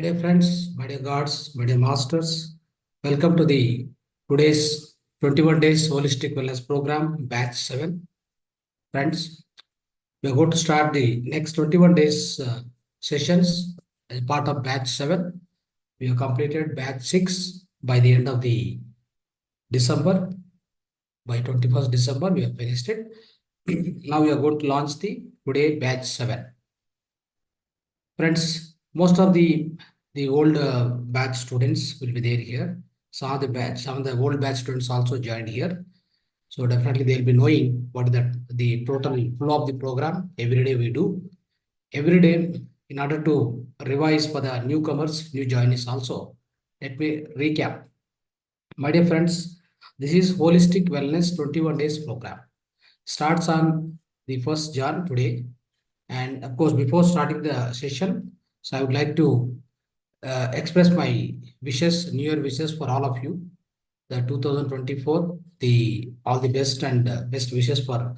dear friends, my dear gods, my dear masters, welcome to the today's 21 days holistic wellness program, batch 7. Friends, we are going to start the next 21 days sessions as part of batch 7. We have completed batch 6 by the end of the December. By 21st December, we have finished it. Now we are going to launch the today batch 7. Friends, most of the old batch students will be there here. Some of the old batch students also joined here. So definitely they'll be knowing what is the total flow of the program. Every day we do. Every day, in order to revise for the newcomers, new joinees also. Let me recap. My dear friends, this is Holistic Wellness 21 Days program. Starts on the 1st Jan today. And of course, before starting the session, so I would like to express my wishes, New Year wishes for all of you. The 2024, all the best and best wishes for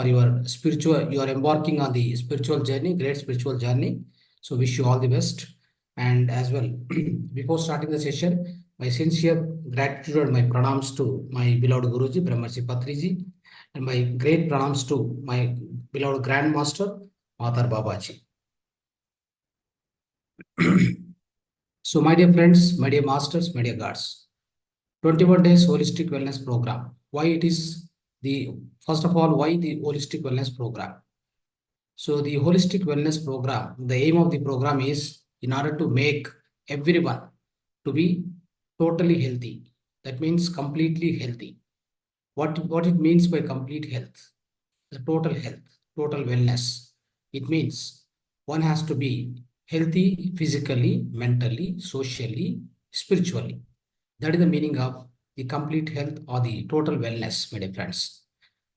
your spiritual. You are embarking on the spiritual journey, great spiritual journey. So wish you all the best. And as well, before starting the session, my sincere gratitude and my pranams to my beloved Guruji, Brahmarshi Patriji, and my great pranams to my beloved Grandmaster, Matar Babaji. So, my dear friends, my dear masters, my dear gods, 21 days holistic wellness program. Why it is first of all, why the holistic wellness program? So, the holistic wellness program, the aim of the program is in order to make everyone to be totally healthy. That means completely healthy. What it means by complete health? The total health, total wellness. It means one has to be healthy physically, mentally, socially, spiritually. That is the meaning of the complete health or the total wellness, my dear friends.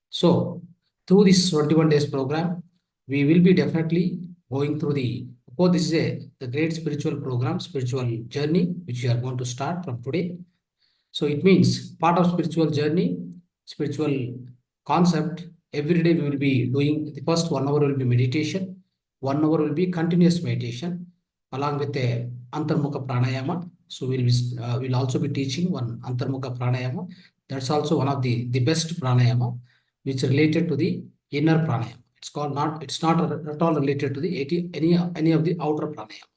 So, through this 21 days program, we will be definitely going through this is the great spiritual program, spiritual journey, which we are going to start from today. So, it means part of spiritual journey, spiritual concept. Every day we will be doing the first 1 hour will be meditation, 1 hour will be continuous meditation, along with a Antarmukha pranayama. So we'll also be teaching one Antarmukha pranayama. That's also one of the best pranayama, which is related to the inner pranayama. It's not at all related to the any of the outer pranayama.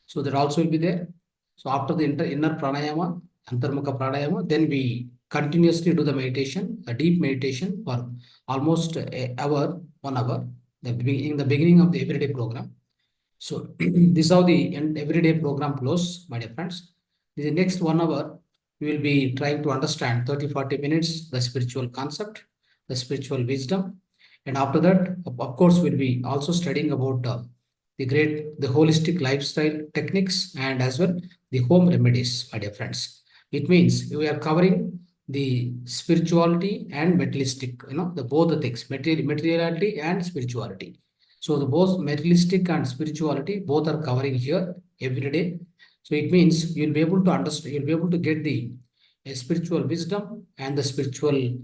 So that also will be there. So after the inner pranayama, Antarmukha pranayama, then we continuously do the meditation, a deep meditation for almost an hour, 1 hour, in the beginning of the everyday program. So this is how the everyday program flows, my dear friends. The next 1 hour, we will be trying to understand 30-40 minutes, the spiritual concept, the spiritual wisdom. And after that, of course, we'll be also studying about the holistic lifestyle techniques and as well the home remedies, my dear friends. It means we are covering the spirituality and materialistic, the both the things, materiality and spirituality. So the both materialistic and spirituality both are covering here every day. So it means you'll be able to understand, you'll be able to get the spiritual wisdom and the spiritual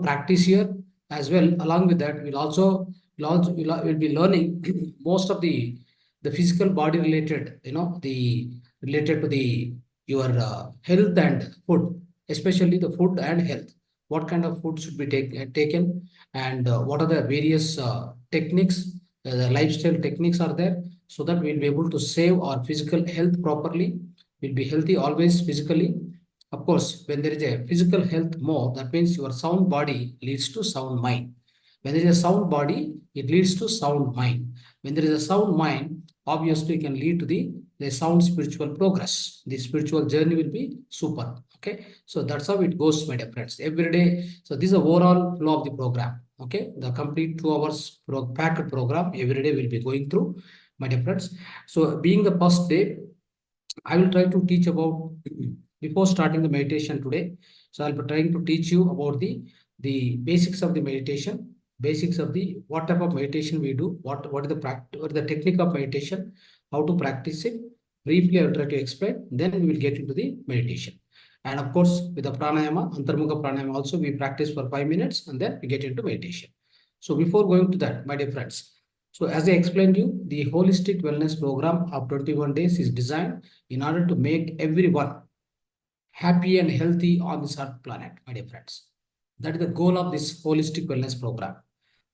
practice here as well. Along with that, we'll be learning most of the physical body related, the related to the your health and food, especially the food and health. What kind of food should be taken, and what are the various techniques, the lifestyle techniques are there, so that we'll be able to save our physical health properly. We'll be healthy always physically. Of course, when there is a physical health more, that means your sound body leads to sound mind. When there is a sound body, it leads to sound mind. When there is a sound mind, obviously it can lead to the sound spiritual progress. The spiritual journey will be super. Okay, so that's how it goes, my dear friends. Every day. So this is the overall flow of the program. Okay, the complete 2 hours packed program every day will be going through, my dear friends. So being the first day, I will try to teach about before starting the meditation today. So I'll be trying to teach you about the basics of the meditation, basics of the what type of meditation we do, what is the technique of meditation, how to practice it. Briefly, I will try to explain. Then we will get into the meditation. And of course, with the pranayama, Antarmukha pranayama also, we practice for 5 minutes and then we get into meditation. So before going to that, my dear friends, So as I explained you, the holistic wellness program of 21 days is designed in order to make everyone happy and healthy on this earth planet, my dear friends. That is the goal of this holistic wellness program.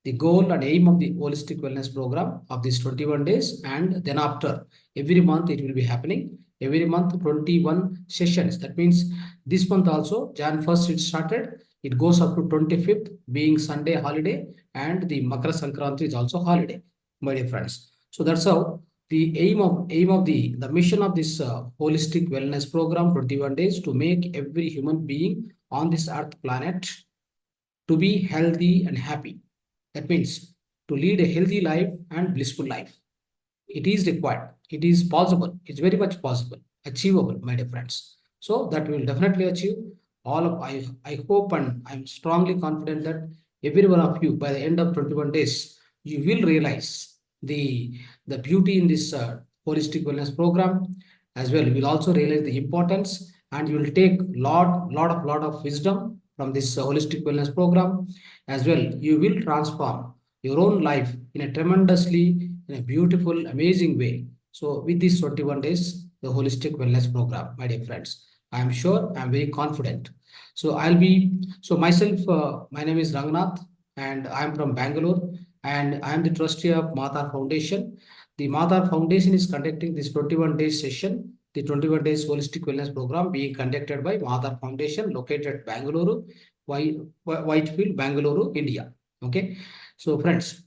The goal and aim of the holistic wellness program of this 21 days, and then after every month it will be happening. Every month 21 sessions. That means this month also, Jan 1st it started. It goes up to 25th, being Sunday holiday, and the Makara Sankranti is also holiday, my dear friends. So that's how the aim of the mission of this holistic wellness program 21 days to make every human being on this earth planet to be healthy and happy. That means to lead a healthy life and blissful life. It is required. It is possible. It's very much possible, achievable, my dear friends. So that will definitely achieve all of. I hope and I'm strongly confident that every one of you by the end of 21 days you will realize the beauty in this holistic wellness program as well. You will also realize the importance, and you will take lot of wisdom from this holistic wellness program as well. You will transform your own life in a tremendously, in a beautiful, amazing way. So with these 21 days, the holistic wellness program, my dear friends, I am sure, I am very confident. So myself, my name is Rangnath, and I am from Bangalore, and I am the trustee of Mahavatar Foundation. The Mahavatar Foundation is conducting this 21 days session, the 21 days holistic wellness program being conducted by Mahavatar Foundation, located at Bangalore, Whitefield, Bangalore, India. Okay. So friends,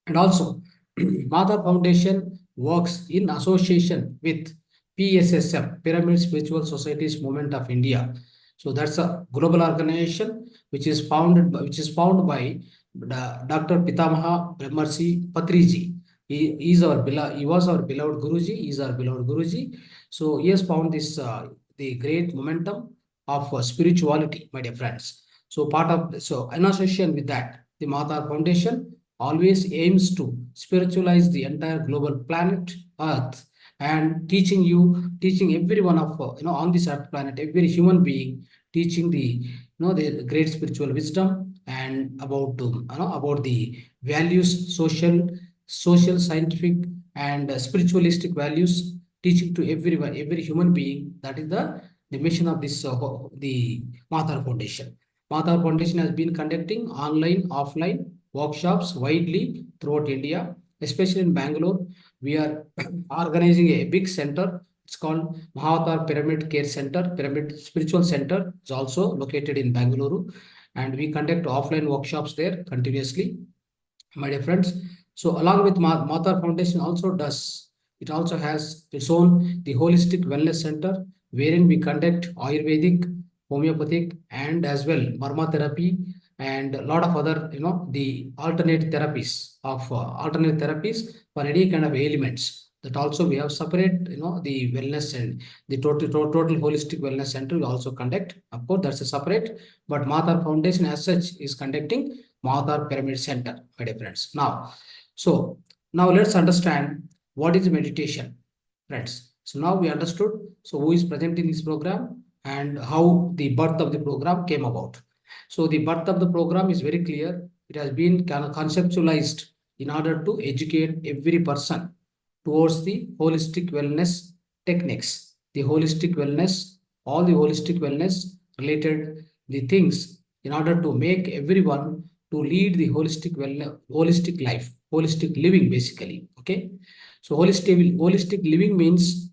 and also Mahavatar Foundation works in association with PSSM, Pyramid Spiritual Societies Movement of India. So that's a global organization which is founded by Dr. Pitamaha Brahmarshi Patriji. He was our beloved Guruji. He is our beloved Guruji. So he has found this the great momentum of spirituality, my dear friends. So in association with that, the Mahavatar Foundation always aims to spiritualize the entire global planet Earth, and teaching every one of on this Earth planet, every human being, teaching the great spiritual wisdom and about the values, social, scientific, and spiritualistic values, teaching to everyone, every human being. That is the mission of this the Mahavatar Foundation. Mahavatar Foundation has been conducting online, offline workshops widely throughout India, especially in Bangalore. We are organizing a big center. It's called Mahavatar Pyramid Care Center, Pyramid Spiritual Center. It's also located in Bangalore, and we conduct offline workshops there continuously, my dear friends. So along with Mahavatar Foundation it also has its own the holistic wellness center, wherein we conduct Ayurvedic, homeopathic, and as well Marma therapy, and a lot of other the alternate therapies for any kind of ailments. That also we have separate the wellness and the total holistic wellness center we also conduct. Of course, that's a separate, but Mahavatar Foundation as such is conducting Mahavatar Pyramid Center, my dear friends. Now let's understand what is meditation, friends. So now we understood. So who is present in this program and how the birth of the program came about. So the birth of the program is very clear. It has been kind of conceptualized in order to educate every person towards the holistic wellness techniques, the holistic wellness, all the holistic wellness related the things, in order to make everyone to lead the holistic life, holistic living, basically. Okay. So holistic living means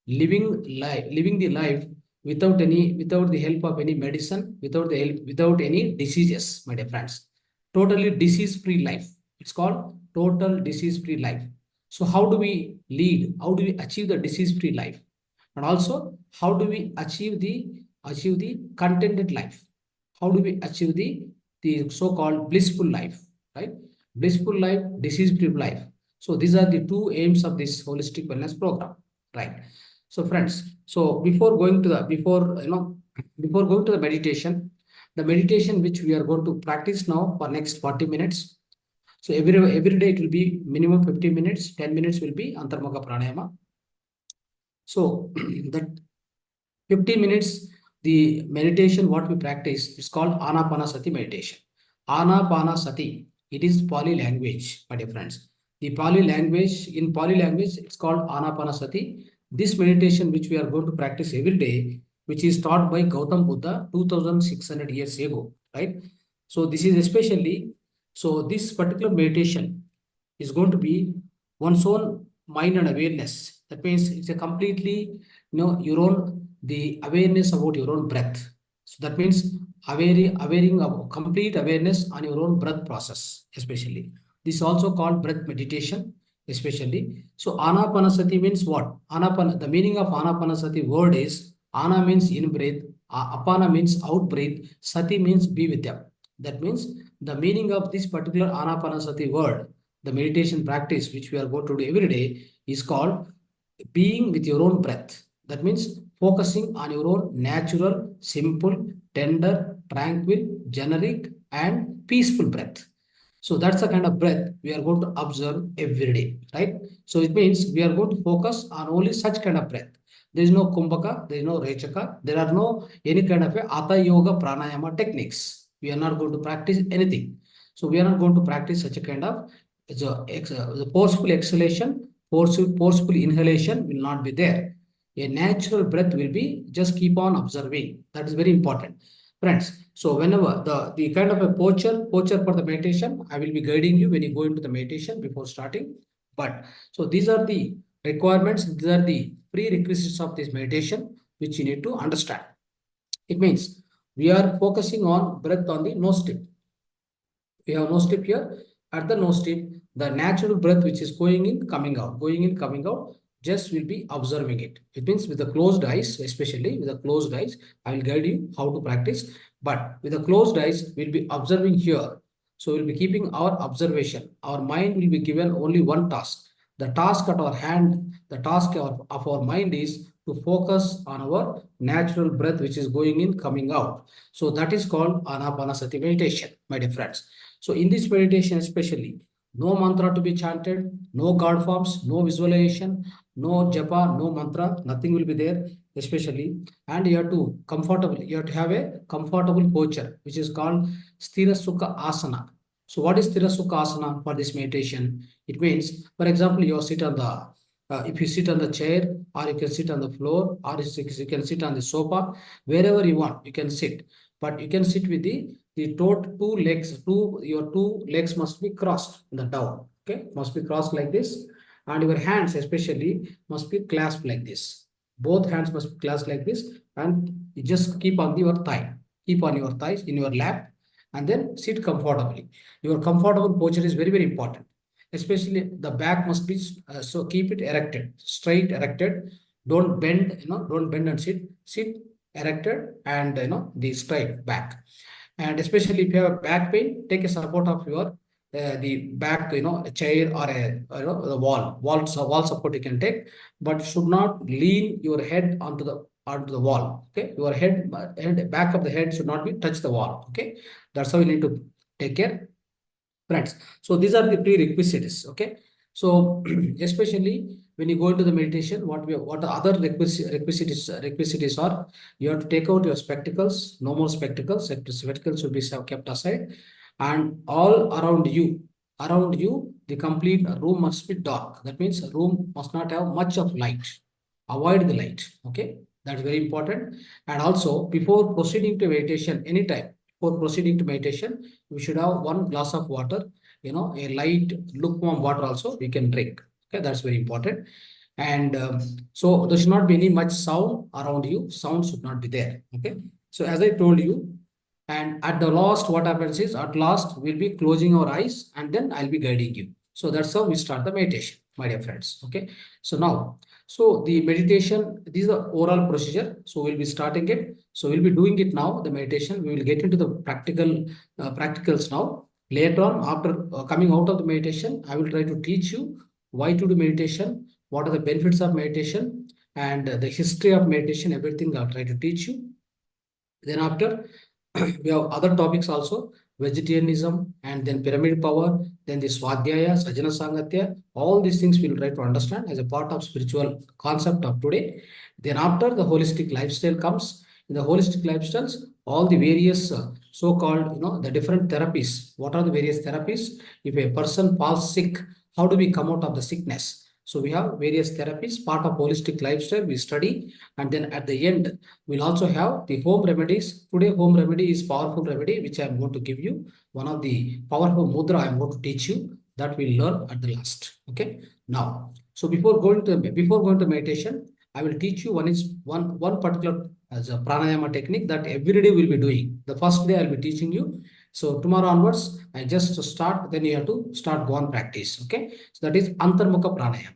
living the life without the help of any medicine, without any diseases, my dear friends. Totally disease-free life. It's called total disease-free life. So how do we lead? How do we achieve the disease-free life? And also, how do we achieve the contented life? How do we achieve the so-called blissful life, right? Blissful life, disease-free life. So these are the two aims of this holistic wellness program, right? So friends, so before going to the meditation which we are going to practice now for next 40 minutes. So every day it will be minimum 50 minutes, 10 minutes will be Antarmukha Pranayama. So that 50 minutes, the meditation what we practice is called Anapanasati meditation. Anapanasati, it is Pali language, my dear friends. The Pali language, in Pali language, it's called Anapanasati. This meditation, which we are going to practice every day, which is taught by Gautam Buddha 2600 years ago, right? So this is especially, so this particular meditation is going to be one's own mind and awareness. That means it's a completely, your own, the awareness about your own breath. So that means awareing of complete awareness on your own breath process, especially. This is also called breath meditation, especially. So anapanasati means what? Anapana, the meaning of anapanasati word is ana means in breath, apana means out breath, sati means be with them. That means the meaning of this particular anapanasati word, the meditation practice which we are going to do every day, is called being with your own breath. That means focusing on your own natural, simple, tender, tranquil, generic, and peaceful breath. So that's the kind of breath we are going to observe every day, right? So it means we are going to focus on only such kind of breath. There is no kumbhaka, there is no rechaka, there are no any kind of a hatha yoga pranayama techniques. We are not going to practice anything. So we are not going to practice such a kind of the forceful exhalation, forceful inhalation will not be there. A natural breath will be just keep on observing. That is very important. Friends, so whenever the kind of a posture for the meditation, I will be guiding you when you go into the meditation before starting. But so these are the requirements, these are the prerequisites of this meditation, which you need to understand. It means we are focusing on breath on the nose tip. We have nose tip here. At the nose tip, the natural breath which is going in, coming out, just will be observing it. It means with the closed eyes, especially with the closed eyes, I will guide you how to practice. But with the closed eyes, we'll be observing here. So we'll be keeping our observation. Our mind will be given only one task. The task at our hand, the task of our mind is to focus on our natural breath which is going in, coming out. So that is called Anapanasati meditation, my dear friends. So in this meditation especially, no mantra to be chanted, no God forms, no visualization, no japa, no mantra, nothing will be there, especially. And you have to have a comfortable posture, which is called Sthira Sukha Asana. So what is Sthira Sukha Asana for this meditation? It means, for example, you sit on the if you sit on the chair, or you can sit on the floor, or you can sit on the sofa, wherever you want, you can sit. But you can sit with the your two legs must be crossed in the down. Okay, must be crossed like this, and your hands especially must be clasped like this. Both hands must be clasped like this, and you just keep on your thigh. Keep on your thighs in your lap, and then sit comfortably. Your comfortable posture is very, very important. Especially the back must be so keep it erected, straight erected. Don't bend, don't bend and sit. Sit erected and the straight back. And especially if you have back pain, take a support of your the back, a chair or the wall support you can take, but should not lean your head onto the wall. Okay, your head back of the head should not be touch the wall. Okay, that's how you need to take care, friends. So these are the prerequisites. Okay, so especially when you go into the meditation, what the other requisites are, you have to take out your spectacles. No more spectacles. Spectacles should be kept aside, and all around you, the complete room must be dark. That means a room must not have much of light. Avoid the light. Okay, that's very important. And also, before proceeding to meditation, anytime before proceeding to meditation, we should have one glass of water, a light lukewarm water also we can drink. Okay, that's very important. And so there should not be any much sound around you. Sound should not be there. Okay, so as I told you, and at the last, what happens is at last we'll be closing our eyes, and then I'll be guiding you. So that's how we start the meditation, my dear friends. Okay, so now, so the meditation, this is the oral procedure. So we'll be starting it. So we'll be doing it now, the meditation. We will get into the practicals now. Later on, after coming out of the meditation, I will try to teach you why to do meditation, what are the benefits of meditation, and the history of meditation, everything I'll try to teach you. Then after, we have other topics also, vegetarianism, and then pyramid power, then the Swadhyaya, Sajjana Sangatya, all these things we'll try to understand as a part of spiritual concept of today. Then after, the holistic lifestyle comes. In the holistic lifestyles, all the various so-called, the different therapies. What are the various therapies? If a person falls sick, how do we come out of the sickness. So we have various therapies, part of holistic lifestyle we study, and then at the end, we'll also have the home remedies. Today, home remedy is powerful remedy, which I'm going to give you. One of the powerful mudra I'm going to teach you that we'll learn at the last. Okay. Now, so before going to meditation, I will teach you one particular as a pranayama technique that every day we'll be doing. The first day I'll be teaching you. So tomorrow onwards, I just start, then you have to start go on practice. Okay. So that is Antarmukha Pranayama.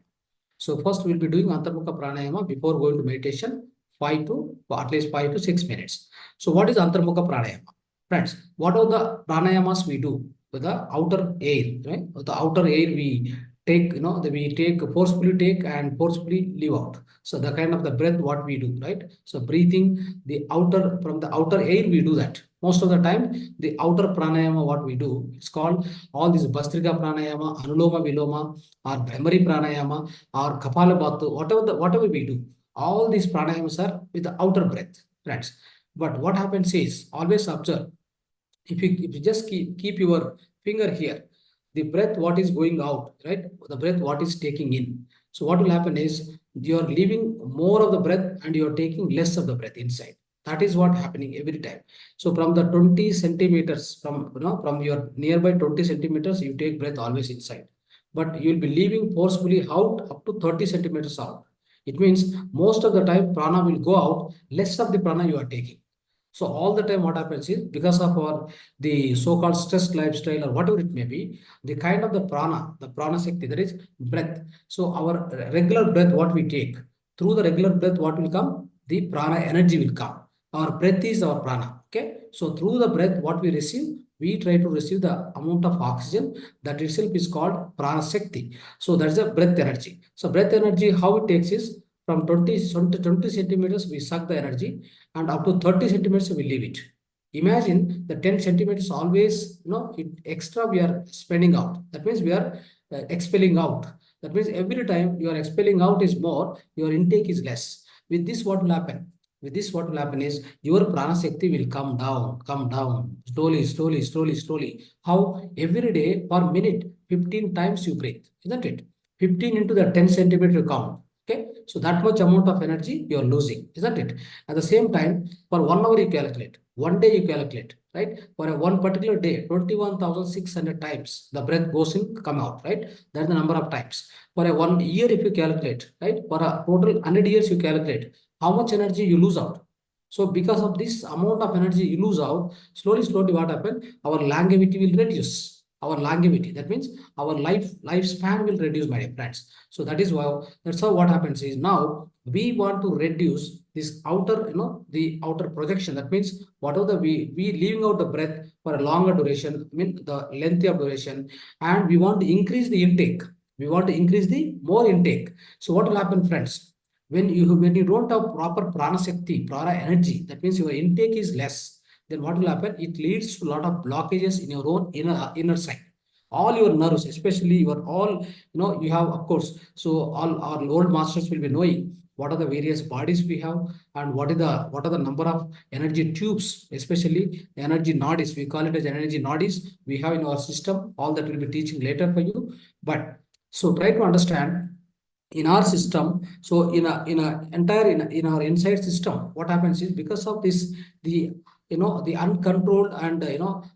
So first we'll be doing Antarmukha Pranayama before going to meditation, at least 5 to 6 minutes. So what is Antarmukha Pranayama? Friends, what are the pranayamas we do with the outer air, right? With the outer air we take, we take forcefully take and forcefully leave out. So the kind of the breath what we do, right? So breathing from the outer air we do that. Most of the time, the outer pranayama what we do, it's called all these Bhastrika Pranayama, Anuloma Viloma, or Bhramari Pranayama, or Kapalabhati, whatever we do. All these pranayamas are with the outer breath, friends. But what happens is, always observe, if you just keep your finger here, the breath what is going out, right? The breath what is taking in. So what will happen is you are leaving more of the breath and you are taking less of the breath inside. That is what happening every time. So from the 20 centimeters, from your nearby 20 centimeters, you take breath always inside. But you will be leaving forcefully out up to 30 centimeters out. It means most of the time prana will go out, less of the prana you are taking. So all the time what happens is because of the so-called stressed lifestyle or whatever it may be, the kind of the prana shakti, that is breath. So our regular breath, what we take, through the regular breath, what will come? The prana energy will come. Our breath is our prana. Okay. So through the breath, what we receive, we try to receive the amount of oxygen that itself is called prana shakti. So that's the breath energy. So breath energy, how it takes is from 20 centimeters, we suck the energy, and up to 30 centimeters, we leave it. Imagine the 10 centimeters always, extra we are spending out. That means we are expelling out. That means every time you are expelling out is more, your intake is less. With this, what will happen? With this, what will happen is your prana shakti will come down, slowly. How? Every day per minute, 15 times you breathe, isn't it? 15 into the 10 centimeter count. Okay, so that much amount of energy you are losing, isn't it? At the same time, for 1 hour you calculate, 1 day you calculate, right? For one particular day, 21,600 times the breath goes in, come out, right? That's the number of times. For a 1 year, if you calculate, right? For a total 100 years, you calculate how much energy you lose out. So because of this amount of energy you lose out, slowly what happens? Our longevity will reduce. Our longevity, that means our lifespan will reduce, my dear friends. So that's how what happens is now we want to reduce this outer, the outer projection. That means whatever we leaving out the breath for a longer duration, I mean the length of duration, and we want to increase the intake. We want to increase the more intake. So what will happen, friends? When you don't have proper prana shakti, prana energy, that means your intake is less. Then what will happen? It leads to a lot of blockages in your own inner side. All your nerves, especially you have, of course, so all our old masters will be knowing what are the various bodies we have and what are the number of energy tubes, especially energy nadis. We call it as energy nadis we have in our system. All that will be teaching later for you. But so try to understand in our system. So in our inside system, what happens is because of this, the uncontrolled and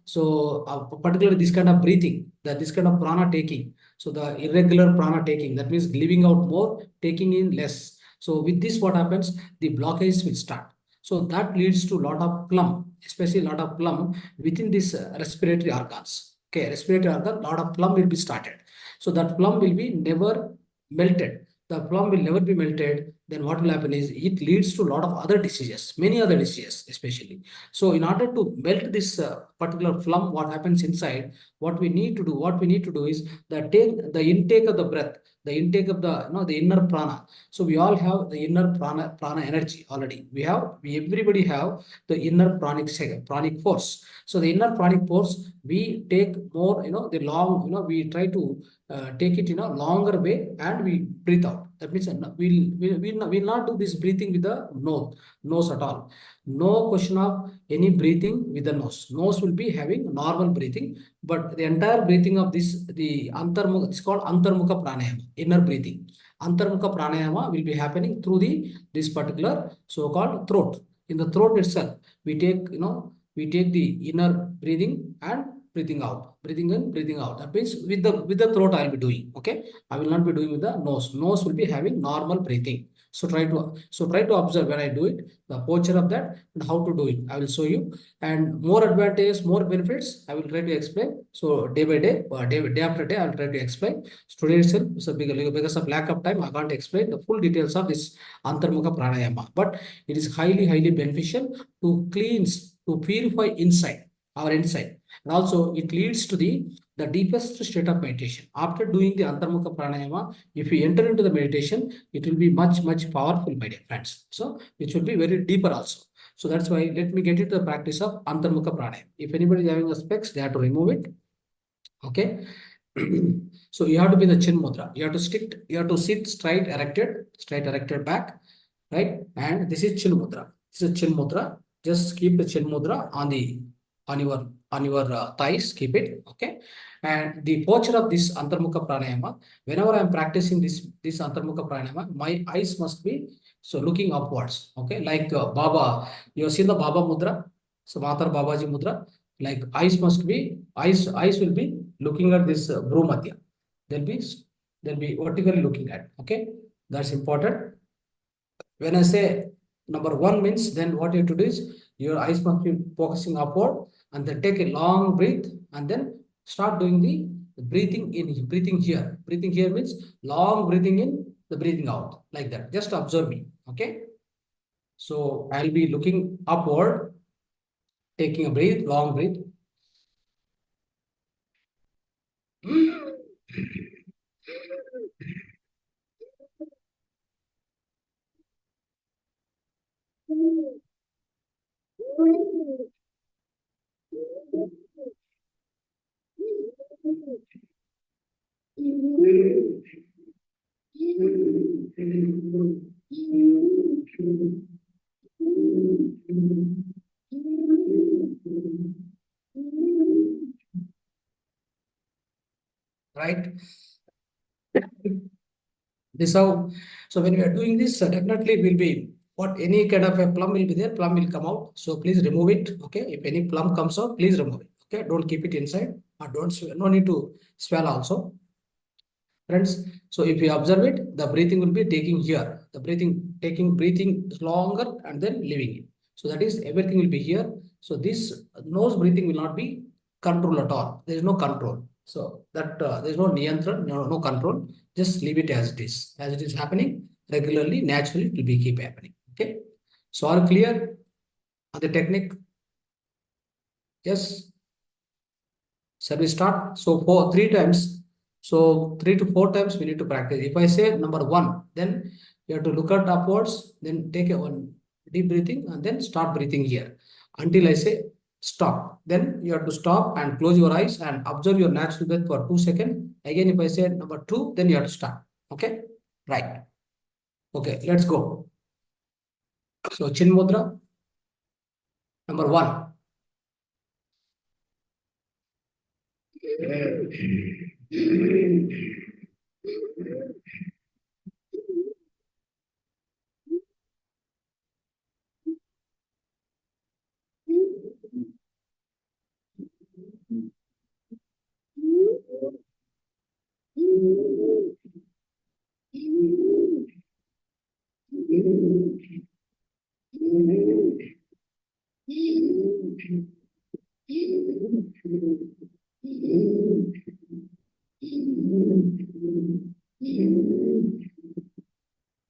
so particularly this kind of breathing, this kind of prana taking, so the irregular prana taking, that means leaving out more, taking in less. So with this, what happens? The blockage will start. So that leads to a lot of plum, especially a lot of plum within this respiratory organs. Okay, respiratory organ, lot of plum will be started. So that plum will be never melted. The plum will never be melted. Then what will happen is it leads to a lot of other diseases, many other diseases, especially. So in order to melt this particular plum, what happens inside, what we need to do is take the intake of the breath, the intake of the inner prana. So we all have the inner prana energy already. Everybody have the inner pranic force. So the inner pranic force, we take more, we try to take it in a longer way and we breathe out. That means we'll not do this breathing with the nose at all. No question of any breathing with the nose. Nose will be having normal breathing, but the entire breathing of the antarmukha, it's called antarmukha pranayama, inner breathing. Antarmukha pranayama will be happening through this particular so-called throat. In the throat itself, we take the inner breathing and breathing out, breathing in, breathing out. That means with the throat I'll be doing. Okay, I will not be doing with the nose. Nose will be having normal breathing. So try to observe when I do it, the posture of that and how to do it. I will show you, and more advantages, more benefits. I will try to explain. So day by day, day after day, I will try to explain. Today itself, so because of lack of time, I can't explain the full details of this antarmukha pranayama. But it is highly beneficial to cleanse, to purify our inside, and also it leads to the deepest state of meditation. After doing the antarmukha pranayama, if you enter into the meditation, it will be much powerful, my dear friends. So which will be very deeper also. So that's why let me get into the practice of antarmukha pranayama. If anybody is having a specs, they have to remove it. Okay. So you have to be in the chin mudra. You have to sit straight erected back, right? And this is chin mudra. This is chin mudra. Just keep the chin mudra on your thighs. Keep it, okay? And the posture of this antarmukha pranayama. Whenever I am practicing this antarmukha pranayama, my eyes must be so looking upwards, okay? Like Baba, you have seen the Baba mudra, so Matar Babaji mudra. Like eyes will be looking at this Bhrumadhya. They'll be vertically looking at. Okay, that's important. When I say number one means, then what you have to do is your eyes must be focusing upward, and then take a long breath, and then start doing the breathing in, breathing here. Breathing here means long breathing in, the breathing out, like that. Just observe me. Okay. So I'll be looking upward, taking a breath, long breath. Right. This how, so when we are doing this, definitely will be what any kind of a plum will be there, plum will come out. So please remove it. Okay. If any plum comes out, please remove it. Okay. Don't keep it inside, or no need to swallow also. Friends, so if you observe it, the breathing will be taking here, the breathing longer and then leaving it. So that is everything will be here. So this nose breathing will not be control at all. There is no control. So that there is no niyantran, no control. Just leave it as it is happening regularly, naturally. It will be keep happening. Okay. So all clear on the technique? Yes. Shall we start? So for 3 times. So 3 to 4 times we need to practice. If I say number one, then you have to look at upwards, then take a one deep breathing, and then start breathing here until I say stop. Then you have to stop and close your eyes and observe your natural breath for 2 seconds. Again, if I say number two, then you have to start. Okay, right. Okay, let's go. So chin mudra, number one.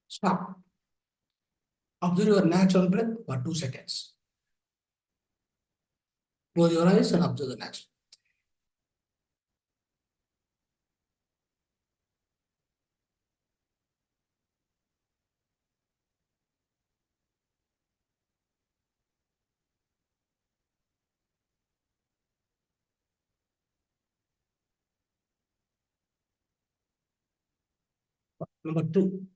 Stop. Observe your natural breath for 2 seconds. Close your eyes and observe the natural. Number two.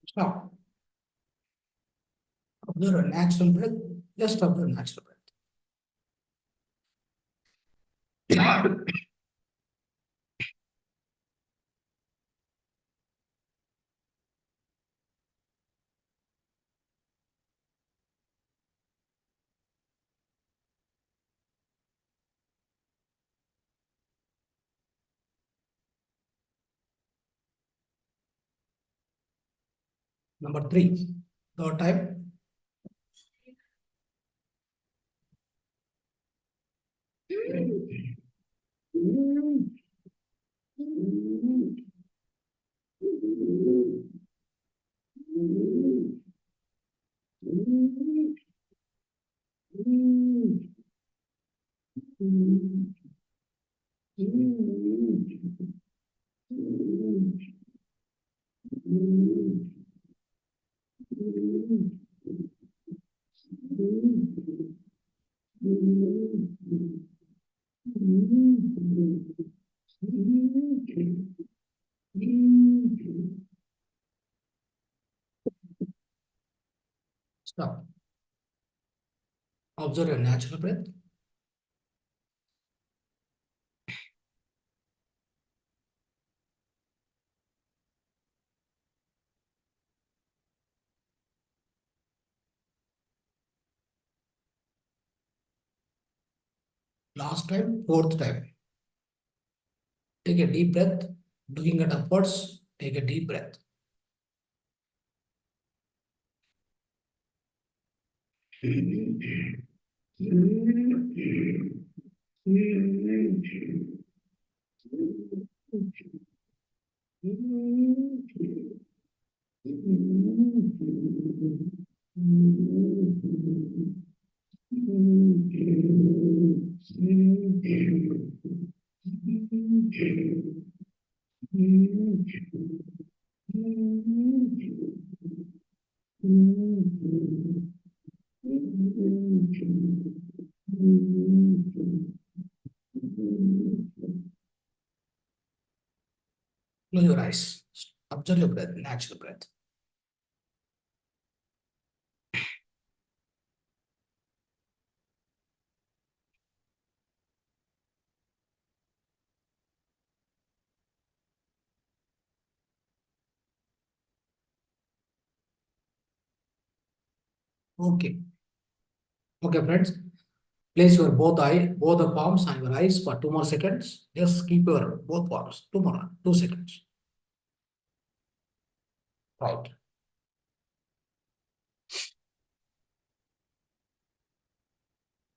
Stop. Observe a natural breath. Just observe natural breath. Number 3. Third time. Stop. Observe your natural breath. Last time, fourth time. Take a deep breath. Looking at upwards, take a deep breath. Close your eyes. Observe your breath, natural breath. Okay. Okay, friends. Place your both the palms on your eyes for 2 more seconds. Just keep your both palms. 2 seconds. Right.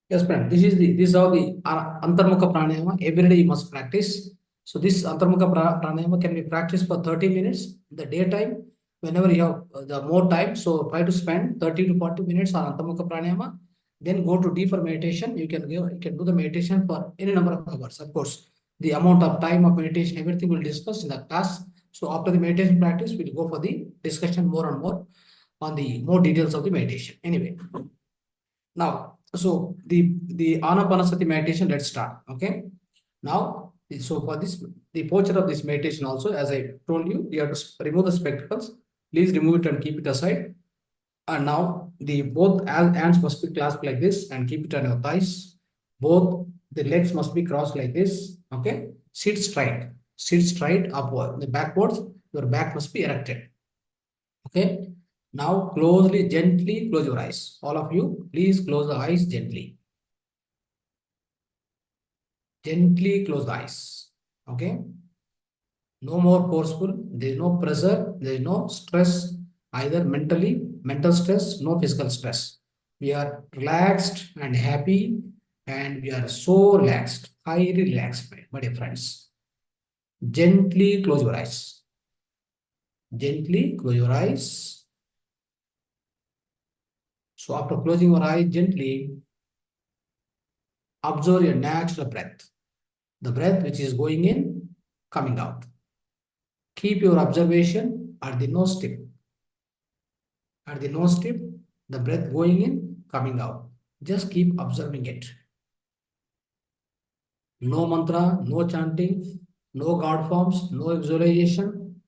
Yes, friend. This is how the Antarmukha Pranayama. Every day you must practice. So this Antarmukha Pranayama can be practiced for 30 minutes in the daytime. Whenever you have the more time, so try to spend 30 to 40 minutes on Antarmukha Pranayama. Then go to deeper meditation. You can do the meditation for any number of hours. Of course, the amount of time of meditation, everything we'll discuss in the class. So after the meditation practice, we'll go for the discussion more and more on the more details of the meditation. Anyway. Now, so the Anapanasati meditation, let's start. Okay. Now, so for this, the posture of this meditation also, as I told you, you have to remove the spectacles. Please remove it and keep it aside. And now the both hands must be clasped like this and keep it on your thighs. Both the legs must be crossed like this. Okay. Sit straight. Sit straight upward. The backwards, your back must be erected. Okay. Now closely, gently close your eyes. All of you, please close the eyes gently. Gently close the eyes. Okay. No more forceful. There is no pressure. There is no stress, either mental stress, no physical stress. We are relaxed and happy and we are so relaxed, highly relaxed, my dear friends. Gently close your eyes. Gently close your eyes. So after closing your eyes, gently observe your natural breath. The breath which is going in, coming out. Keep your observation at the nose tip. At the nose tip, the breath going in, coming out. Just keep observing it. No mantra, no chanting, no God forms, no visualization.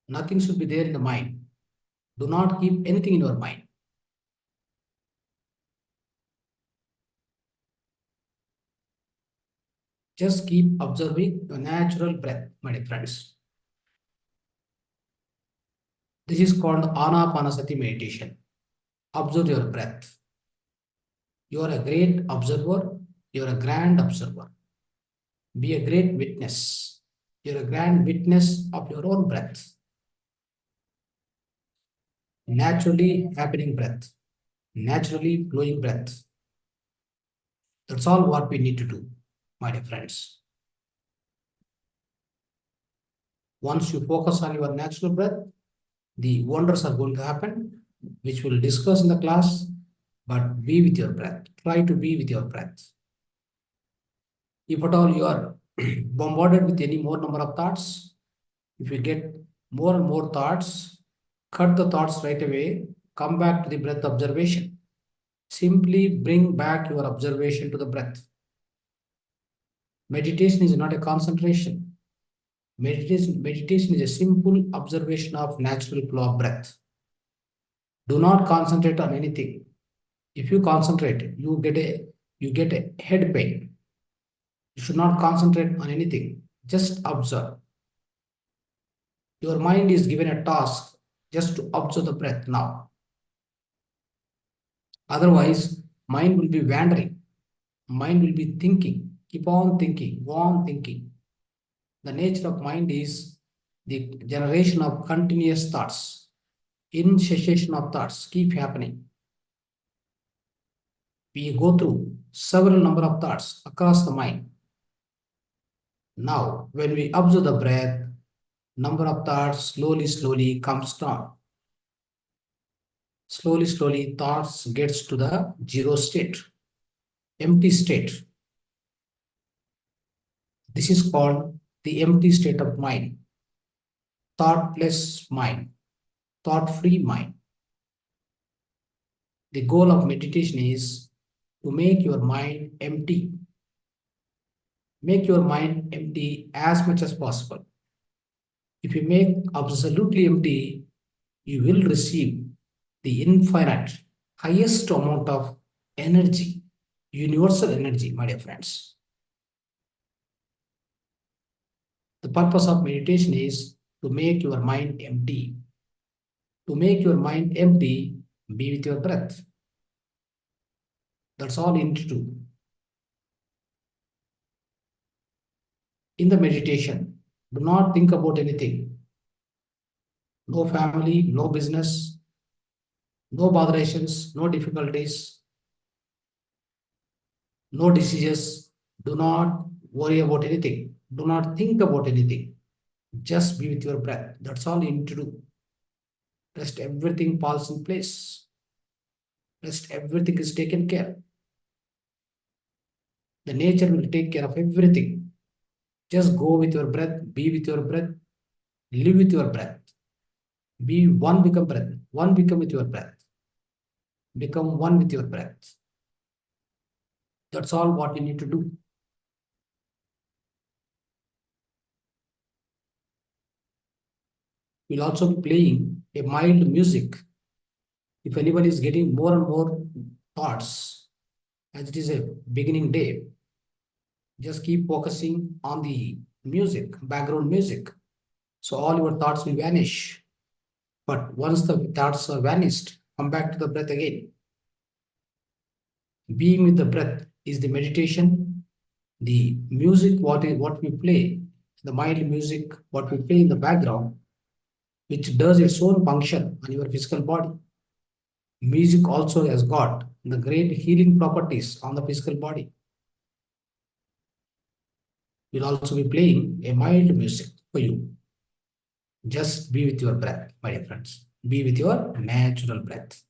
Nothing should be there in the mind. Do not keep anything in your mind. Just keep observing your natural breath, my dear friends. This is called Anapanasati meditation. Observe your breath. You are a great observer. You are a grand observer. Be a great witness. You're a grand witness of your own breath. Naturally happening breath. Naturally flowing breath. That's all what we need to do, my dear friends. Once you focus on your natural breath, the wonders are going to happen, which we'll discuss in the class. But be with your breath. Try to be with your breath. If at all you are bombarded with any more number of thoughts, if you get more and more thoughts, cut the thoughts right away, come back to the breath observation. Simply bring back your observation to the breath. Meditation is not a concentration. Meditation is a simple observation of natural flow of breath. Do not concentrate on anything. If you concentrate, you get a head pain. You should not concentrate on anything. Just observe. Your mind is given a task just to observe the breath now. Otherwise, mind will be wandering. Mind will be thinking. Keep on thinking. Go on thinking. The nature of mind is the generation of continuous thoughts. Incessation of thoughts keep happening. We go through several number of thoughts across the mind. Now, when we observe the breath, number of thoughts slowly comes down. Slowly, thoughts gets to the zero state, empty state. This is called the empty state of mind, thoughtless mind, thought-free mind. The goal of meditation is to make your mind empty. Make your mind empty as much as possible. If you make absolutely empty, you will receive the infinite, highest amount of energy, universal energy, my dear friends. The purpose of meditation is to make your mind empty. To make your mind empty, be with your breath. That's all you need to do. In the meditation, do not think about anything. No family, no business, no botherations, no difficulties, no diseases. Do not worry about anything. Do not think about anything. Just be with your breath. That's all you need to do. Rest everything falls in place. Rest everything is taken care. The nature will take care of everything. Just go with your breath, be with your breath, live with your breath. Be one, become breath. One, become with your breath. Become one with your breath. That's all what you need to do. We'll also be playing a mild music. If anyone is getting more and more thoughts, as it is a beginning day, just keep focusing on the music, background music. So all your thoughts will vanish. But once the thoughts are vanished, come back to the breath again. Being with the breath is the meditation. The music, what we play, the mild music, what we play in the background, which does its own function on your physical body. Music also has got the great healing properties on the physical body. We'll also be playing a mild music for you. Just be with your breath, my dear friends. Be with your natural breath.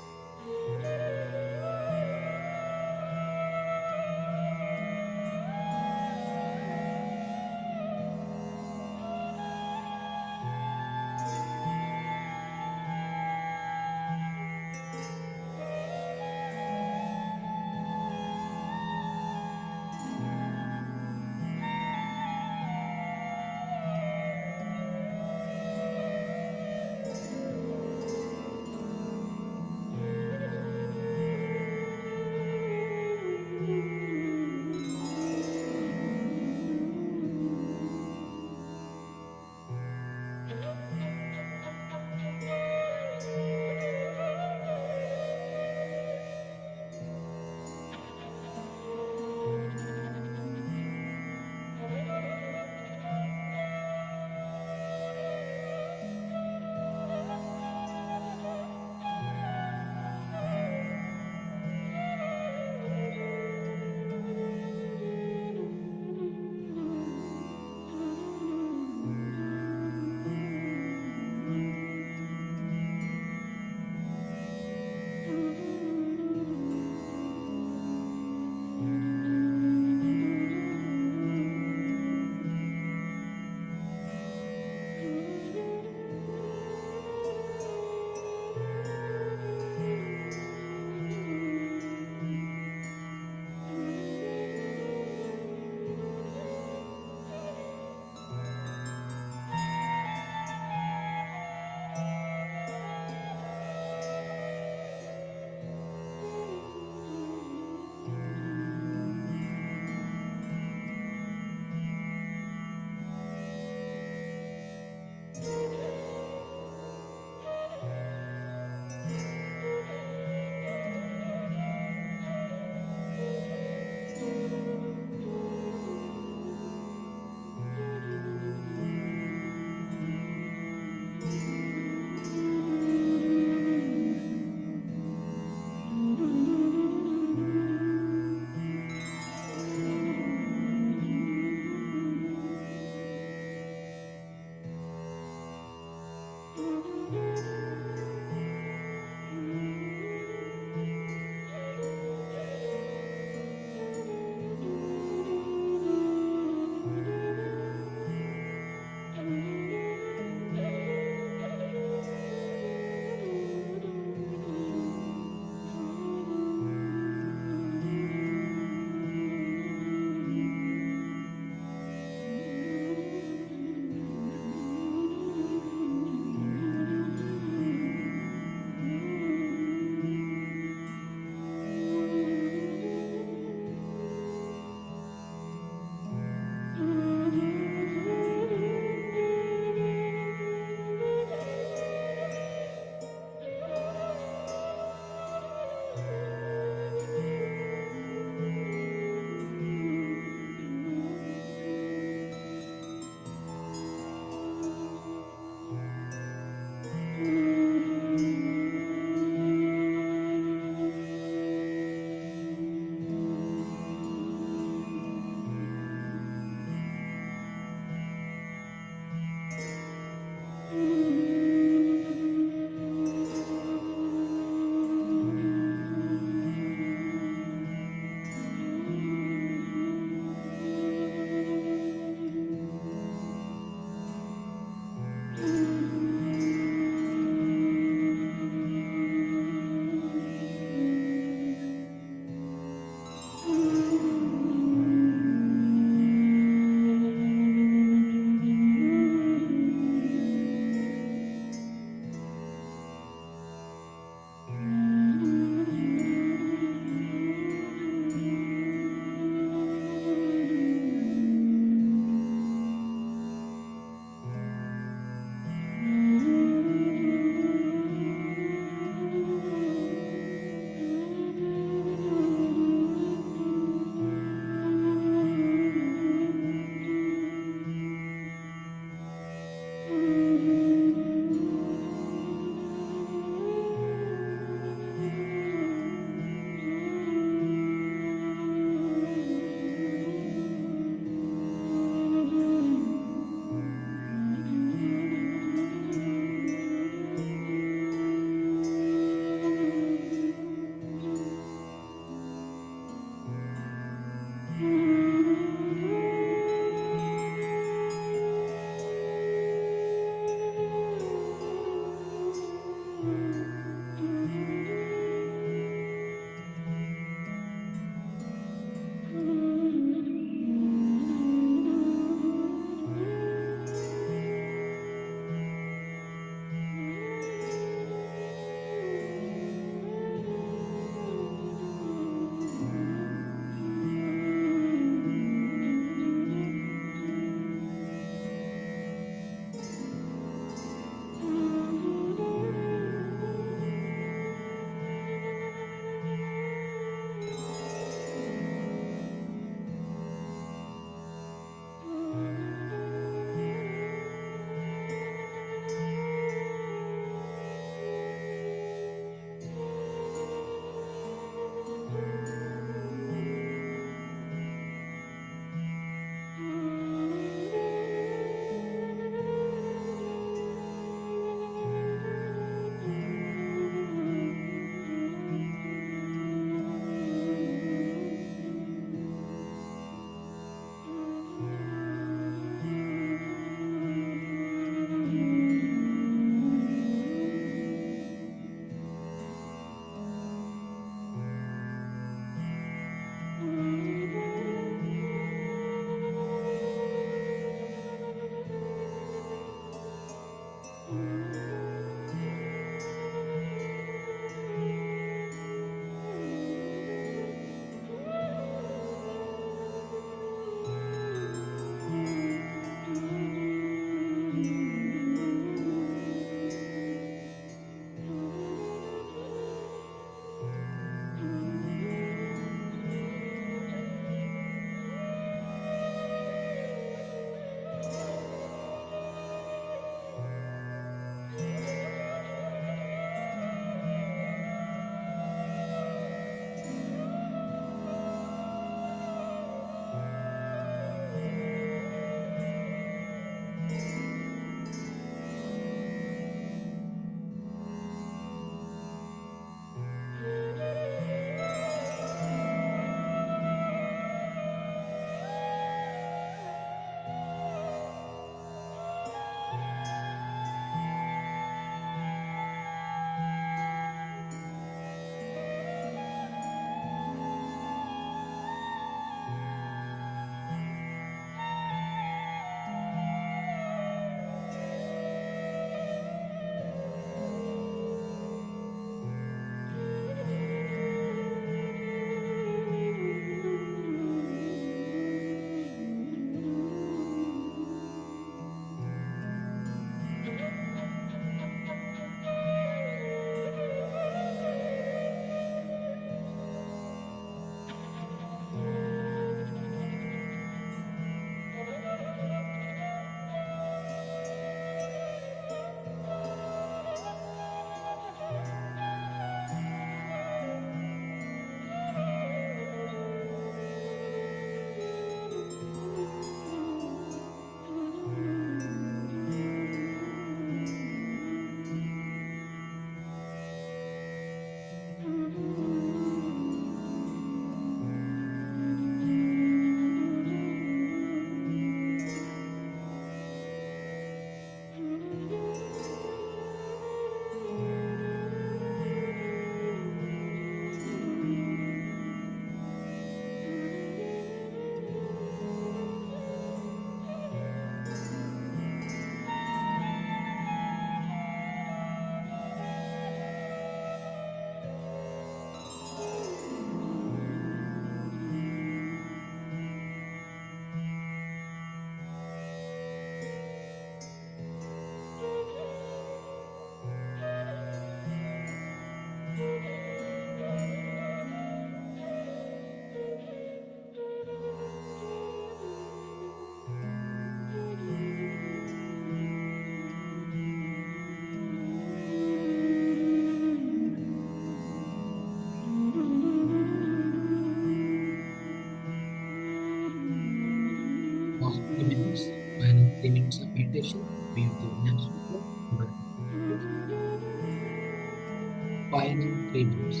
Final 3 minutes.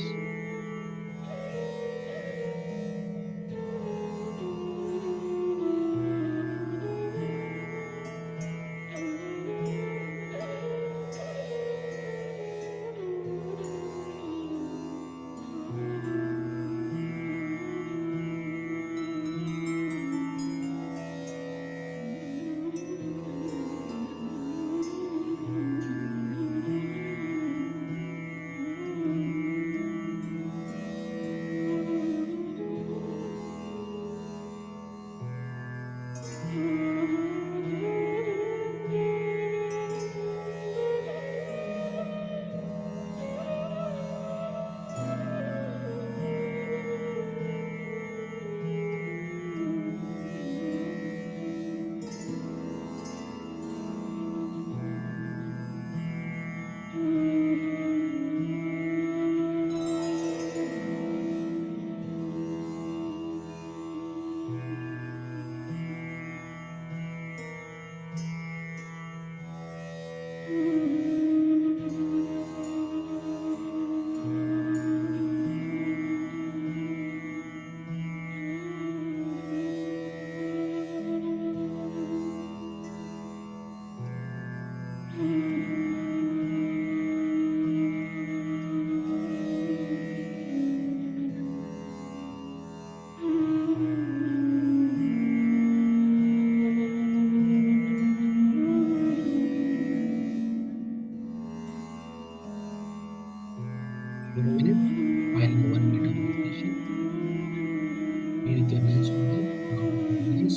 Few minutes. Final 1 minute of meditation. Be with your hands only. Not open your eyes.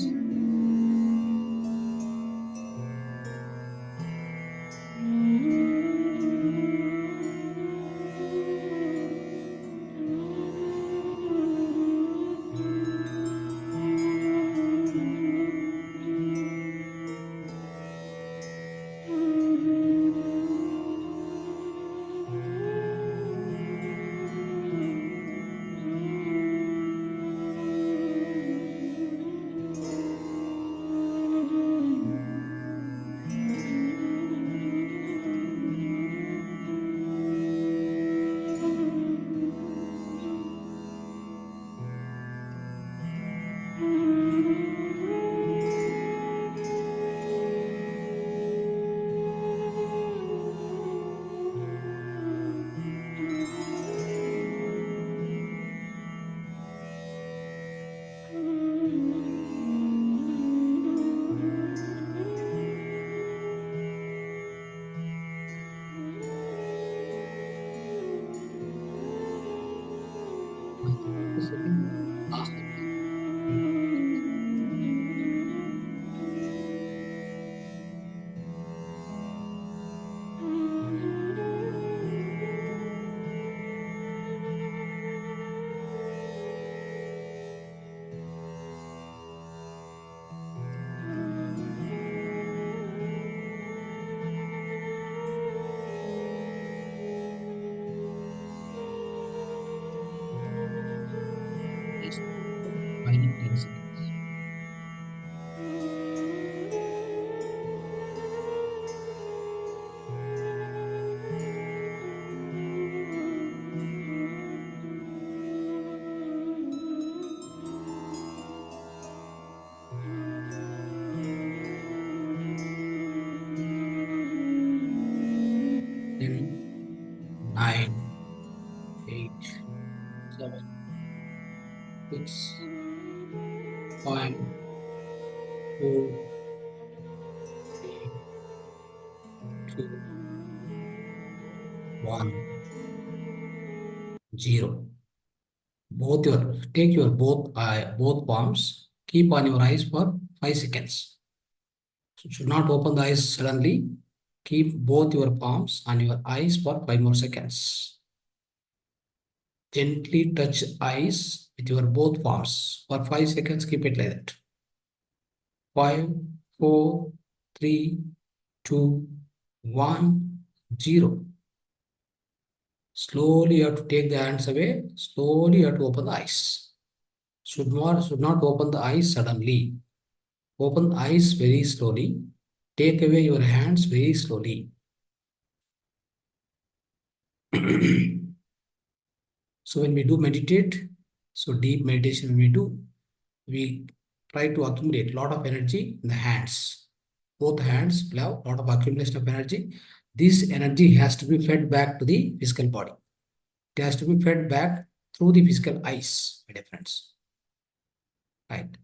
Second, last exercise. Rest. Final 10 seconds. Then 9, 8, 7, 6, 5, 4, 3, 2, 1, 0. Take your both palms, keep on your eyes for 5 seconds. So should not open the eyes suddenly. Keep both your palms on your eyes for 5 more seconds. Gently touch eyes with your both palms for 5 seconds. Keep it like that. 5, 4, 3, 2, 1, 0. Slowly you have to take the hands away. Slowly you have to open the eyes. Should not open the eyes suddenly. Open the eyes very slowly. Take away your hands very slowly. So when we do meditate, so deep meditation when we do, we try to accumulate a lot of energy in the hands. Both hands will have a lot of accumulation of energy. This energy has to be fed back to the physical body. It has to be fed back through the physical eyes, my dear friends. Right.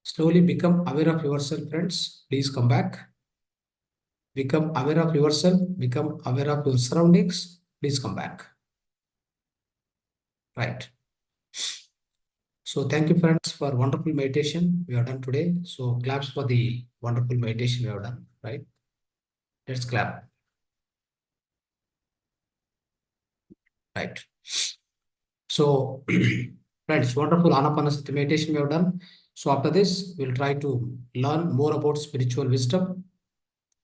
Slowly become aware of yourself, friends. Please come back. Become aware of yourself. Become aware of your surroundings. Please come back. Right. So thank you, friends, for wonderful meditation we have done today. So claps for the wonderful meditation we have done. Right. Let's clap. Right. So, friends, wonderful Anapanasati meditation we have done. So after this, we'll try to learn more about spiritual wisdom.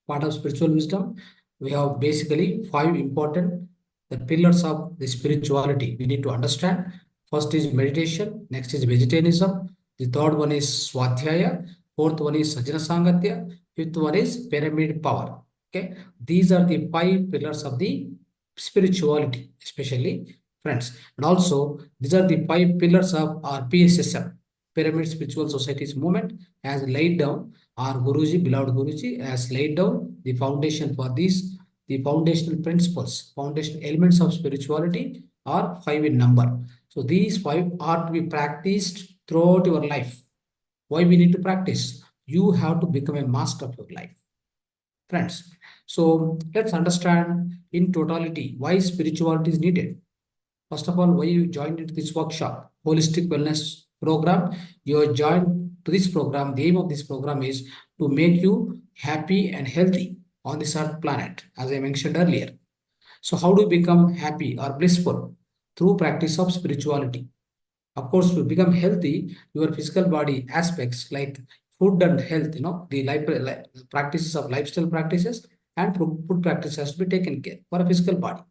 Part of spiritual wisdom, we have basically five important the pillars of the spirituality we need to understand. First is meditation, next is vegetarianism, the third one is swadhyaya, fourth one is sajjana sangatya, fifth one is pyramid power. Okay, these are the five pillars of the spirituality, especially, friends. And also, these are the five pillars of our PSSM, Pyramid Spiritual Societies movement, has laid down. Our Guruji, beloved Guruji, has laid down the foundation for these. The foundational principles, foundational elements of spirituality are five in number. So these five are to be practiced throughout your life. Why we need to practice? You have to become a master of your life, friends. So let's understand in totality why spirituality is needed. First of all, why you joined into this workshop, holistic wellness program. You are joined to this program. The aim of this program is to make you happy and healthy on this earth planet, as I mentioned earlier. So how do you become happy or blissful? Through practice of spirituality. Of course, to become healthy, your physical body aspects like food and health, the practices of lifestyle practices and food practice has to be taken care for a physical body,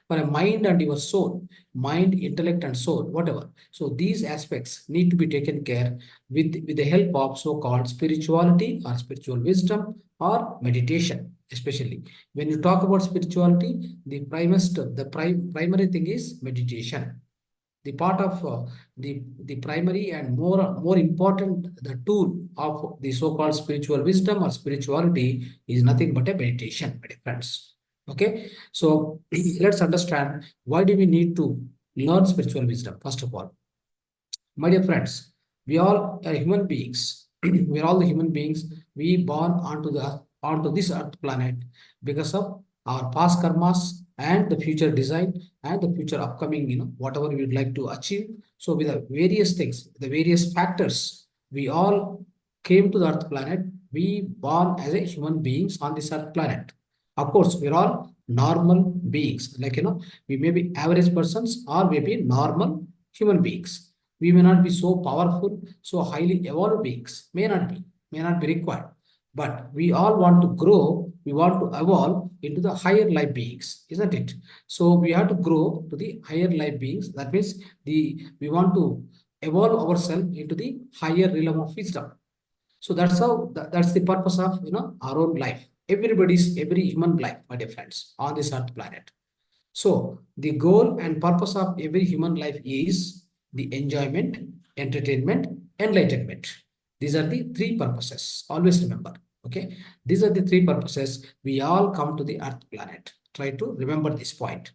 for a mind and your soul, mind, intellect, and soul, whatever. So these aspects need to be taken care with the help of so-called spirituality or spiritual wisdom or meditation. Especially when you talk about spirituality, primary thing is meditation. The part of the primary and more important the tool of the so-called spiritual wisdom or spirituality is nothing but a meditation, my dear friends. Okay, so let's understand why do we need to learn spiritual wisdom. First of all, my dear friends, we all are human beings. We are all the human beings. We born onto this earth planet because of our past karmas and the future design and the future upcoming, whatever we would like to achieve. So with the various things, the various factors, we all came to the earth planet. We born as a human beings on this earth planet. Of course, we're all normal beings. Like, we may be average persons or maybe normal human beings. We may not be so powerful, so highly evolved beings. May not be required. But we all want to grow, we want to evolve into the higher life beings, isn't it? So we have to grow to the higher life beings. That means we want to evolve ourselves into the higher realm of wisdom. So that's how that's the purpose of our own life. Every human life, my dear friends, on this earth planet. So the goal and purpose of every human life is the enjoyment, entertainment, enlightenment. These are the three purposes. Always remember. Okay. These are the three purposes we all come to the earth planet. Try to remember this point.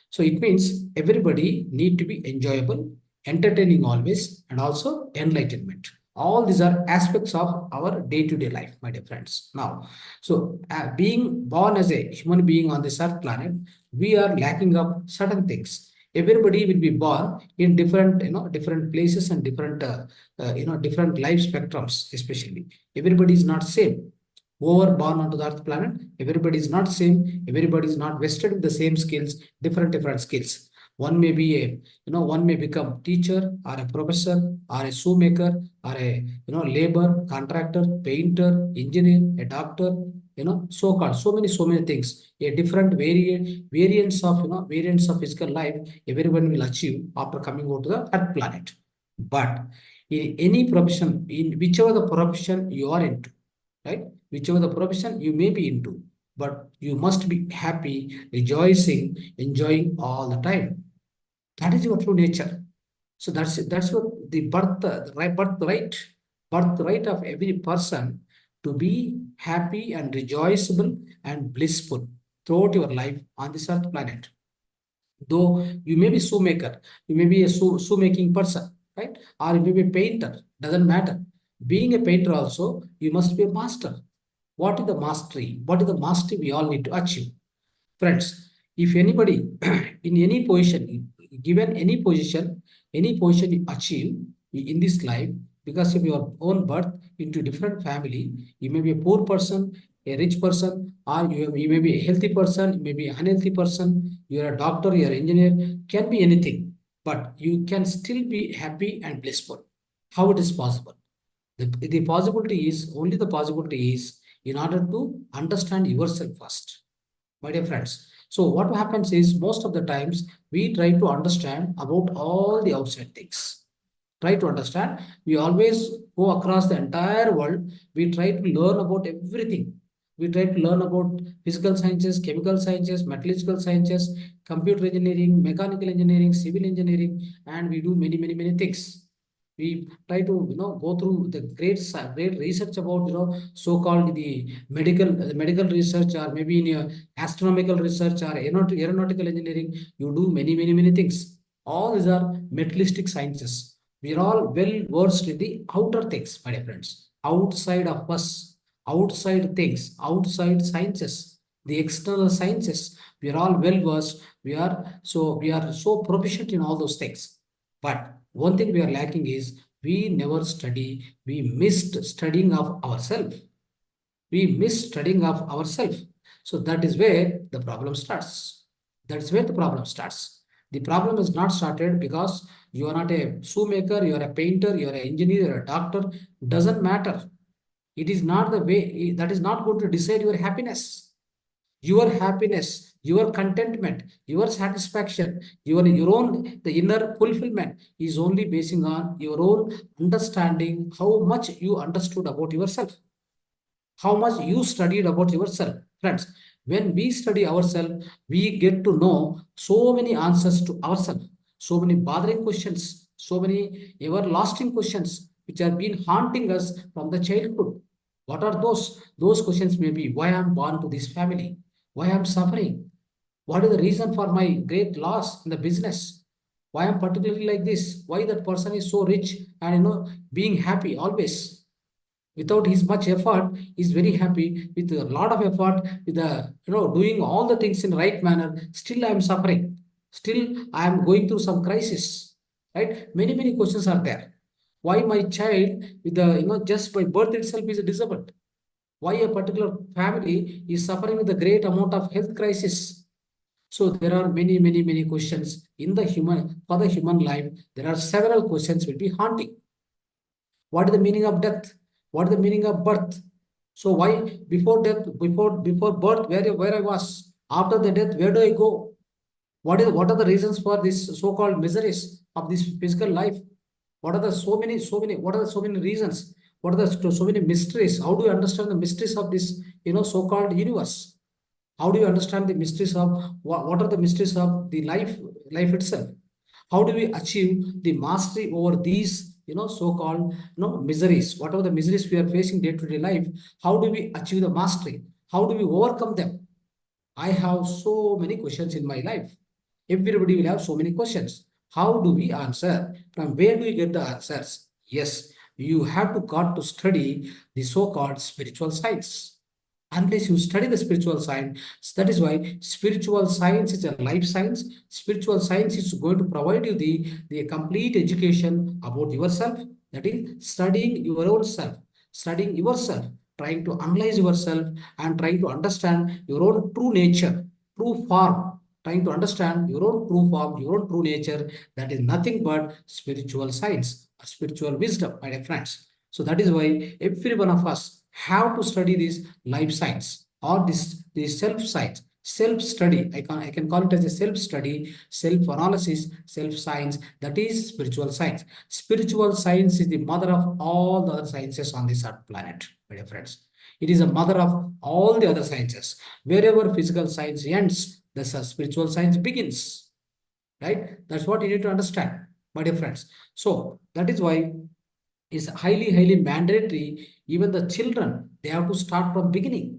So it means everybody need to be enjoyable, entertaining always, and also enlightenment. All these are aspects of our day-to-day life, my dear friends. Now, so being born as a human being on this earth planet, we are lacking of certain things. Everybody will be born in different, different places and different life spectrums, especially. Everybody is not same. Born onto the earth planet, everybody is not same. Everybody is not vested with the same skills, different skills. One may be one may become teacher or a professor or a shoemaker or a, labor, contractor, painter, engineer, a doctor, so-called, so many things. A different variants of physical life, everyone will achieve after coming over to the earth planet. But in any profession, in whichever the profession you are into, right? Whichever the profession you may be into, but you must be happy, rejoicing, enjoying all the time. That is your true nature. So that's what the birthright of every person to be happy and rejoiceable and blissful throughout your life on this earth planet. Though you may be shoemaker, you may be a shoemaking person, right? Or you may be a painter, doesn't matter. Being a painter also, you must be a master. What is the mastery? What is the mastery we all need to achieve? Friends, if anybody in any position, given any position you achieve in this life, because of your own birth into different family, you may be a poor person, a rich person, or you may be a healthy person, you may be an unhealthy person, you're a doctor, you're an engineer, can be anything, but you can still be happy and blissful. How it is possible? The possibility is, only the possibility is in order to understand yourself first, my dear friends. So what happens is most of the times we try to understand about all the outside things. Try to understand. We always go across the entire world. We try to learn about everything. We try to learn about physical sciences, chemical sciences, metallurgical sciences, computer engineering, mechanical engineering, civil engineering, and we do many things. We try to go through the great research about so-called the medical research, or maybe in your astronomical research or aeronautical engineering. You do many things. All these are materialistic sciences. We are all well versed in the outer things, my dear friends, outside of us, outside things, outside sciences, the external sciences. We are all well versed. We are so proficient in all those things. But one thing we are lacking is we never study. We missed studying of ourselves. We miss studying of ourselves. So that is where the problem starts. That's where the problem starts. The problem is not started because you are not a shoemaker, you are a painter, you are an engineer, you are a doctor. Doesn't matter. It is not the way, that is not going to decide your happiness, your contentment, your satisfaction, your own the inner fulfillment is only basing on your own understanding, how much you understood about yourself, how much you studied about yourself. Friends, when we study ourselves, we get to know so many answers to ourselves, so many bothering questions, so many everlasting questions which have been haunting us from the childhood. What are those? Those questions may be: why I'm born to this family? Why I'm suffering? What is the reason for my great loss in the business? Why I'm particularly like this? Why that person is so rich and being happy always? Without his much effort, he's very happy. With a lot of effort, with the doing all the things in right manner, still I am suffering, still I am going through some crisis, right? Many questions are there. Why my child with the just by birth itself is disabled? Why a particular family is suffering with a great amount of health crisis? So there are many questions in the human, for the human life. There are several questions will be haunting. What is the meaning of death? What is the meaning of birth? So why before death, before birth, where I was? After the death, where do I go? What are the reasons for this so-called miseries of this physical life? What are the so many what are the so many reasons? What are the so many mysteries? How do you understand the mysteries of this so-called universe? How do you understand the mysteries of what are the mysteries of the life itself? How do we achieve the mastery over these so-called miseries? Whatever the miseries we are facing day to day life, how do we achieve the mastery? How do we overcome them? I have so many questions in my life. Everybody will have so many questions. How do we answer? From where do we get the answers? Yes, you have to got to study the so-called spiritual science. Unless you study the spiritual science, that is why spiritual science is a life science. Spiritual science is going to provide you the complete education about yourself. That is studying your own self, studying yourself, trying to analyze yourself and trying to understand your own true nature, true form, trying to understand your own true form, your own true nature. That is nothing but spiritual science or spiritual wisdom, my dear friends. So that is why every one of us have to study this life science or this self science, self study. I can call it as a self study, self analysis, self science. That is spiritual science. Spiritual science is the mother of all the other sciences on this earth planet, my dear friends. It is a mother of all the other sciences. Wherever physical science ends, the spiritual science begins. right? That's what you need to understand, my dear friends. So that is why is highly mandatory. Even the children, they have to start from beginning.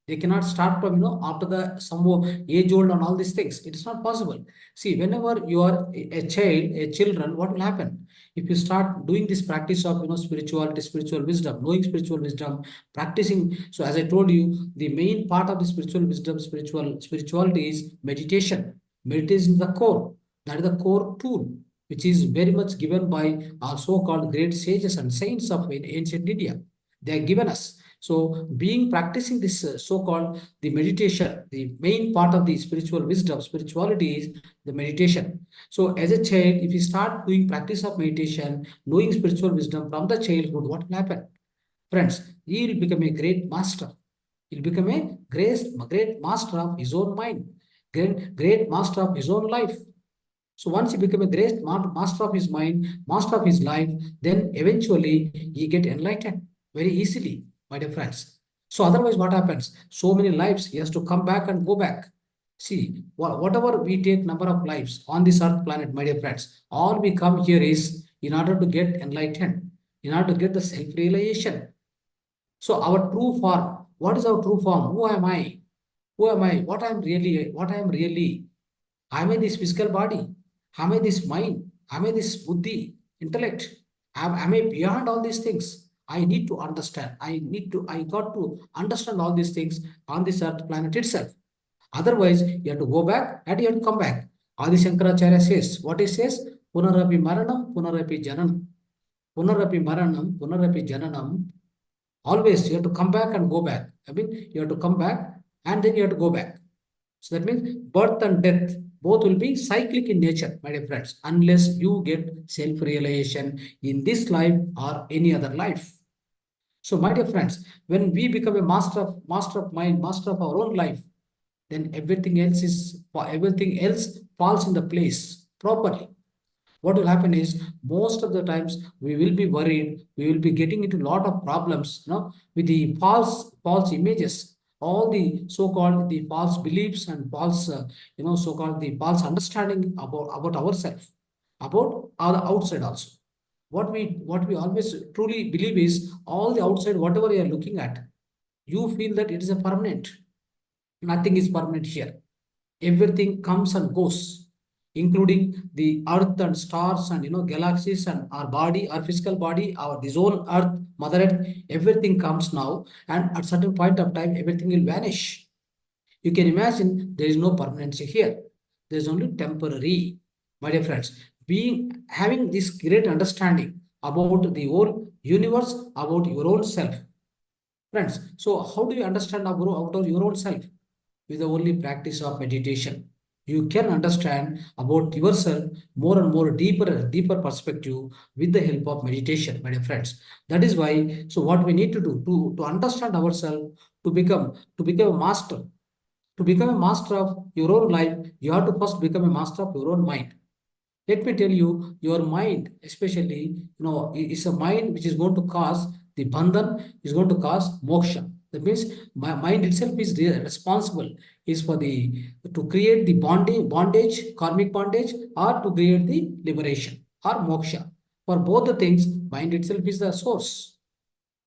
They cannot start from, after the some more age old and all these things. It is not possible. See, whenever you are a child, a children, what will happen? If you start doing this practice of, spirituality, spiritual wisdom, knowing spiritual wisdom, practicing. So as I told you, the main part of the spiritual wisdom, spirituality is meditation. Meditation is the core. That is the core tool, which is very much given by our so-called great sages and saints of ancient India. They are given us. So, being practicing this so-called the meditation, the main part of the spiritual wisdom, spirituality is the meditation. So, as a child, if you start doing practice of meditation, knowing spiritual wisdom from the childhood, what will happen? Friends, he will become a great master. He'll become a great master of his own mind, great master of his own life. So once he become a great master of his mind, master of his life, then eventually he get enlightened very easily, my dear friends. So otherwise, what happens? So many lives, he has to come back and go back. See, whatever we take number of lives on this earth planet, my dear friends, all we come here is in order to get enlightened, in order to get the self-realization. So our true form, what is our true form? Who am I? Who am I? What I am really? Am I this physical body? Am I this mind? Am I this buddhi, intellect? Am I beyond all these things? I need to understand. I got to understand all these things on this earth planet itself. Otherwise, you have to go back and you have to come back. Adi Shankaracharya says, what he says? Punarapi maranam, punarapi jananam. Punarapi maranam, punarapi jananam. Always you have to come back and go back. I mean, you have to come back and then you have to go back. So that means birth and death both will be cyclic in nature, my dear friends, unless you get self-realization in this life or any other life. So, my dear friends, when we become a master of mind, master of our own life, then everything else falls in the place properly. What will happen is most of the times we will be worried, we will be getting into a lot of problems, with the false images, all the so-called the false beliefs and false, so-called the false understanding about ourselves, about our outside also. What we always truly believe is all the outside, whatever you are looking at, you feel that it is a permanent. Nothing is permanent here. Everything comes and goes, including the earth and stars and galaxies and our body, our physical body, our this whole earth, mother earth. Everything comes now, and at certain point of time, everything will vanish. You can imagine there is no permanency here. There is only temporary, my dear friends. Being having this great understanding about the whole universe, about your own self, friends. So how do you understand about your own self? With the only practice of meditation, you can understand about yourself more and more deeper perspective with the help of meditation, my dear friends. That is why, so what we need to do to understand ourselves, to become a master, to become a master of your own life, you have to first become a master of your own mind. Let me tell you, your mind, especially, is a mind which is going to cause the bandhan, is going to cause moksha. That means my mind itself is responsible, is for the to create the bondage, karmic bondage, or to create the liberation or moksha. For both the things, mind itself is the source.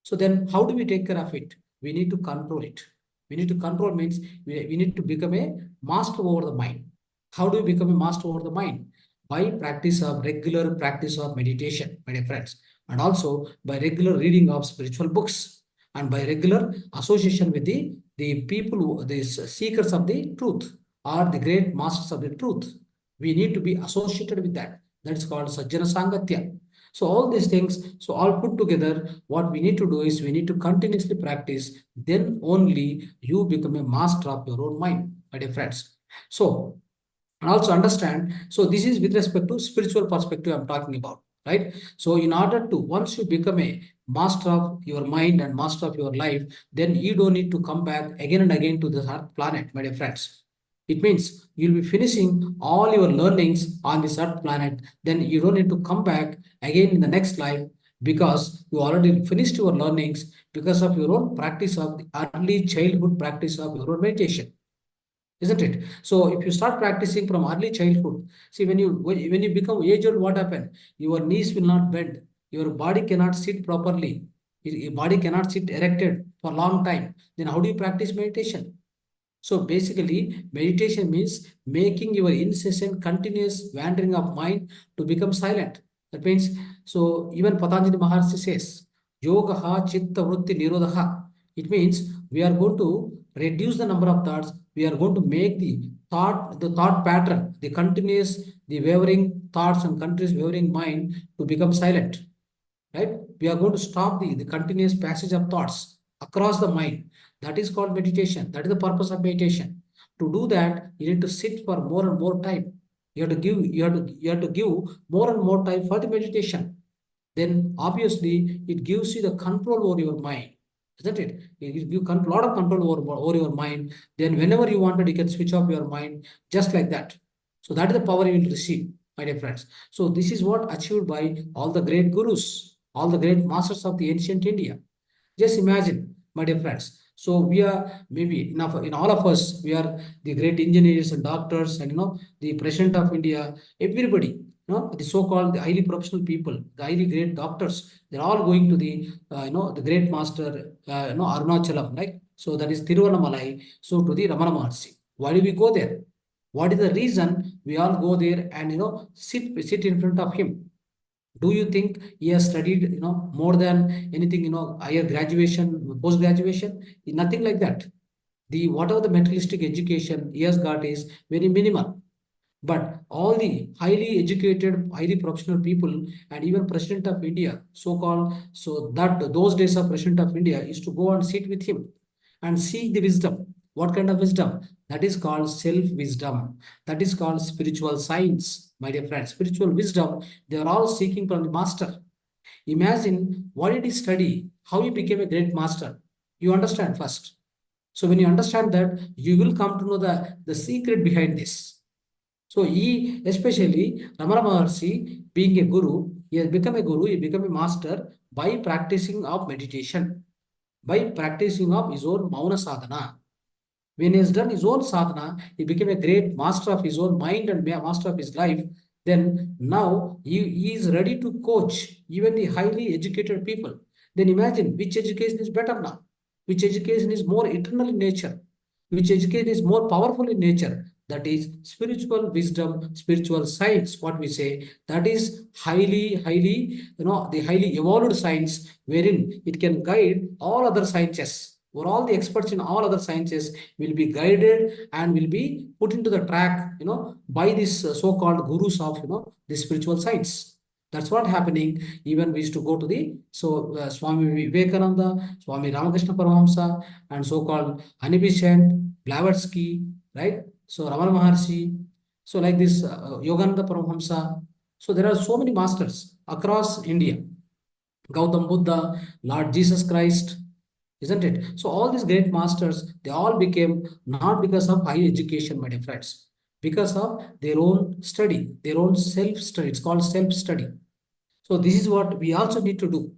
So then how do we take care of it? We need to control it. We need to control means we need to become a master over the mind. How do we become a master over the mind? By regular practice of meditation, my dear friends, and also by regular reading of spiritual books, and by regular association with the people, the seekers of the truth, or the great masters of the truth. We need to be associated with that. That's called Sajjana Sangatya. So all these things, so all put together, what we need to do is we need to continuously practice. Then only you become a master of your own mind, my dear friends. So, and also understand, so this is with respect to spiritual perspective I'm talking about, right? So in order to, once you become a master of your mind and master of your life, then you don't need to come back again and again to this earth planet, my dear friends. It means you'll be finishing all your learnings on this earth planet, then you don't need to come back again in the next life, because you already finished your learnings because of your own practice of the early childhood practice of your own meditation. isn't it? So if you start practicing from early childhood, see when you become age old, what happen? Your knees will not bend, your body cannot sit properly, your body cannot sit erected for a long time. Then how do you practice meditation? So basically, meditation means making your incessant, continuous wandering of mind to become silent. That means, so even Patanjali Maharshi says, Yogaha Chitta Vritti Nirodha. It means we are going to reduce the number of thoughts. We are going to make the thought pattern, the continuous, the wavering thoughts and continuous wavering mind to become silent, right? We are going to stop the continuous passage of thoughts across the mind. That is called meditation. That is the purpose of meditation. To do that, you need to sit for more and more time. You have to give more and more time for the meditation. Then obviously it gives you the control over your mind, isn't it? It gives you a lot of control over your mind. Then whenever you wanted, you can switch off your mind just like that. So that is the power you will receive, my dear friends. So this is what achieved by all the great gurus, all the great masters of the ancient India. Just imagine, my dear friends. So we are maybe enough in all of us, we are the great engineers and doctors, and the president of India, everybody, the so-called the highly professional people, the highly great doctors, they're all going to the great master, Arunachalam, right? So that is Tiruvannamalai, so to the Ramana Maharshi. Why do we go there? What is the reason we all go there and sit in front of him? Do you think he has studied more than anything, higher graduation, post graduation? Nothing like that. The whatever the materialistic education he has got is very minimal. But all the highly educated, highly professional people, and even president of India, so called, so that those days of president of India used to go and sit with him and seek the wisdom. What kind of wisdom? That is called self wisdom. That is called spiritual science, my dear friends. Spiritual wisdom, they are all seeking from the master. Imagine what did he study, how he became a great master. You understand first. So when you understand that, you will come to know the secret behind this. So he, especially Ramana Maharshi, being a guru, he has become a guru, he become a master by practicing of meditation, by practicing of his own Mauna Sadhana. When he has done his own sadhana, he became a great master of his own mind and master of his life. Then now he is ready to coach even the highly educated people. Then imagine which education is better now, which education is more eternal in nature, which education is more powerful in nature. That is spiritual wisdom, spiritual science, what we say, that is highly, the highly evolved science wherein it can guide all other sciences, or all the experts in all other sciences will be guided and will be put into the track, by this so-called gurus of, the spiritual science. That's what happening. Even we used to go to the Swami Vivekananda, Swami Ramakrishna Paramahamsa, and so-called Hanibishant, Blavatsky, right? So Ramana Maharshi, so like this Yogananda Paramahamsa. So there are so many masters across India. Gautam Buddha, Lord Jesus Christ, isn't it? So all these great masters, they all became not because of high education, my dear friends, because of their own study, their own self-study. It's called self-study. So this is what we also need to do.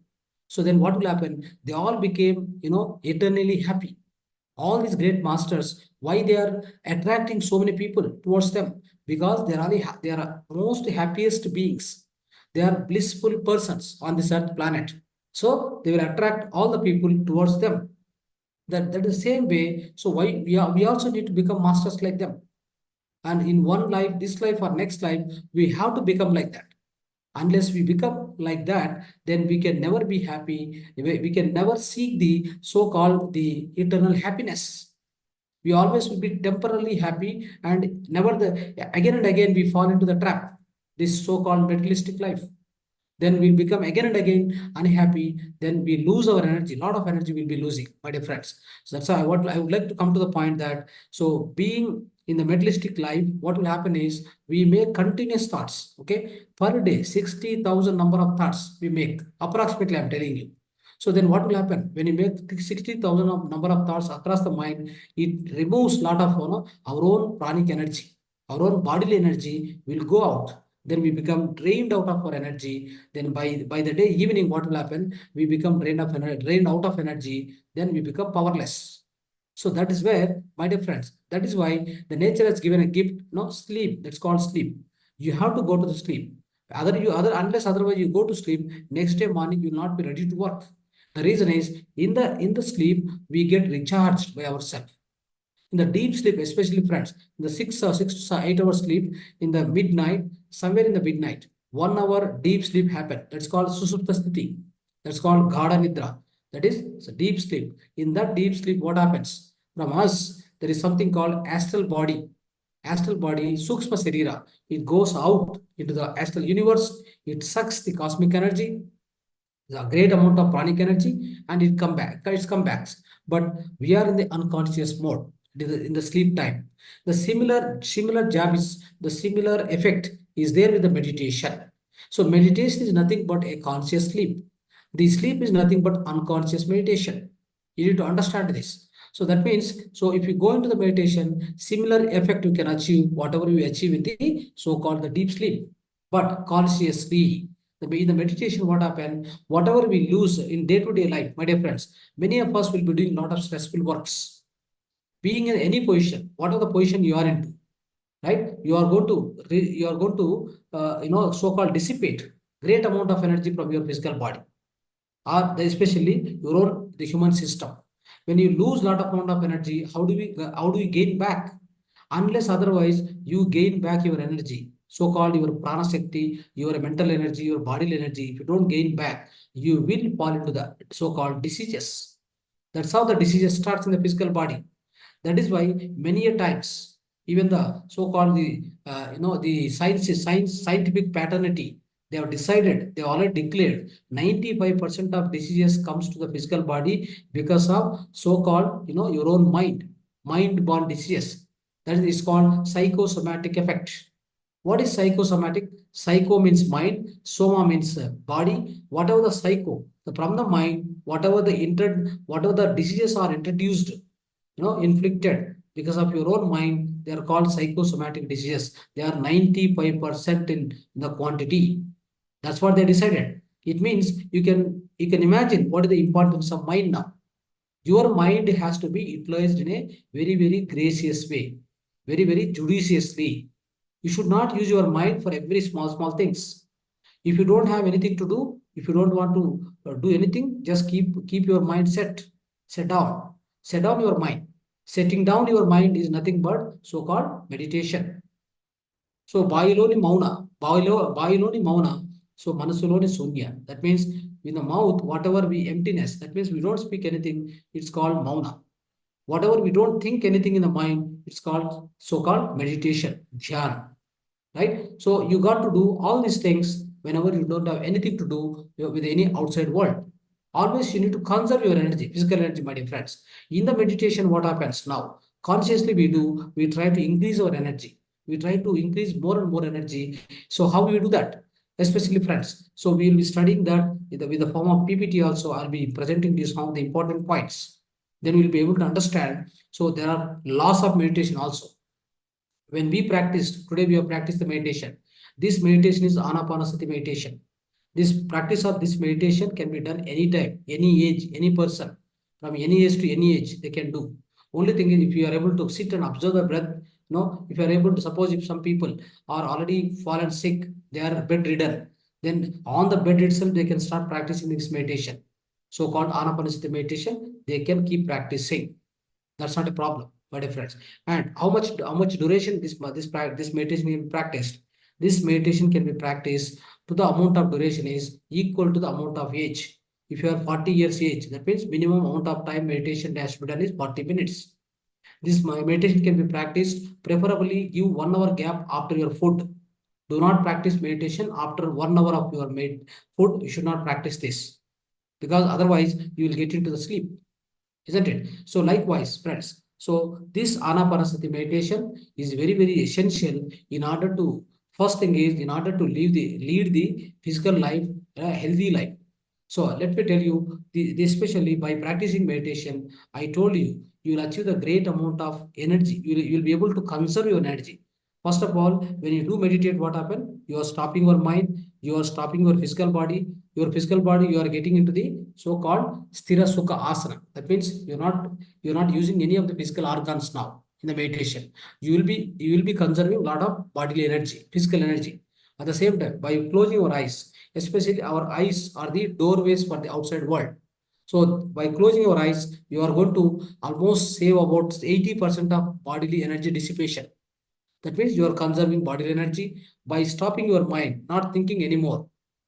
So then what will happen? They all became, eternally happy. All these great masters, why they are attracting so many people towards them? Because they are most happiest beings. They are blissful persons on this earth planet. So they will attract all the people towards them. That is the same way. So why we also need to become masters like them. And in one life, this life or next life, we have to become like that. Unless we become like that, then we can never be happy. We can never seek the so-called the eternal happiness. We always will be temporarily happy, and never again and again we fall into the trap, this so-called materialistic life. Then we'll become again and again unhappy. Then we lose our energy. A lot of energy we'll be losing, my dear friends. So that's why I would like to come to the point that, so being in the materialistic life, what will happen is we make continuous thoughts. Okay, per day 60,000 number of thoughts we make approximately. I'm telling you. So then what will happen when you make 60,000 of number of thoughts across the mind? It removes a lot of our own pranic energy, our own bodily energy will go out. Then we become drained out of our energy. Then by the day evening, what will happen? We become drained out of energy. Then we become powerless. So that is where, my dear friends, that is why the nature has given a gift, no, sleep. That's called sleep. You have to go to the sleep. Unless otherwise you go to sleep, next day morning you will not be ready to work. The reason is in the sleep we get recharged by ourselves. In the deep sleep, especially friends, in the 6 or 8 hours sleep, in the midnight, somewhere in the midnight, 1 hour deep sleep happen. That's called susupta sthiti. That's called ghada nidra. That is deep sleep. In that deep sleep, what happens? From us, there is something called astral body. Astral body, sukshma sarira. It goes out into the astral universe. It sucks the cosmic energy, a great amount of pranic energy, and it's come back. But we are in the unconscious mode in the sleep time. The similar job is the similar effect is there with the meditation. So meditation is nothing but a conscious sleep. The sleep is nothing but unconscious meditation. You need to understand this. So that means, so if you go into the meditation, similar effect you can achieve whatever you achieve in the so-called the deep sleep, but consciously. In the meditation, what happen? Whatever we lose in day-to-day life, my dear friends, many of us will be doing a lot of stressful works. Being in any position, whatever the position you are into, right? You are going to so-called dissipate great amount of energy from your physical body, or especially your own the human system. When you lose lot of amount of energy, how do we gain back? Unless otherwise you gain back your energy, so called your prana shakti, your mental energy, your bodily energy. If you don't gain back, you will fall into the so called diseases. That's how the diseases starts in the physical body. That is why many a times, even the so-called the scientific paternity, they have decided, they already declared 95% of diseases comes to the physical body because of so-called your own mind-borne diseases. That is called psychosomatic effect. What is psychosomatic? Psycho means mind, soma means body. Whatever the psycho, from the mind, whatever the diseases are introduced, inflicted because of your own mind, they are called psychosomatic diseases. They are 95% in the quantity. That's what they decided. It means you can imagine what is the importance of mind now. Your mind has to be utilized in a very, very gracious way, very, very judiciously. You should not use your mind for every small things. If you don't have anything to do, if you don't want to do anything, just keep your mind set down, set down your mind. Setting down your mind is nothing but so-called meditation. So బావిలోని మౌన, so మనసులోని శూన్య. That means in the mouth, whatever we emptiness, that means we don't speak anything, it's called mauna. Whatever we don't think anything in the mind, it's called so-called meditation, dhyana, right? So you got to do all these things whenever you don't have anything to do with any outside world. Always you need to conserve your energy, physical energy, my dear friends. In the meditation, what happens now? Consciously we try to increase our energy. We try to increase more and more energy. So how we do that? Especially friends. So we will be studying that with the form of PPT also. I'll be presenting you some of the important points. Then we'll be able to understand. So there are laws of meditation also. When we practice, today we have practiced the meditation. This meditation is Anapanasati meditation. This practice of this meditation can be done anytime, any age, any person, from any age to any age, they can do. Only thing is, if you are able to sit and observe the breath, if you are able to, suppose if some people are already fallen sick, they are bedridden, then on the bed itself, they can start practicing this meditation. So called Anapanasati meditation, they can keep practicing. That's not a problem, my dear friends. And how much duration this meditation can be practiced? This meditation can be practiced to the amount of duration is equal to the amount of age. If you are 40 years age, that means minimum amount of time meditation has to be done is 40 minutes. This meditation can be practiced. Preferably give 1 hour gap after your food. Do not practice meditation after 1 hour of your food. You should not practice this because otherwise you will get into the sleep, isn't it? So likewise, friends. So this Anapanasati meditation is very, very essential in order to, first thing is in order to lead the physical life, a healthy life. So let me tell you, especially by practicing meditation, I told you, you will achieve the great amount of energy. You will be able to conserve your energy. First of all, when you do meditate, what happens? You are stopping your mind, you are stopping your physical body. Your physical body, you are getting into the so-called sthira sukha asana. That means you're not using any of the physical organs now in the meditation. You will be conserving a lot of bodily energy, physical energy. At the same time, by closing your eyes, especially our eyes are the doorways for the outside world. So by closing your eyes, you are going to almost save about 80% of bodily energy dissipation. That means you are conserving bodily energy by stopping your mind, not thinking anymore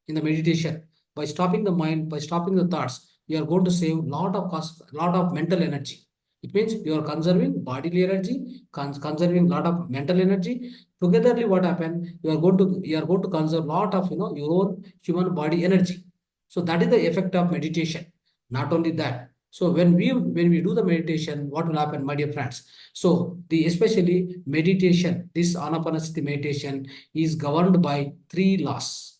in the meditation. By stopping the mind, by stopping the thoughts, you are going to save lot of mental energy. It means you are conserving bodily energy, conserving lot of mental energy. Togetherly, what happen? You are going to conserve lot of your own human body energy. So that is the effect of meditation. Not only that. So when we do the meditation, what will happen, my dear friends? So the especially meditation, this anapanasati meditation is governed by three laws.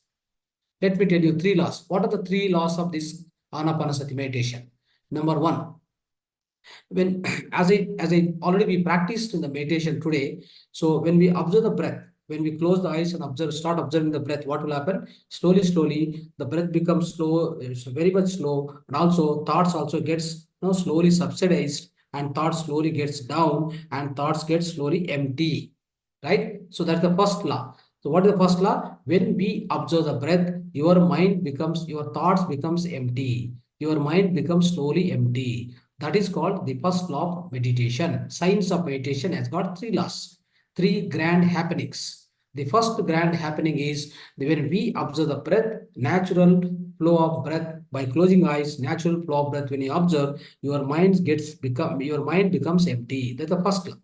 Let me tell you three laws. What are the three laws of this anapanasati meditation? Number one, when as I already we practiced in the meditation today, so when we observe the breath, when we close the eyes and start observing the breath, what will happen? Slowly, the breath becomes slow, it's very much slow, and also thoughts also gets slowly subsidized, and thoughts slowly gets down, and thoughts get slowly empty. Right? So that's the first law. So what is the first law? When we observe the breath, your thoughts becomes empty. Your mind becomes slowly empty. That is called the first law of meditation. Science of meditation has got three laws, three grand happenings. The first grand happening is when we observe the breath, natural flow of breath by closing eyes, natural flow of breath. When you observe, your mind becomes empty. That's the first law.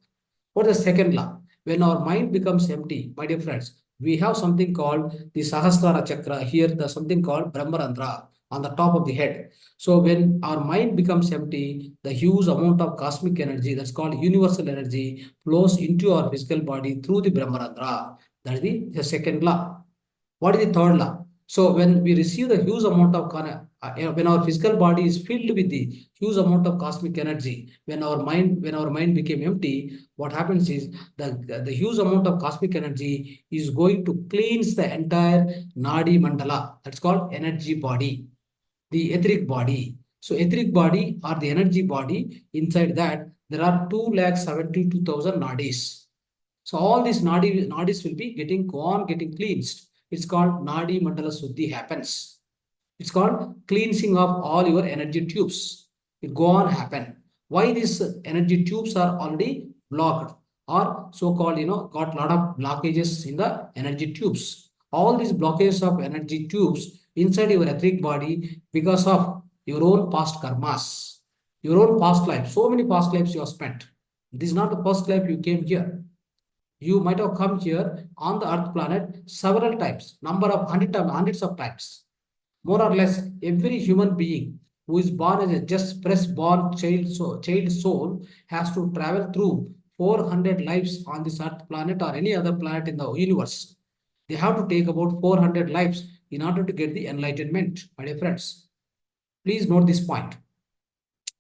What is the second law? When our mind becomes empty, my dear friends, we have something called the Sahasrara Chakra. Here, the something called Brahmarandra on the top of the head. So when our mind becomes empty, the huge amount of cosmic energy, that's called universal energy, flows into our physical body through the Brahmarandra. That is the second law. What is the third law? So when we receive the huge amount of when our physical body is filled with the huge amount of cosmic energy, when our mind became empty, what happens is the huge amount of cosmic energy is going to cleanse the entire nadi mandala. That's called energy body, the etheric body. So etheric body or the energy body, inside that there are 2,72,000 nadis. So all these nadis will be getting cleansed. It's called nadi mandala suddhi happens. It's called cleansing of all your energy tubes. It go on happen. Why these energy tubes are already blocked or so-called, got a lot of blockages in the energy tubes. All these blockages of energy tubes inside your etheric body because of your own past karmas, your own past life. So many past lives you have spent. This is not the first life you came here. You might have come here on the earth planet several times, number of hundreds of times. More or less, every human being who is born as a just fresh born child soul has to travel through 400 lives on this earth planet or any other planet in the universe. They have to take about 400 lives in order to get the enlightenment, my dear friends. Please note this point.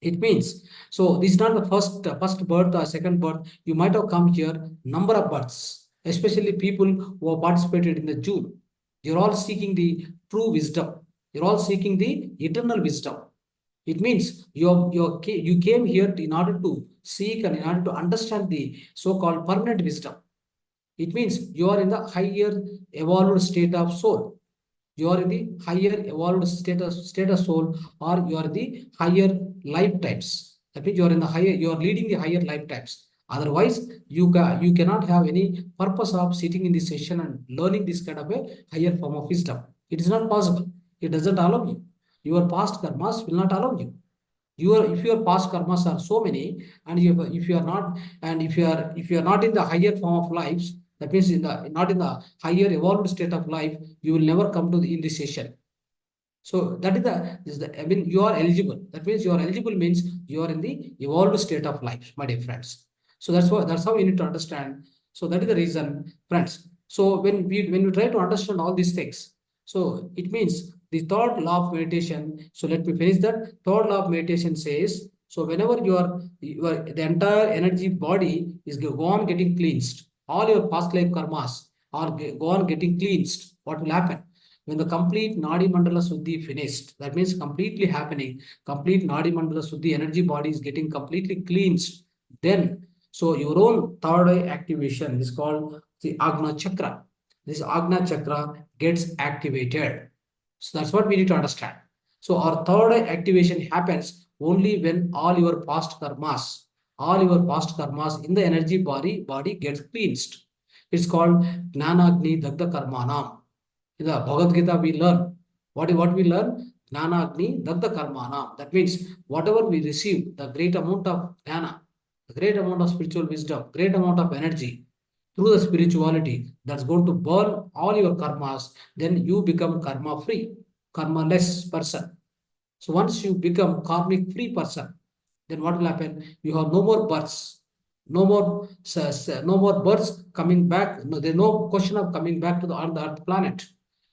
It means, so this is not the first birth or second birth. You might have come here number of births, especially people who have participated in the June. You're all seeking the true wisdom. You're all seeking the eternal wisdom. It means you came here in order to seek and in order to understand the so-called permanent wisdom. It means you are in the higher evolved state of soul. You are in the higher evolved status soul, or you are the higher lifetimes. That means you are in the higher, you are leading the higher lifetimes. Otherwise, you cannot have any purpose of sitting in this session and learning this kind of a higher form of wisdom. It is not possible. It doesn't allow you. Your past karmas will not allow you. If your past karmas are so many, and if you are not, and if you are not in the higher form of lives, that means not in the higher evolved state of life, you will never come to in this session. So that I mean, you are eligible. That means you are eligible means you are in the evolved state of life, my dear friends. So that's how you need to understand. So that is the reason, friends. So when we try to understand all these things, so it means the third law of meditation. So let me finish that. Third law of meditation says, so whenever the entire energy body is go on getting cleansed. all your past life karmas are go on getting cleansed. What will happen? When the complete Nadi Mandala Suddhi finished, that means completely happening, complete Nadi Mandala Suddhi energy body is getting completely cleansed. Then, so your own third eye activation is called the Agna Chakra. This Agna Chakra gets activated. So that's what we need to understand. So our third eye activation happens only when all your past karmas in the energy body gets cleansed. It's called Gnanagni Dagda Karmanam. In the Bhagavad Gita, we learn what we learn? Gnanagni Dagda Karmanam. That means whatever we receive, the great amount of jnana, the great amount of spiritual wisdom, great amount of energy through the spirituality that's going to burn all your karmas, then you become karma free, karma less person. So once you become karmic free person, then what will happen? You have no more births, no more births coming back. No, there's no question of coming back to the earth planet.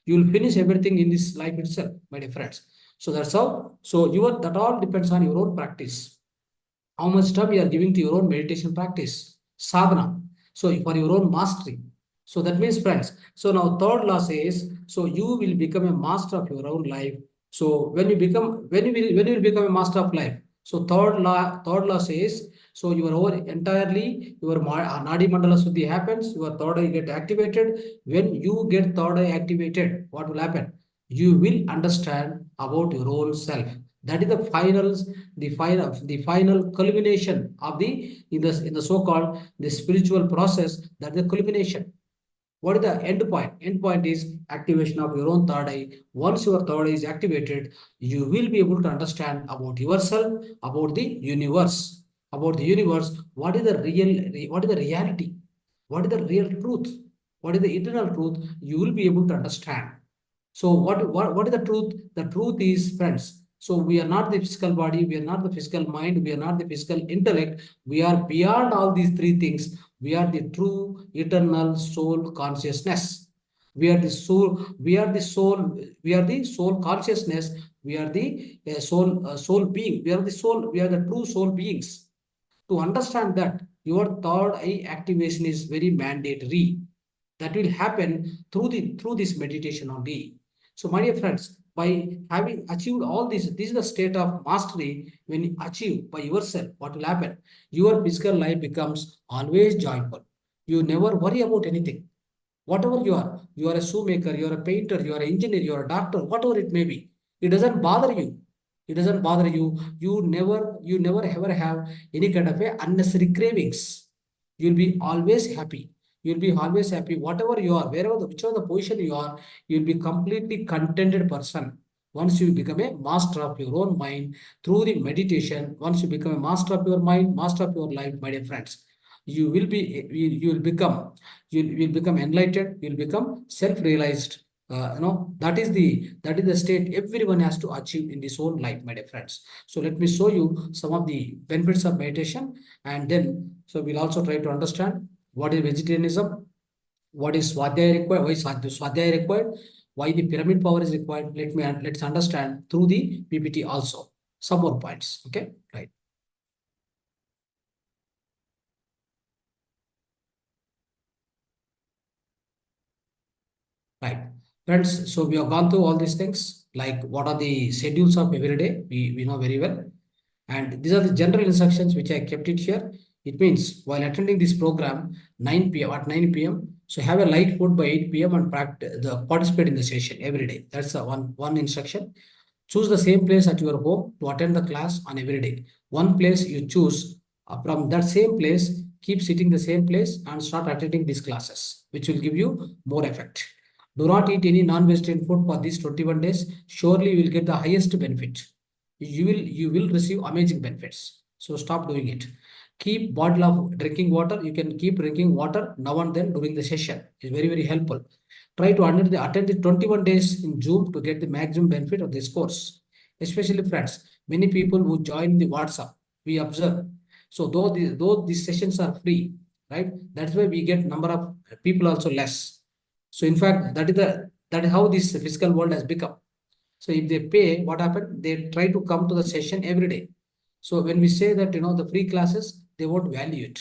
You will finish everything in this life itself, my dear friends. So that's how. So your that all depends on your own practice. How much time you are giving to your own meditation practice, sadhana. So for your own mastery. So that means, friends. So now third law says, so you will become a master of your own life. So when you will become a master of life. So third law says, so your whole entirely your nadi mandala suddhi happens. Your third eye get activated. When you get third eye activated, what will happen? You will understand about your own self. That is the final culmination of the in the so-called the spiritual process. That is the culmination. What is the end point? End point is activation of your own third eye. Once your third eye is activated, you will be able to understand about yourself, about the universe, what is the what is the reality, what is the real truth, what is the eternal truth. You will be able to understand. So what is the truth? The truth is, friends, so we are not the physical body, we are not the physical mind, we are not the physical intellect. We are beyond all these three things. We are the true eternal soul consciousness. We are the soul consciousness. We are the soul being. We are the true soul beings. To understand that, your third eye activation is very mandatory. That will happen through this meditation only. So, my dear friends, by having achieved all this is the state of mastery. When you achieve by yourself, what will happen? Your physical life becomes always joyful. You never worry about anything. Whatever you are a shoemaker, you are a painter, you are an engineer, you are a doctor, whatever it may be. It doesn't bother you. It doesn't bother you. You never ever have any kind of a unnecessary cravings. You'll be always happy. You'll be always happy. Whatever you are, whichever the position you are, you'll be completely contented person. Once you become a master of your own mind through the meditation, once you become a master of your mind, master of your life, my dear friends, you will become you'll become enlightened, you'll become self-realized. That is the state everyone has to achieve in this own life, my dear friends. So let me show you some of the benefits of meditation, and then so we'll also try to understand what is vegetarianism, what is swadhyaya required, why is swadhyaya required, why the pyramid power is required. Let's understand through the PPT also some more points. Okay, right. Right. Friends, so we have gone through all these things, like what are the schedules of every day, we know very well. And these are the general instructions which I kept it here. It means while attending this program, 9 p.m. at 9 p.m., so have a light food by 8 p.m. and participate in the session every day. That's the one instruction. Choose the same place at your home to attend the class on every day. One place you choose, from that same place, keep sitting the same place and start attending these classes, which will give you more effect. Do not eat any non-vegetarian food for these 21 days. Surely you will get the highest benefit. You will receive amazing benefits. So stop doing it. Keep bottle of drinking water. You can keep drinking water now and then during the session. It's very, very helpful. Try to attend the 21 days in Zoom to get the maximum benefit of this course. Especially friends, many people who join the WhatsApp, we observe. So though these sessions are free, right? That's why we get number of people also less. So in fact, that is how this physical world has become. So if they pay, what happened? They try to come to the session every day. So when we say that the free classes, they won't value it.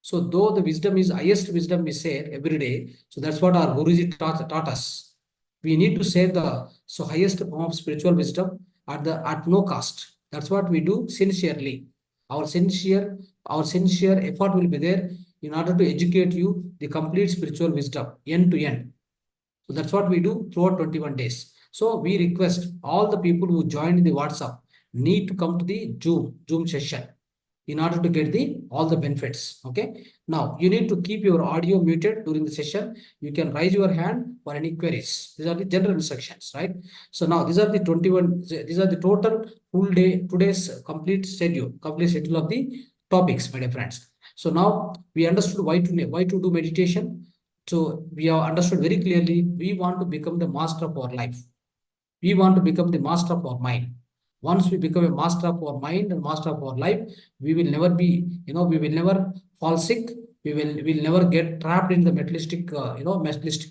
So though the wisdom is highest wisdom we say every day, so that's what our Guruji taught us. We need to say the so highest form of spiritual wisdom at no cost. That's what we do sincerely. Our sincere, our sincere effort will be there in order to educate you the complete spiritual wisdom, end to end. So that's what we do throughout 21 days. So we request all the people who joined the WhatsApp need to come to the Zoom session in order to get the all the benefits. Okay. Now you need to keep your audio muted during the session. You can raise your hand for any queries. These are the general instructions, right? So now these are the 21. These are the total full day today's complete schedule of the topics, my dear friends. So now we understood why to do meditation. So we have understood very clearly we want to become the master of our life. We want to become the master of our mind. Once we become a master of our mind and master of our life, we will never be, we will never fall sick. We will never get trapped in the materialistic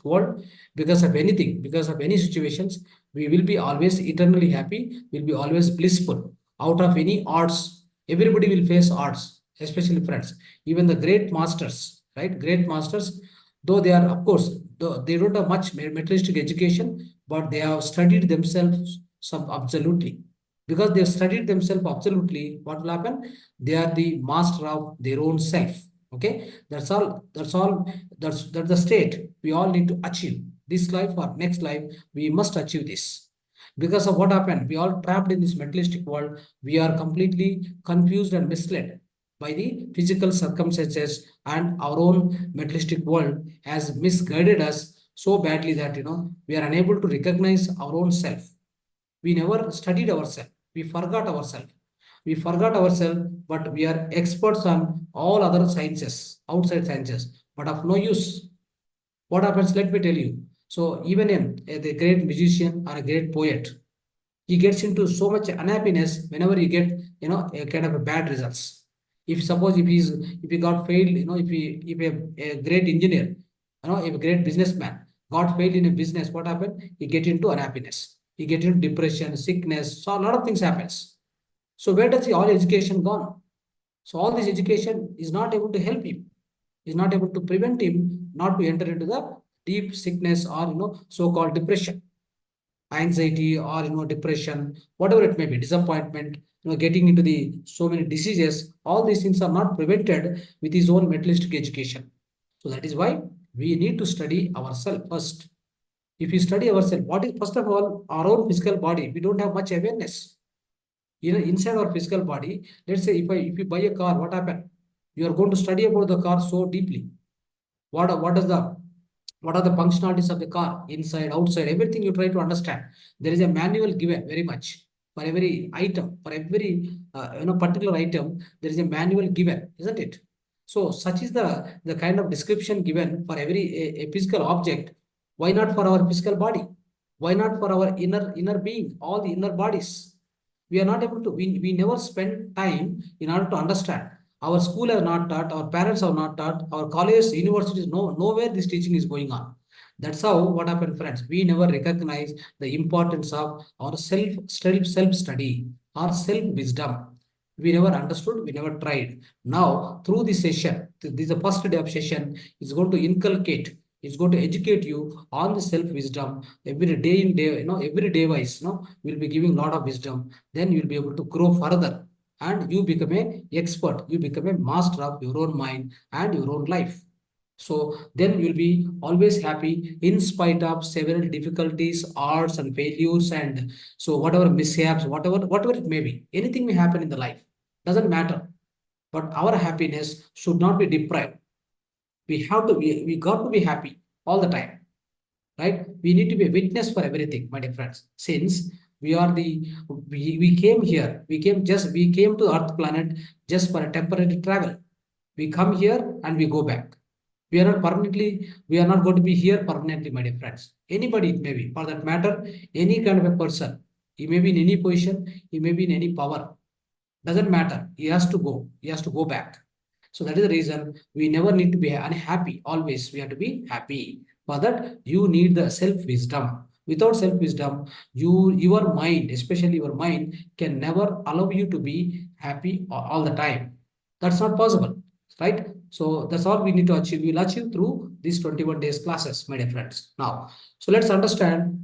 world because of anything, because of any situations. We will be always eternally happy. We'll be always blissful. Out of any odds, everybody will face odds, especially friends. Even the great masters, right? Great masters, though they are, of course, though they don't have much materialistic education, but they have studied themselves absolutely. Because they have studied themselves absolutely, what will happen? They are the master of their own self. Okay, that's all. That's all. That's the state we all need to achieve. This life or next life, we must achieve this. Because of what happened, we all trapped in this materialistic world. We are completely confused and misled by the physical circumstances, and our own materialistic world has misguided us so badly that we are unable to recognize our own self. We never studied ourselves. We forgot ourselves. We forgot ourselves, but we are experts on all other sciences, outside sciences, but of no use. What happens? Let me tell you. So even the great musician or a great poet, he gets into so much unhappiness whenever he get a kind of a bad results. If suppose if he got failed, if a great engineer, if a great businessman got failed in a business, what happened? He get into unhappiness. He get into depression, sickness. So a lot of things happens. So where does the all education gone? So all this education is not able to help him. Is not able to prevent him not to enter into the deep sickness or so-called depression, anxiety, or depression, whatever it may be, disappointment, getting into the so many diseases. All these things are not prevented with his own materialistic education. So that is why we need to study ourselves first. If we study ourselves, what is first of all our own physical body? We don't have much awareness. Inside our physical body, let's say if you buy a car, what happened? You are going to study about the car so deeply. What are the functionalities of the car, inside, outside, everything you try to understand. There is a manual given very much for every item, for every particular item. There is a manual given, isn't it? So such is the kind of description given for every a physical object. Why not for our physical body? Why not for our inner being, all the inner bodies? We are not able to. We never spend time in order to understand. Our school have not taught, our parents have not taught, our colleges, universities, nowhere this teaching is going on. That's how what happened, friends. We never recognize the importance of our self study, our self wisdom. We never understood, we never tried. Now, through this session, this is the first day of session, is going to inculcate, it's going to educate you on the self wisdom every day in day, every day wise, we'll be giving a lot of wisdom. Then you'll be able to grow further and you become a expert, you become a master of your own mind and your own life. So then you'll be always happy in spite of several difficulties, odds and failures, and so whatever mishaps, whatever it may be, anything may happen in the life, doesn't matter. But our happiness should not be deprived. We got to be happy all the time, right? We need to be a witness for everything, my dear friends. Since we came here, we came to Earth planet just for a temporary travel. We come here and we go back. We are not going to be here permanently, my dear friends. Anybody it may be, for that matter, any kind of a person. He may be in any position, he may be in any power. Doesn't matter. He has to go. He has to go back. So that is the reason we never need to be unhappy. Always we have to be happy. For that, you need the self-wisdom. Without self-wisdom, your mind, especially your mind, can never allow you to be happy all the time. That's not possible, right? So that's all we need to achieve. We'll achieve through these 21 days classes, my dear friends. Now, so let's understand.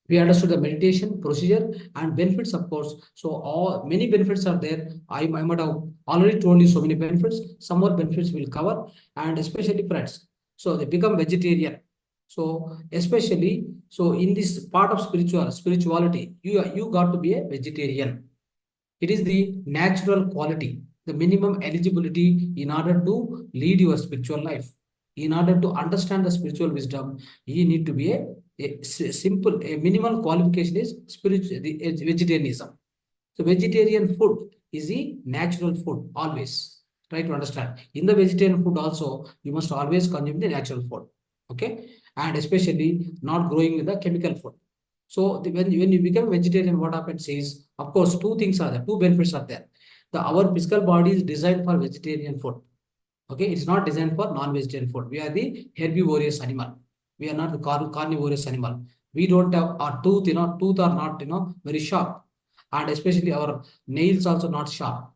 We understood the meditation procedure and benefits, of course. So all many benefits are there. I might have already told you so many benefits. Some more benefits will cover, and especially friends. So they become vegetarian. So especially so in this part of spirituality, you got to be a vegetarian. It is the natural quality, the minimum eligibility in order to lead your spiritual life. In order to understand the spiritual wisdom, you need to be a minimal qualification is spiritual, vegetarianism. So vegetarian food is the natural food always. Try to understand. In the vegetarian food also, you must always consume the natural food. Okay, and especially not growing with the chemical food. So when you become vegetarian, what happens is, of course, two things are there, two benefits are there. Our physical body is designed for vegetarian food. Okay, it's not designed for non-vegetarian food. We are the herbivorous animal. We are not the carnivorous animal. We don't have our tooth, tooth are not, very sharp. And especially our nails also not sharp.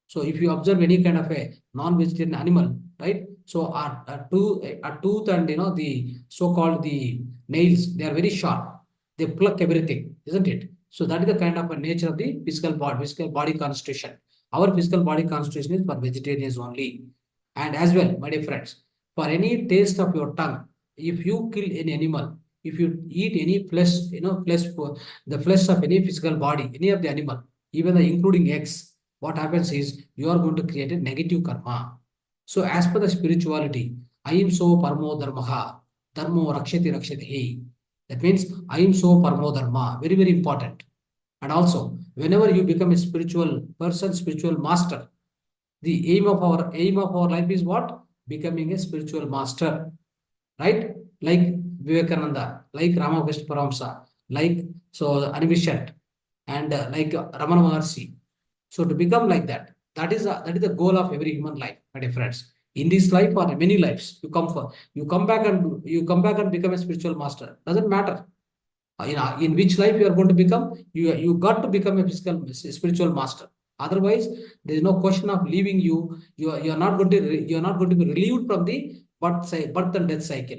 So if you observe any kind of a non-vegetarian animal, right? So a tooth and the so-called the nails, they are very sharp. They pluck everything, isn't it? So that is the kind of a nature of the physical body constitution. Our physical body constitution is for vegetarians only. And as well, my dear friends, for any taste of your tongue, if you kill an animal, if you eat any flesh, the flesh of any physical body, any of the animal, even including eggs, what happens is you are going to create a negative karma. So as per the spirituality, I am so parmo dharmaha, dharmo rakshati rakshati. That means I am so parmo dharma. Very, very important. And also, whenever you become a spiritual person, spiritual master, the aim of our life is what? Becoming a spiritual master, right? Like Vivekananda, like Ramakrishna Paramsa, like so Anivishant, and like Ramana Maharshi. So to become like that, that is the goal of every human life, my dear friends. In this life or many lives, you come back and become a spiritual master. Doesn't matter. In which life you are going to become, you got to become a physical spiritual master. Otherwise, there is no question of leaving you. You are not going to be relieved from the birth and death cycle.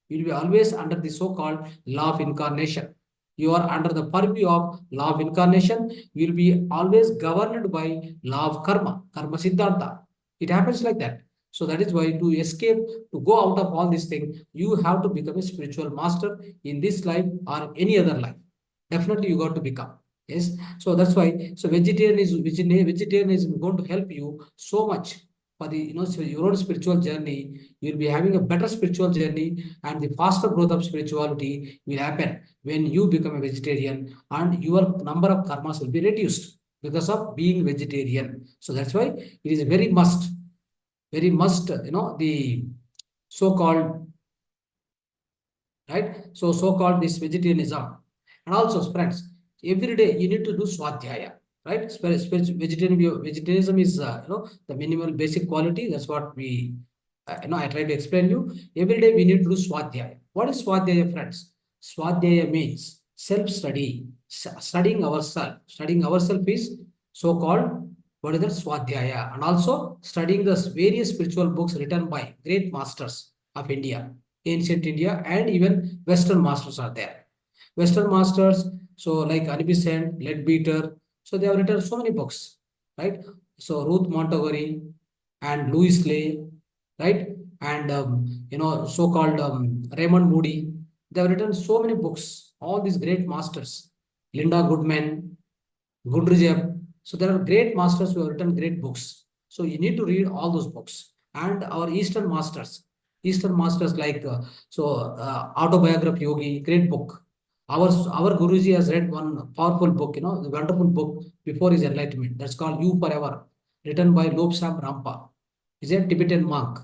You will be always under the so-called law of incarnation. You are under the purview of law of incarnation. You will be always governed by law of karma siddhanta. It happens like that. So that is why to escape, to go out of all these things, you have to become a spiritual master in this life or any other life. Definitely you got to become. Yes. So that's why. So vegetarianism is going to help you so much for the so your own spiritual journey. You'll be having a better spiritual journey, and the faster growth of spirituality will happen when you become a vegetarian, and your number of karmas will be reduced because of being vegetarian. So that's why it is very must, the so-called, right? So so-called this vegetarianism. And also, friends, every day you need to do swadhyaya, right? Vegetarianism is, the minimal basic quality. That's what we, I try to explain you. Every day we need to do swadhyaya. What is swadhyaya, friends? Swadhyaya means self-study, studying ourselves. Studying ourselves is so-called, what is that? Swadhyaya. And also studying the various spiritual books written by great masters of India, ancient India, and even Western masters are there. Western masters, so like Anibiscent, Leadbeater, so they have written so many books, right? So Ruth Montgomery and Louis Lay, right? And so-called Raymond Moody, they have written so many books. All these great masters, Linda Goodman, Gundrjep. So there are great masters who have written great books. So you need to read all those books. And our Eastern masters like Autobiography Yogi, great book. Our Guruji has read one powerful book, the wonderful book before his enlightenment. That's called You Forever, written by Lobsang Rampa. He's a Tibetan monk.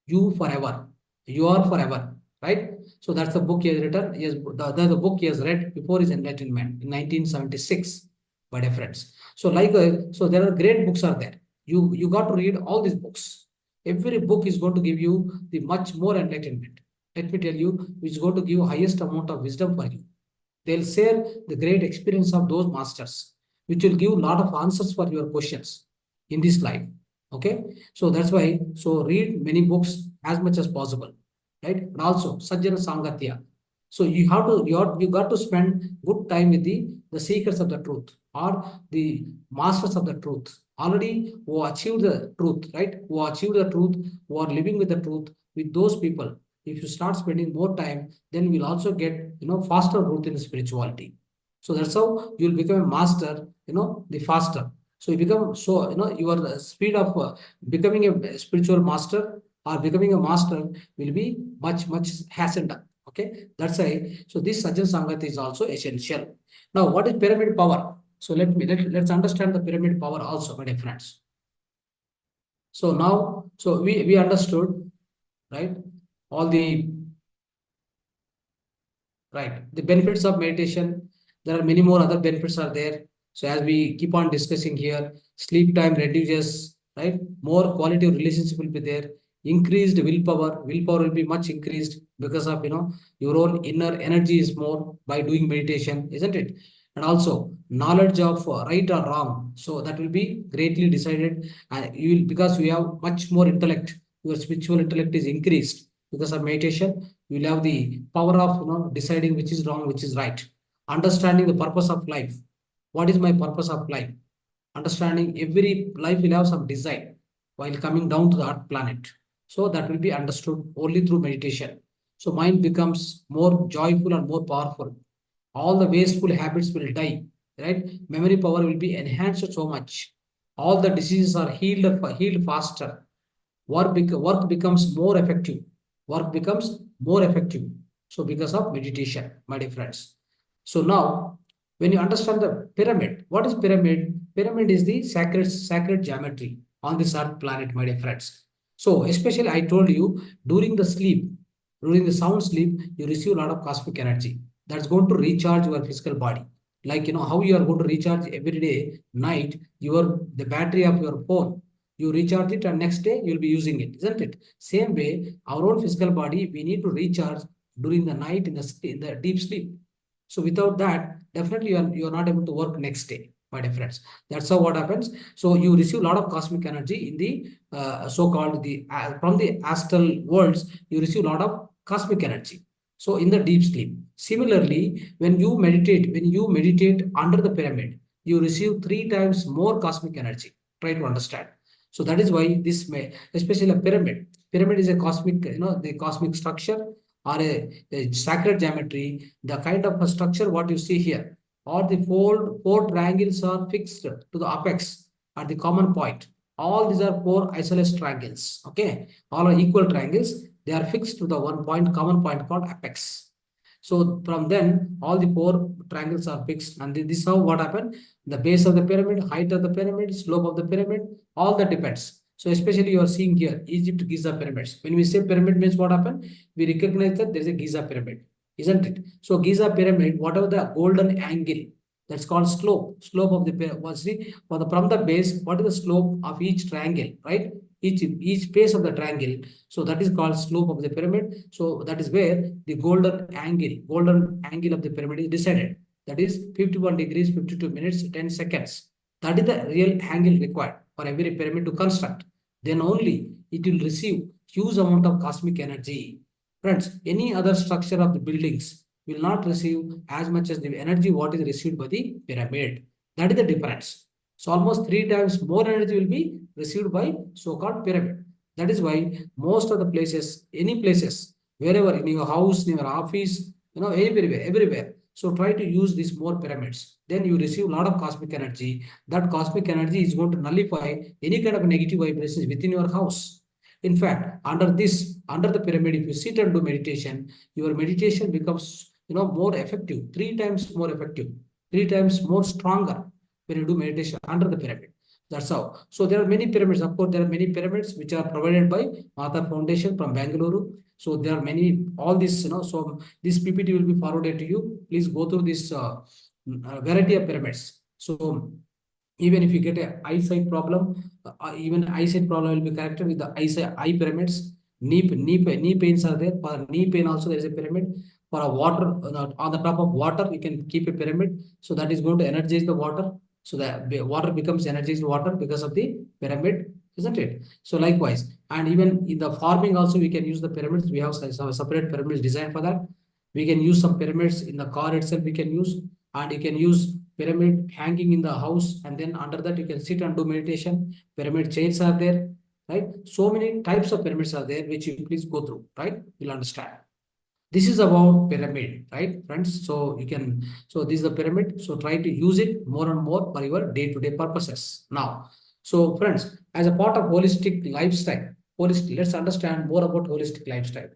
You Forever. You are forever. Right? So that's the book he has written. The book he has read before his enlightenment in 1976, my dear friends. So so there are great books are there. You got to read all these books. Every book is going to give you the much more enlightenment. Let me tell you, which is going to give highest amount of wisdom for you. They'll share the great experience of those masters, which will give a lot of answers for your questions in this life. Okay, so that's why, so read many books as much as possible, right? And also Sajjana Sangatya. So you got to spend good time with the seekers of the truth, or the masters of the truth, already who achieved the truth, right? Who achieved the truth, who are living with the truth. With those people, if you start spending more time, then we'll also get, faster growth in spirituality. So that's how you'll become a master, the faster. So you become, so your speed of becoming a spiritual master or becoming a master will be much hastened up. Okay, that's why. So this Sajjan Sangat is also essential. Now, what is pyramid power? So let's understand the pyramid power also, my dear friends. So now, so we understood, right, all the, right, the benefits of meditation. There are many more other benefits are there. So as we keep on discussing here, sleep time reduces, right? More quality of relationship will be there. Increased willpower. Willpower will be much increased because of, your own inner energy is more by doing meditation, isn't it? And also knowledge of right or wrong. So that will be greatly decided. And you will, because you have much more intellect, your spiritual intellect is increased because of meditation. You will have the power of, deciding which is wrong, which is right. Understanding the purpose of life. What is my purpose of life? Understanding every life will have some design while coming down to the earth planet. So that will be understood only through meditation. So mind becomes more joyful and more powerful. All the wasteful habits will die, right? Memory power will be enhanced so much. All the diseases are healed faster. Work becomes more effective. Work becomes more effective. So because of meditation, my dear friends. So now, when you understand the pyramid, what is pyramid? Pyramid is the sacred geometry on this earth planet, my dear friends. So especially I told you, during the sleep, during the sound sleep, you receive a lot of cosmic energy that's going to recharge your physical body. Like, how you are going to recharge every day night your the battery of your phone, you recharge it and next day you'll be using it, isn't it? Same way, our own physical body, we need to recharge during the night in the deep sleep. So without that, definitely you are not able to work next day, my dear friends. That's how what happens. So you receive a lot of cosmic energy in the so-called the from the astral worlds. You receive a lot of cosmic energy. So in the deep sleep. Similarly, when you meditate under the pyramid, you receive 3 times more cosmic energy. Try to understand. So that is why this may, especially a pyramid. Pyramid is a cosmic, the cosmic structure or a sacred geometry. The kind of a structure what you see here, or the four triangles are fixed to the apex at the common point. All these are four isosceles triangles. Okay, all are equal triangles. They are fixed to the one point, common point called apex. So from then, all the four triangles are fixed, and this is how what happened. The base of the pyramid, height of the pyramid, slope of the pyramid, all that depends. So especially you are seeing here, Egypt Giza pyramids. When we say pyramid means what happened, we recognize that there is a Giza pyramid, isn't it? So Giza pyramid, whatever the golden angle, that's called slope. Slope of the pyramid. Was the for the from the base, what is the slope of each triangle, right? Each face of the triangle. So that is called slope of the pyramid. So that is where the golden angle of the pyramid is decided. That is 51 degrees, 52 minutes, 10 seconds. That is the real angle required for every pyramid to construct. Then only it will receive huge amount of cosmic energy. Friends, any other structure of the buildings will not receive as much as the energy what is received by the pyramid. That is the difference. So almost 3 times more energy will be received by so-called pyramid. That is why most of the places, any places, wherever in your house, in your office, everywhere. So try to use these more pyramids. Then you receive a lot of cosmic energy. That cosmic energy is going to nullify any kind of negative vibrations within your house. In fact, under the pyramid, if you sit and do meditation, your meditation becomes, more effective, 3 times more effective, 3 times more stronger when you do meditation under the pyramid. That's how. So there are many pyramids. Of course, there are many pyramids which are provided by Mahavatar Foundation from Bangalore. So there are many, all this, so this PPT will be forwarded to you. Please go through this variety of pyramids. So even if you get a eyesight problem, even eyesight problem will be corrected with the eye pyramids. Knee pains are there. For knee pain also there is a pyramid. For a water, on the top of water, you can keep a pyramid. So that is going to energize the water. So the water becomes energized water because of the pyramid. isn't it? So likewise, and even in the farming also we can use the pyramids. We have some separate pyramids designed for that. We can use some pyramids in the car itself. We can use, and you can use pyramid hanging in the house, and then under that you can sit and do meditation. Pyramid chains are there, right? So many types of pyramids are there, which you please go through, right? You'll understand. This is about pyramid, right, friends? So you can, so this is the pyramid. So try to use it more and more for your day-to-day purposes. Now, so friends, as a part of holistic lifestyle, holistic, let's understand more about holistic lifestyle.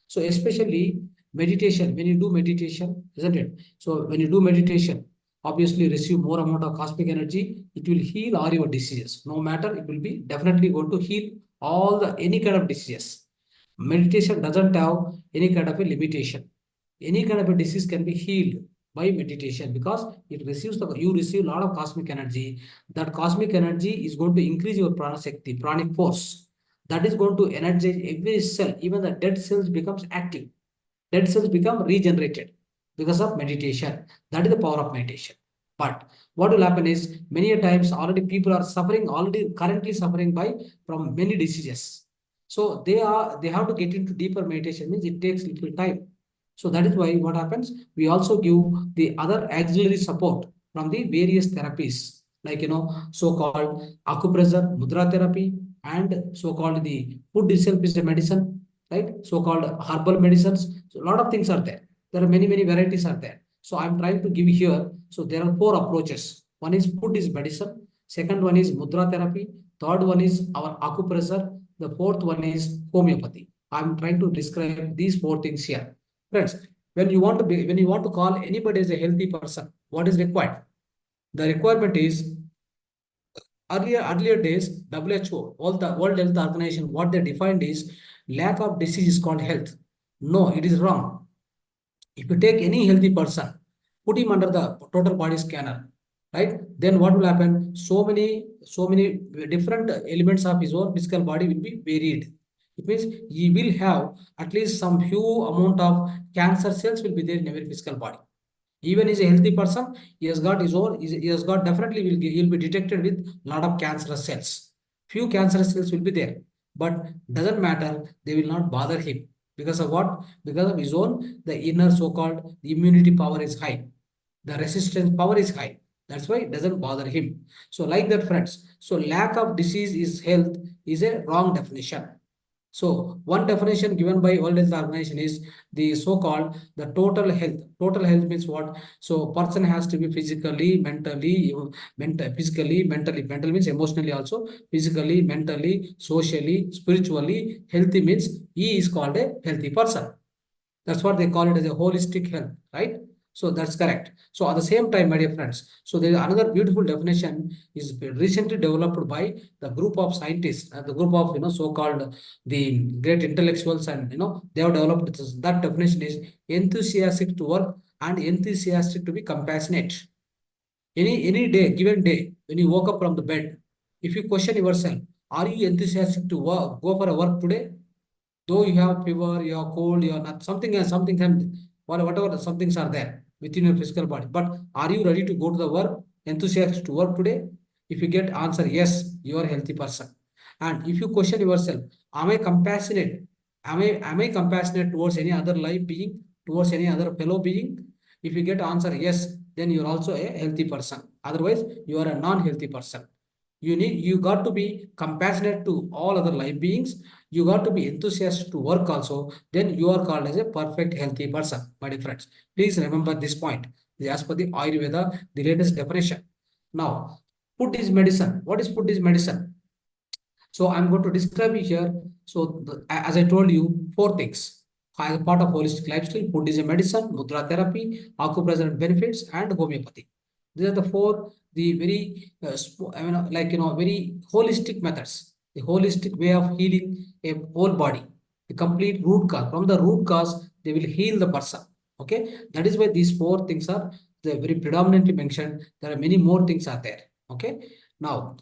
So especially meditation, when you do meditation, isn't it? So when you do meditation, obviously receive more amount of cosmic energy, it will heal all your diseases. No matter, it will be definitely going to heal all the any kind of diseases. Meditation doesn't have any kind of a limitation. Any kind of a disease can be healed by meditation because it receives the, you receive a lot of cosmic energy. That cosmic energy is going to increase your prana shakti, pranic force. That is going to energize every cell. Even the dead cells becomes active. Dead cells become regenerated because of meditation. That is the power of meditation. But what will happen is many a times already people are suffering, already currently suffering by from many diseases. So they have to get into deeper meditation, means it takes little time. So that is why what happens, we also give the other auxiliary support from the various therapies, like so-called acupressure, mudra therapy, and so-called the food itself is a medicine, right? So-called herbal medicines. So a lot of things are there. There are many varieties are there. So I'm trying to give here. So there are four approaches. One is food is medicine. Second one is mudra therapy. Third one is our acupressure. The fourth one is homeopathy. I'm trying to describe these four things here. Friends, when you want to call anybody as a healthy person, what is required? The requirement is earlier days, WHO, all the World Health Organization, what they defined is lack of disease is called health. No, it is wrong. If you take any healthy person, put him under the total body scanner, right? Then what will happen? So many different elements of his own physical body will be varied. It means he will have at least some few amount of cancer cells will be there in every physical body. Even is a healthy person, he has got his own, he has got definitely he'll be detected with lot of cancerous cells. Few cancerous cells will be there, but doesn't matter, they will not bother him. Because of what? Because of his own, the inner so-called immunity power is high. The resistance power is high. That's why it doesn't bother him. So like that, friends. So lack of disease is health is a wrong definition. So one definition given by World Health Organization is the so-called the total health. Total health means what? So person has to be physically, mentally, physically, mentally. Mental means emotionally also, physically, mentally, socially, spiritually. Healthy means he is called a healthy person. That's what they call it as a holistic health, right? So that's correct. So at the same time, my dear friends, so there is another beautiful definition is recently developed by the group of scientists, the group of so-called the great intellectuals, and they have developed this. That definition is enthusiastic to work and enthusiastic to be compassionate. Any day, given day, when you woke up from the bed, if you question yourself, are you enthusiastic to work, go for a work today? Though you have fever, you have cold, you are not something else, something can whatever the some things are there within your physical body. But are you ready to go to the work, enthusiastic to work today? If you get answer yes, you are a healthy person. And if you question yourself, am I compassionate? Am I compassionate towards any other life being, towards any other fellow being? If you get answer yes, then you are also a healthy person. Otherwise, you are a non-healthy person. You got to be compassionate to all other life beings. You got to be enthusiastic to work also. Then you are called as a perfect healthy person, my dear friends. Please remember this point. As per the Ayurveda, the latest definition. Now, food is medicine. What is food is medicine? So I'm going to describe it here. So as I told you, four things. As a part of holistic lifestyle, food is a medicine, mudra therapy, acupressure benefits, and homeopathy. These are the four, the very, very holistic methods, the holistic way of healing a whole body, the complete root cause. From the root cause, they will heal the person. Okay, that is why these four things are very predominantly mentioned. There are many more things are there. Okay, now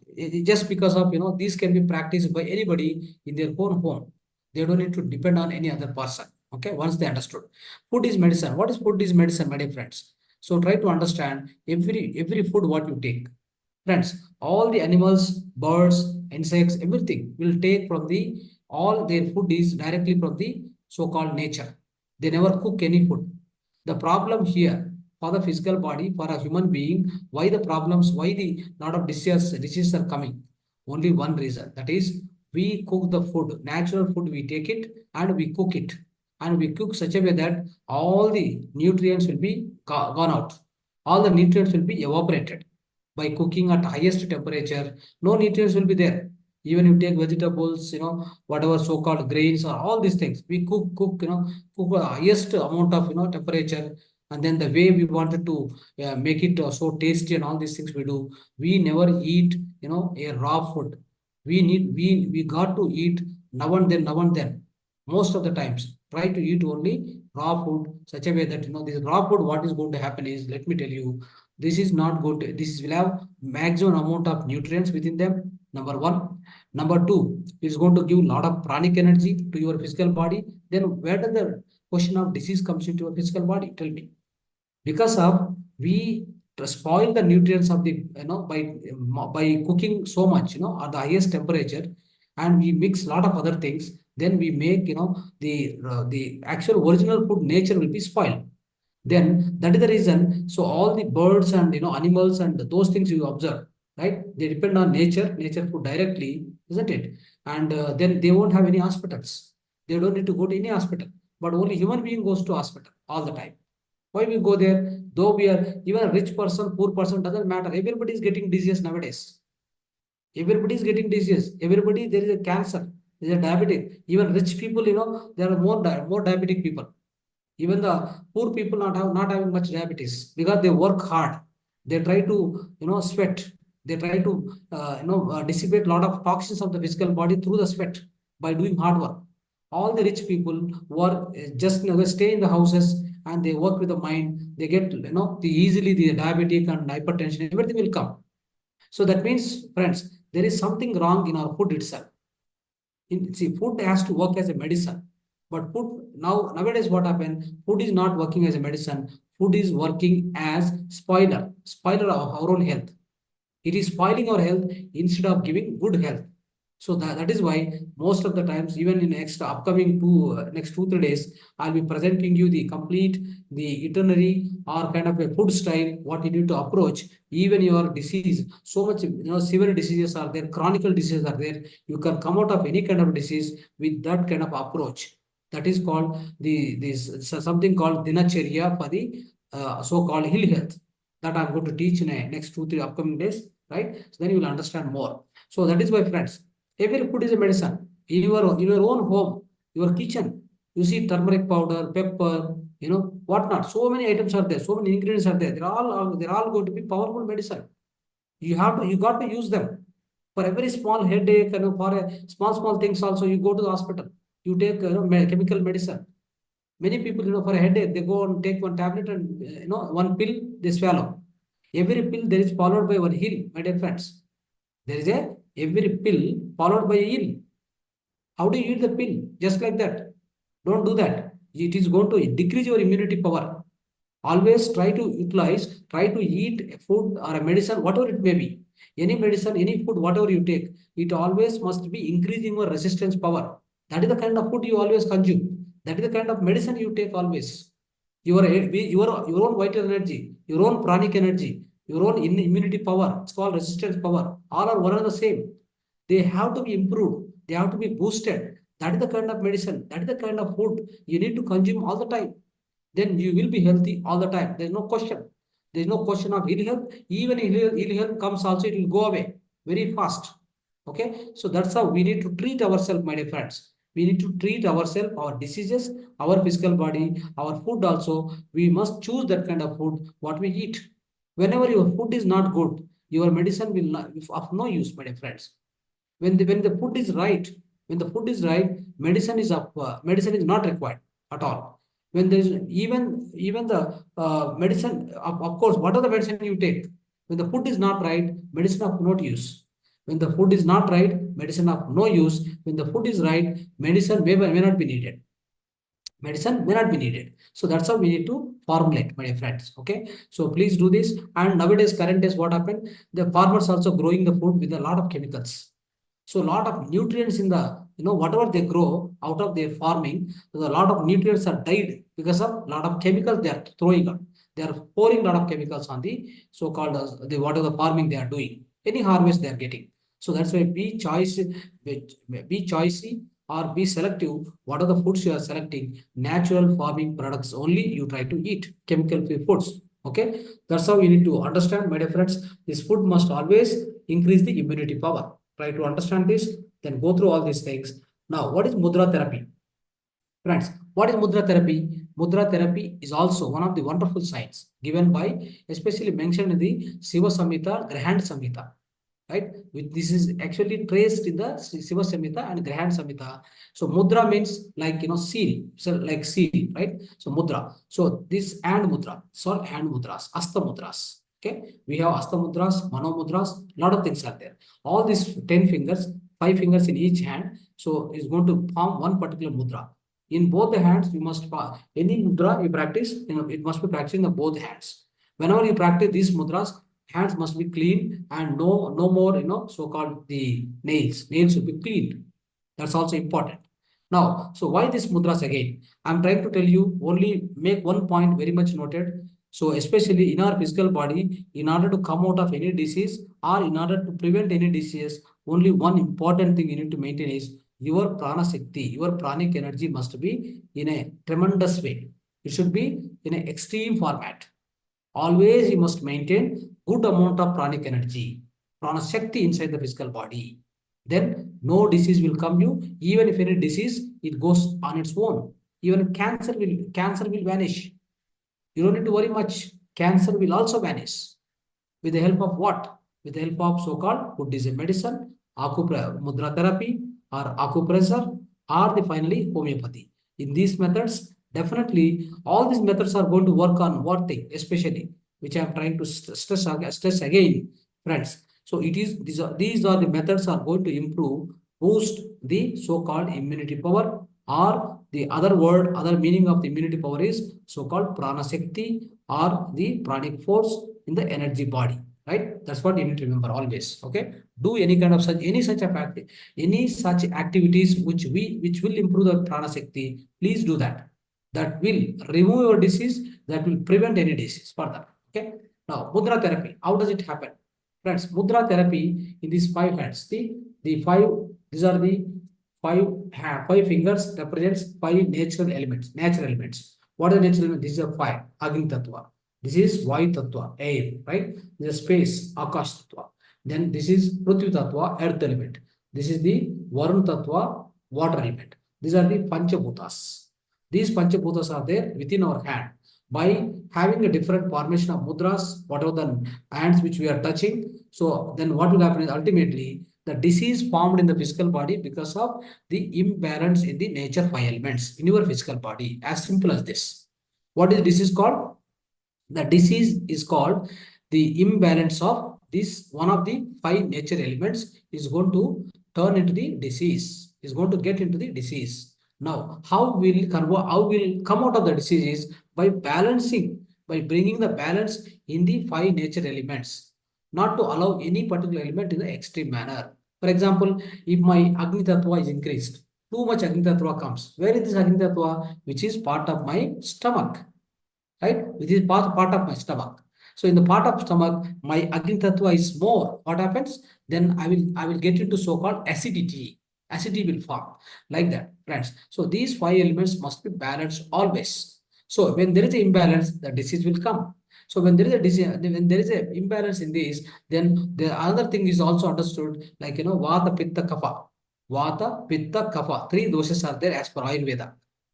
just because of these can be practiced by anybody in their own home. They don't need to depend on any other person. Okay, once they understood, food is medicine. What is food is medicine, my dear friends? So try to understand every food what you take. Friends, all the animals, birds, insects, everything will take from the, all their food is directly from the so-called nature. They never cook any food. The problem here for the physical body, for a human being, why the problems, why the lot of diseases are coming? Only one reason. That is, we cook the food, natural food, we take it and we cook it. And we cook such a way that all the nutrients will be gone out. All the nutrients will be evaporated by cooking at highest temperature. No nutrients will be there. Even you take vegetables, whatever so-called grains or all these things, we cook, cook the highest amount of, temperature. And then the way we wanted to make it so tasty and all these things we do, we never eat, a raw food. We got to eat now and then. Most of the times, try to eat only raw food, such a way that, this raw food, what is going to happen is, let me tell you, this is not good. This will have maximum amount of nutrients within them. Number one. Number two, it's going to give a lot of pranic energy to your physical body. Then where does the question of disease comes into your physical body? Tell me. Because of we spoil the nutrients of the, by cooking so much, at the highest temperature, and we mix a lot of other things. Then we make, the actual original food nature will be spoiled. Then that is the reason. So all the birds and, animals and those things you observe, right? They depend on nature food directly, isn't it? And then they won't have any hospitals. They don't need to go to any hospital. But only human being goes to hospital all the time. Why we go there? Though we are even a rich person, poor person, doesn't matter. Everybody is getting disease nowadays. Everybody is getting disease. Everybody, there is a cancer, there is a diabetic. Even rich people, there are more diabetic people. Even the poor people not having much diabetes because they work hard. They try to, sweat. They try to dissipate a lot of toxins of the physical body through the sweat by doing hard work. All the rich people work, just, they stay in the houses and they work with the mind. They get, easily the diabetic and hypertension, everything will come. So that means, friends, there is something wrong in our food itself. See, food has to work as a medicine. But food nowadays what happened? Food is not working as a medicine. Food is working as spoiler of our own health. It is spoiling our health instead of giving good health. So that is why most of the times, even in next upcoming next 2 3 days, I'll be presenting you the complete, the itinerary or kind of a food style, what you need to approach, even your disease. So much, severe diseases are there, chronic diseases are there. You can come out of any kind of disease with that kind of approach. That is called something called dinacharya for the so-called ill health. That I'm going to teach in next 2 3 upcoming days, right? So then you will understand more. So that is why, friends, every food is a medicine. In your own home, your kitchen, you see turmeric powder, pepper, whatnot. So many items are there. So many ingredients are there. They're all going to be powerful medicine. You got to use them. For every small headache, for a small things also, you go to the hospital. You take, chemical medicine. Many people, for a headache, they go and take one tablet and, one pill they swallow. Every pill there is followed by one hill, my dear friends. There is every pill followed by a hill. How do you eat the pill? Just like that. Don't do that. It is going to decrease your immunity power. Always try to eat food or a medicine, whatever it may be. Any medicine, any food, whatever you take, it always must be increasing your resistance power. That is the kind of food you always consume. That is the kind of medicine you take always. Your own vital energy, your own pranic energy, your own immunity power, it's called resistance power, all are one and the same. They have to be improved. They have to be boosted. That is the kind of medicine. That is the kind of food you need to consume all the time. Then you will be healthy all the time. There's no question. There's no question of ill health. Even ill health comes also, it will go away very fast. Okay. So that's how we need to treat ourselves, my dear friends. We need to treat ourselves, our diseases, our physical body, our food also. We must choose that kind of food, what we eat. Whenever your food is not good, your medicine will not of no use, my dear friends. When the food is right, medicine is not required at all. When there is even the medicine, of course, what are the medicine you take? When the food is not right, medicine of no use. When the food is not right, medicine of no use. When the food is right, medicine may not be needed. medicine may not be needed. So that's how we need to formulate, my dear friends. Okay. So please do this. And nowadays, current days, what happened? The farmers also growing the food with a lot of chemicals. So a lot of nutrients in the, whatever they grow out of their farming, a lot of nutrients are died because of a lot of chemicals they are throwing out. They are pouring a lot of chemicals on the so-called the whatever the farming they are doing. Any harvest they are getting. So that's why be choicy or be selective. What are the foods you are selecting? Natural farming products only you try to eat. Chemical free foods. Okay. That's how you need to understand, my dear friends. This food must always increase the immunity power. Try to understand this, then go through all these things. Now, what is mudra therapy? Friends, what is mudra therapy? Mudra therapy is also one of the wonderful signs given by, especially mentioned in the Shiva Samhita, Grahand Samhita, right? This is actually traced in the Shiva Samhita and Grahand Samhita. So mudra means like, seal, so like seal, right? So mudra. So this and mudra, so hand mudras, asta mudras. Okay, we have asta mudras, mano mudras, lot of things are there. All these 10 fingers, 5 fingers in each hand, so is going to form one particular mudra. In both the hands, you must any mudra you practice, it must be practiced in the both hands. Whenever you practice these mudras, hands must be clean and no more, so-called the nails should be cleaned. That's also important. Now, so why this mudras again? I'm trying to tell you, only make one point very much noted. So especially in our physical body, in order to come out of any disease or in order to prevent any disease, only one important thing you need to maintain is your prana shakti, your pranic energy must be in a tremendous way. It should be in an extreme format. Always you must maintain good amount of pranic energy, prana shakti inside the physical body. Then no disease will come you. Even if any disease, it goes on its own. Even cancer will vanish. You don't need to worry much. Cancer will also vanish. With the help of what? With the help of so-called Buddhism medicine, mudra therapy, or acupressure, or the finally homeopathy. In these methods, definitely all these methods are going to work on what thing, especially, which I am trying to stress again, friends. So it is these are the methods are going to improve, boost the so-called immunity power, or the other meaning of the immunity power is so-called prana shakti or the pranic force in the energy body, right? That's what you need to remember always. Okay, do any kind of any such activities which will improve the prana shakti. Please do that. That will remove your disease. That will prevent any disease further. Okay. Now mudra therapy. How does it happen, friends? Mudra therapy in these 5 hands. The five. These are the five fingers represents 5 natural elements. Natural elements. What are the natural elements? This is a fire, Agni Tattva. This is Vayu Tattva, air, right? This is space, Akash Tattva. Then this is Prithvi Tattva, earth element. This is the Varun Tattva, water element. These are the Panchabhutas. These Panchabhutas are there within our hand. By having a different formation of mudras, whatever the hands which we are touching, so then what will happen is ultimately the disease formed in the physical body because of the imbalance in the nature 5 elements in your physical body. As simple as this. What is disease called? The disease is called the imbalance of this one of the 5 nature elements is going to turn into the disease, is going to get into the disease. Now, how will come out of the disease is by balancing, by bringing the balance in the 5 nature elements, not to allow any particular element in the extreme manner. For example, if my Agni Tattva is increased, too much Agni Tattva comes. Where is this Agni Tattva? Which is part of my stomach, right? Which is part of my stomach. So in the part of stomach, my Agni Tattva is more. What happens? Then I will get into so-called acidity. Acidity will form like that, friends. So these 5 elements must be balanced always. So when there is an imbalance, the disease will come. So when there is a disease, when there is an imbalance in this, then the other thing is also understood, like Vata, Pitta, Kapha. Vata, Pitta, Kapha. 3 doshas are there as per Ayurveda.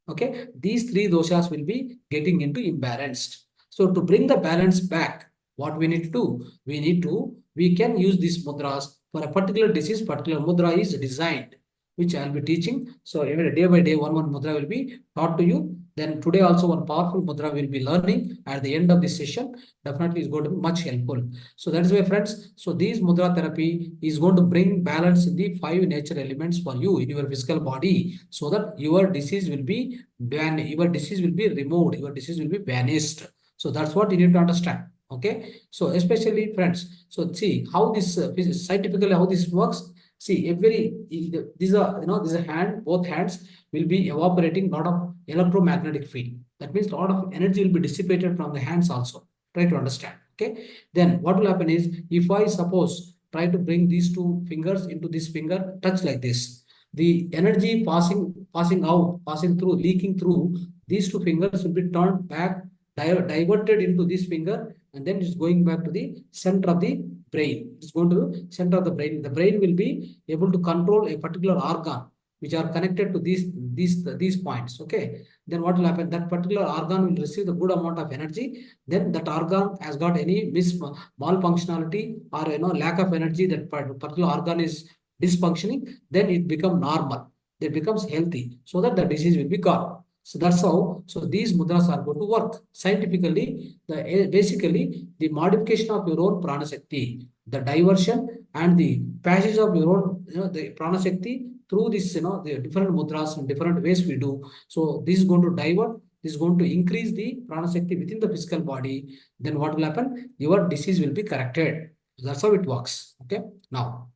Okay, these 3 doshas will be getting into imbalanced. So to bring the balance back, what we need to do? We can use these mudras for a particular disease. Particular mudra is designed, which I will be teaching. So every day by day, one mudra will be taught to you. Then today also one powerful mudra we'll be learning at the end of this session. Definitely is going to be much helpful. So that is why, friends. So this mudra therapy is going to bring balance in the 5 nature elements for you in your physical body, so that your disease will be removed, your disease will be vanished. So that's what you need to understand. Okay. So especially, friends, so see how this scientifically how this works. See, these are this hand, both hands will be evaporating a lot of electromagnetic field. That means a lot of energy will be dissipated from the hands also. Try to understand. Okay. Then what will happen is, if I suppose try to bring these two fingers into this finger, touch like this, the energy passing out, passing through, leaking through these two fingers will be turned back, diverted into this finger, and then it's going back to the center of the brain. It's going to the center of the brain. The brain will be able to control a particular organ which are connected to these points. Okay. Then what will happen? That particular organ will receive the good amount of energy. Then that organ has got any malfunctionality or lack of energy, that particular organ is dysfunctioning, then it becomes normal. It becomes healthy, so that the disease will be gone. So that's how. So these mudras are going to work scientifically. Basically the modification of your own prana shakti, the diversion and the passage of your own the prana shakti through this the different mudras and different ways we do. So this is going to divert. This is going to increase the prana shakti within the physical body. Then what will happen? Your disease will be corrected. So that's how it works. Okay. Now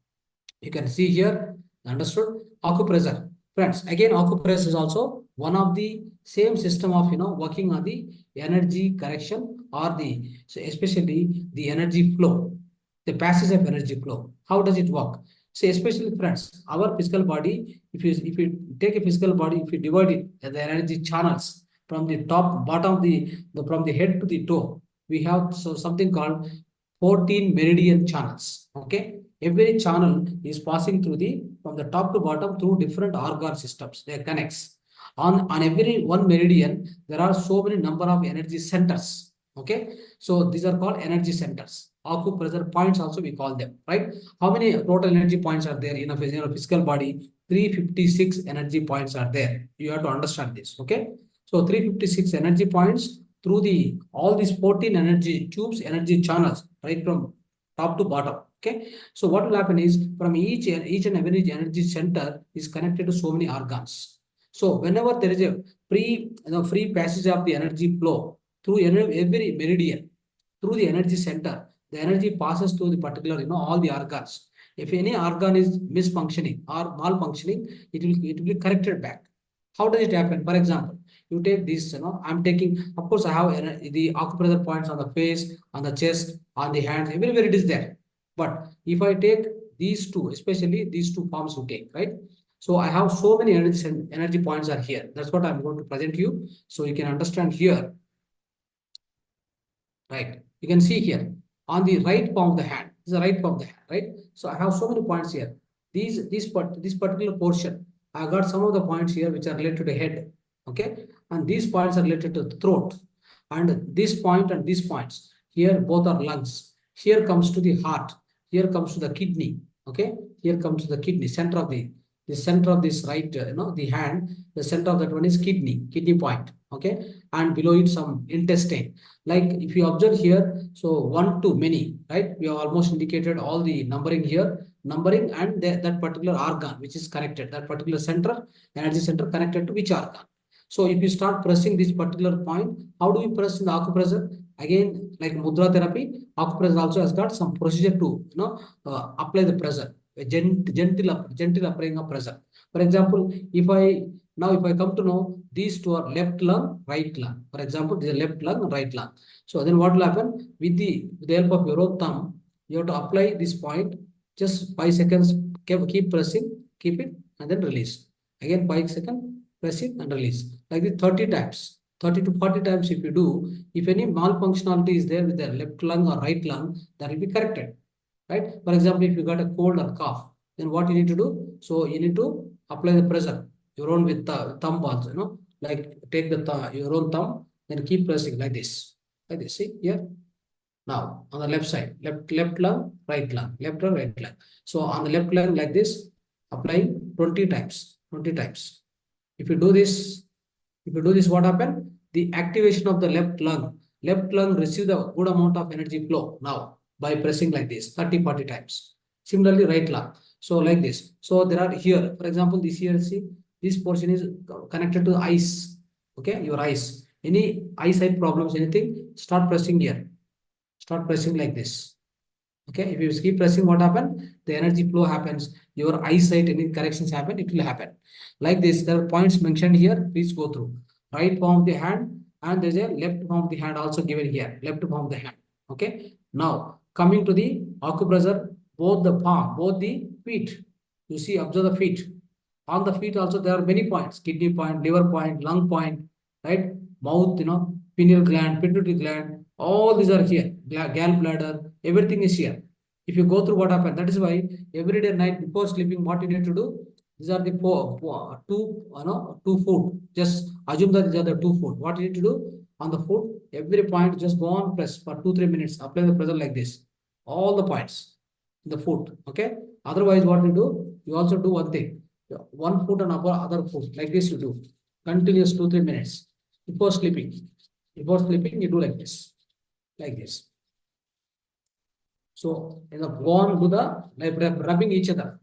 you can see here, understood? Acupressure. Friends, again, acupressure is also one of the same system of, working on the energy correction, or so especially the energy flow, the passage of energy flow. How does it work? So especially, friends, our physical body, if you take a physical body, if you divide it, the energy channels from the top, bottom, from the head to the toe, we have something called 14 meridian channels. Okay. Every channel is passing through from the top to bottom through different organ systems. They connects. On every one meridian, there are so many number of energy centers. Okay. So these are called energy centers. Acupressure points also we call them, right? How many total energy points are there in a physical body? 356 energy points are there. You have to understand this. Okay. So 356 energy points through all these 14 energy tubes, energy channels, right from top to bottom. Okay. So what will happen is, from each and every energy center is connected to so many organs. So whenever there is a free passage of the energy flow through every meridian, through the energy center, the energy passes through the particular, all the organs. If any organ is misfunctioning or malfunctioning, it will be corrected back. How does it happen? For example, you take this, I'm taking, of course, I have the acupressure points on the face, on the chest, on the hands, everywhere it is there. But if I take these two, especially these two palms you take, right? So I have so many energy points are here. That's what I'm going to present you. So you can understand here, right? You can see here on the right palm of the hand. This is the right palm of the hand, right? So I have so many points here. This particular portion, I got some of the points here which are related to the head. Okay. And these points are related to the throat. And this point and these points here, both are lungs. Here comes to the heart. Here comes to the kidney. Okay. Here comes to the kidney, center of the center of this right, the hand, the center of that one is kidney point. Okay. And below it some intestine. Like if you observe here, so 1 to many, right? We have almost indicated all the numbering here, numbering and that particular organ which is connected, that particular center, energy center connected to which organ. So if you start pressing this particular point, how do we press in the acupressure? Again, like mudra therapy, acupressure also has got some procedure to apply the pressure, a gentle applying of pressure. For example, if I come to know these two are left lung, right lung. For example, this is left lung, right lung. So then what will happen? With the help of your own thumb, you have to apply this point. Just 5 seconds, keep pressing, keep it, and then release. Again, 5 seconds, press it and release. Like this 30 times. 30 to 40 times if you do, if any malfunctionality is there with the left lung or right lung, that will be corrected. Right? For example, if you got a cold or cough, then what you need to do? So you need to apply the pressure, your own with the thumb also, like take your own thumb, then keep pressing like this. Like this, see here. Now on the left side, left lung, right lung, left lung, right lung. So on the left lung like this, applying 20 times, 20 times. If you do this, If you do this, what happen? The activation of the left lung receive the good amount of energy flow now by pressing like this 30-40 times. Similarly, right lung. So like this. So there are here, for example, this here, see, this portion is connected to the eyes. Okay, your eyes. Any eyesight problems, anything, start pressing here. Start pressing like this. Okay, if you keep pressing, what happen? The energy flow happens. Your eyesight, any corrections happen, it will happen. Like this, there are points mentioned here. Please go through. Right palm of the hand, and there's a left palm of the hand also given here. Left palm of the hand. Okay. Now coming to the acupressure, both the palm, both the feet. You see, observe the feet. On the feet also there are many points: kidney point, liver point, lung point, right? Mouth, pineal gland, pituitary gland. All these are here. Gallbladder, everything is here. If you go through, what happened? That is why every day night before sleeping, what you need to do? These are the two foot. Just assume that these are the 2 foot. What you need to do on the foot? Every point, just go on press for 2-3 minutes. Apply the pressure like this. All the points in the foot. Okay. Otherwise, what you do? You also do one thing. One foot and other foot like this. You do continuous 2-3 minutes before sleeping. Before sleeping, you do like this. Like this. So in the go on do the like rubbing each other,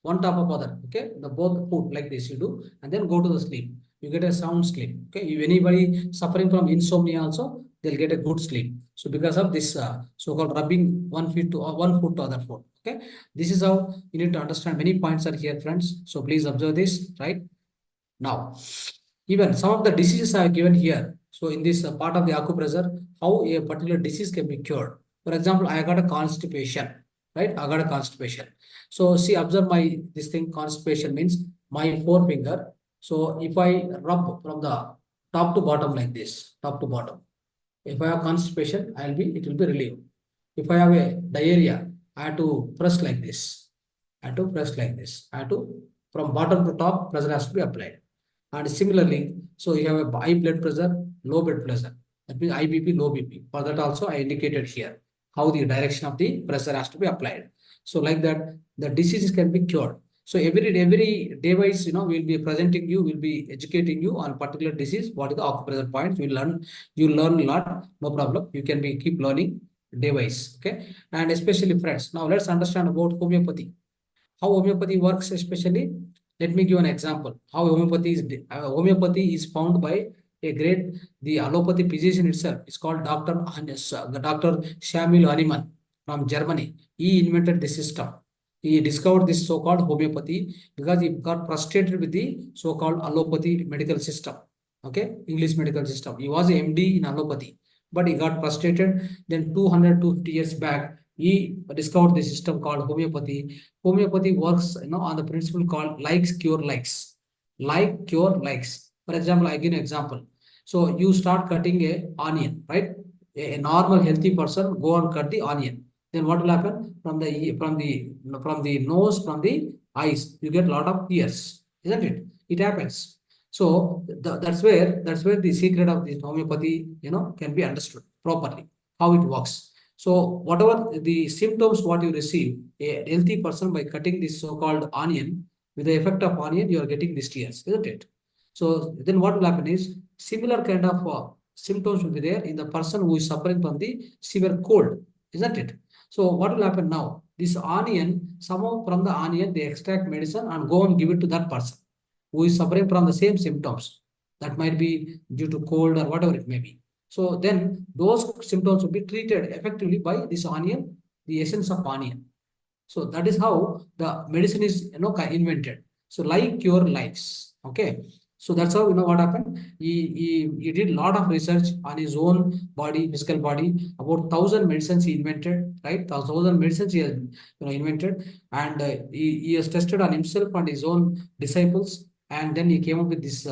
one top of other. Okay, the both foot like this you do, and then go to the sleep. You get a sound sleep. Okay, if anybody suffering from insomnia also, they'll get a good sleep. So because of this so-called rubbing one foot to one foot to other foot. Okay, this is how you need to understand. Many points are here, friends. So please observe this, right? Now, even some of the diseases are given here. So in this part of the acupressure, how a particular disease can be cured. For example, I got a constipation, right? I got a constipation. So see, observe my this thing. Constipation means my forefinger. So if I rub from the top to bottom like this, top to bottom. If I have constipation, it will be relieved. If I have a diarrhea, I have to press like this. I have to press like this. I have to, from bottom to top, pressure has to be applied. And similarly, so you have a high blood pressure, low blood pressure. That means high BP, low BP. For that also, I indicated here how the direction of the pressure has to be applied. So like that, the diseases can be cured. So every day wise, we'll be presenting you, we'll be educating you on particular disease. What is the acupressure points? You learn a lot, no problem. You can be keep learning day wise. Okay. And especially friends. Now let's understand about homeopathy. How homeopathy works, especially. Let me give an example. How homeopathy is found by a great the allopathy physician itself. It's called Dr. Samuel Hahnemann from Germany. He invented the system. He discovered this so-called homeopathy because he got frustrated with the so-called allopathy medical system. Okay, English medical system. He was a MD in allopathy, but he got frustrated. Then 250 years back, he discovered the system called homeopathy. Homeopathy works, on the principle called likes cure likes. Like cure likes. For example, I give an example. So you start cutting a onion, right? A normal healthy person go and cut the onion. Then what will happen? From the nose, from the eyes, you get a lot of tears, isn't it? It happens. So that's where the secret of this homeopathy, can be understood properly, how it works. So whatever the symptoms what you receive, a healthy person by cutting this so-called onion, with the effect of onion, you are getting these tears, isn't it? So then what will happen is similar kind of symptoms will be there in the person who is suffering from the severe cold, isn't it? So what will happen now? This onion, somehow from the onion, they extract medicine and go and give it to that person who is suffering from the same symptoms. That might be due to cold or whatever it may be. So then those symptoms will be treated effectively by this onion, the essence of onion. So that is how the medicine is invented. So like cure lives. Okay. So that's how what happened. He did a lot of research on his own body, physical body. About 1,000 medicines he invented, right? 1,000 medicines he has invented, and he has tested on himself and his own disciples, and then he came up with this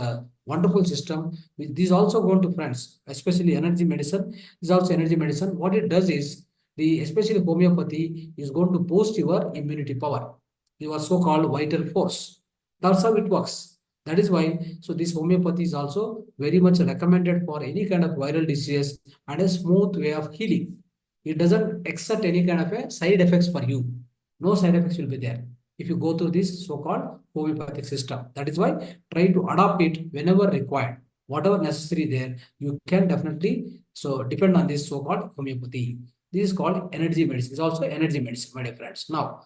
wonderful system. This is also going to friends, especially energy medicine. This is also energy medicine. What it does is the especially homeopathy is going to boost your immunity power, your so-called vital force. That's how it works. That is why, so this homeopathy is also very much recommended for any kind of viral disease and a smooth way of healing. It doesn't exert any kind of a side effects for you. No side effects will be there if you go through this so-called homeopathic system. That is why try to adopt it whenever required. whatever necessary there, you can definitely so depend on this so-called homeopathy. This is called energy medicine. It's also energy medicine, my dear friends. Now,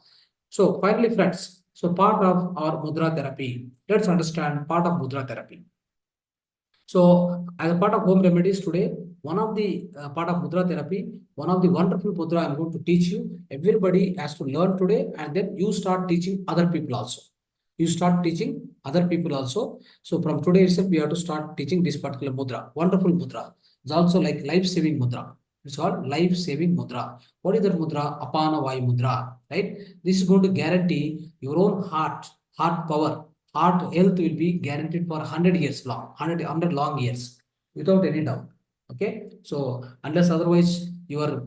so finally, friends, so part of our mudra therapy, let's understand part of mudra therapy. So, as a part of home remedies today, one of the part of mudra therapy, one of the wonderful mudra I'm going to teach you. Everybody has to learn today, and then you start teaching other people also. You start teaching other people also. So, from today itself, we have to start teaching this particular mudra. Wonderful mudra. It's also like life-saving mudra. It's called life-saving mudra. What is that mudra? Apana Vayu mudra, right? This is going to guarantee your own heart power. Heart health will be guaranteed for 100 years long, 100 long years, without any doubt. Okay, so unless otherwise your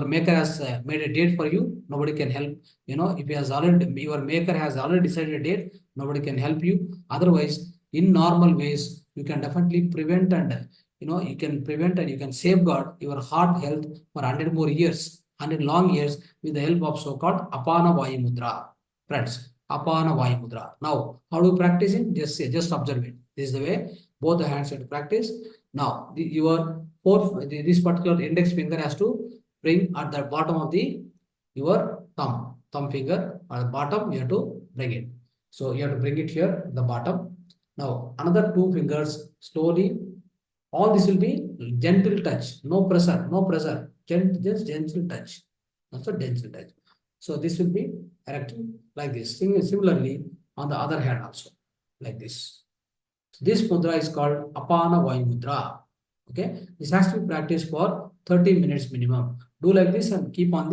maker has made a date for you, nobody can help. If he has already, your maker has already decided a date, nobody can help you. Otherwise, in normal ways, you can definitely prevent and you can prevent and you can safeguard your heart health for 100 more years, 100 long years, with the help of so-called Apana Vayu Mudra. Friends, Apana Vayu Mudra. Now, how do you practice it? Just observe it. This is the way both the hands have to practice. Now, this particular index finger has to bring at the bottom of your thumb finger at the bottom. You have to bring it. So you have to bring it here at the bottom. Now, another two fingers slowly. All this will be gentle touch, no pressure, no pressure. Just gentle touch. Also gentle touch. So this will be erecting like this. Similarly, on the other hand also, like this. So this mudra is called Apana Vayu Mudra. Okay, this has to be practiced for 30 minutes minimum. Do like this and keep on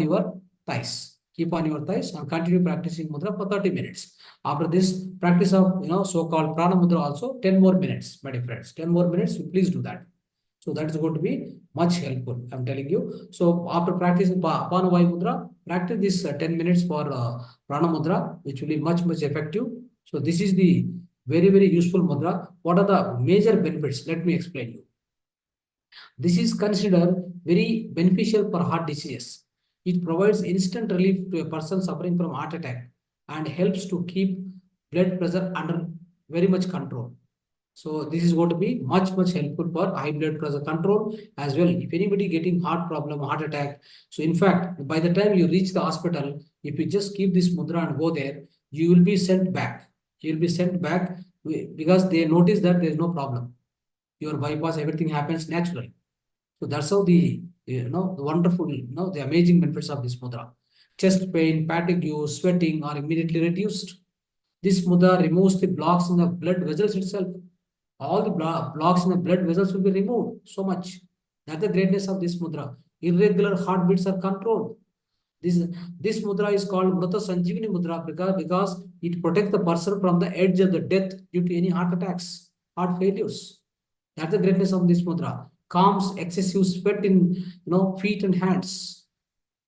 your thighs. Keep on your thighs and continue practicing mudra for 30 minutes. After this practice of so-called prana mudra also 10 more minutes, my dear friends. 10 more minutes, you please do that. So that is going to be much helpful, I'm telling you. So after practicing Apana Vayu Mudra, practice this 10 minutes for Prana Mudra, which will be much effective. So this is the very useful mudra. What are the major benefits? Let me explain you. This is considered very beneficial for heart diseases. It provides instant relief to a person suffering from heart attack and helps to keep blood pressure under very much control. So this is going to be much helpful for high blood pressure control as well. If anybody getting heart problem, heart attack, so in fact, by the time you reach the hospital, if you just keep this mudra and go there, you will be sent back. You will be sent back because they notice that there is no problem. Your bypass, everything happens naturally. So that's how the wonderful, the amazing benefits of this mudra. Chest pain, fatigue, sweating are immediately reduced. This mudra removes the blocks in the blood vessels itself. All the blocks in the blood vessels will be removed so much. That's the greatness of this mudra. Irregular heartbeats are controlled. This mudra is called Mrata Sanjeevani mudra because it protects the person from the edge of the death due to any heart attacks, heart failures. That's the greatness of this mudra. Calms excessive sweat in feet and hands.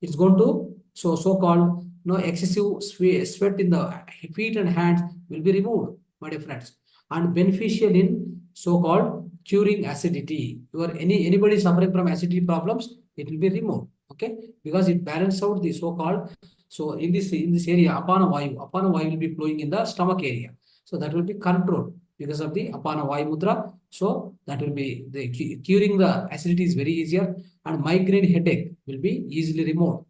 It's going to so-called excessive sweat in the feet and hands will be removed, my dear friends, and beneficial in so-called curing acidity. Anybody suffering from acidity problems, it will be removed. Okay, because it balances out the so-called. So in this area, Apana Vayu will be flowing in the stomach area. So that will be controlled because of the Apana Vayu mudra. So that will be the curing the acidity is very easier, and migraine headache will be easily removed.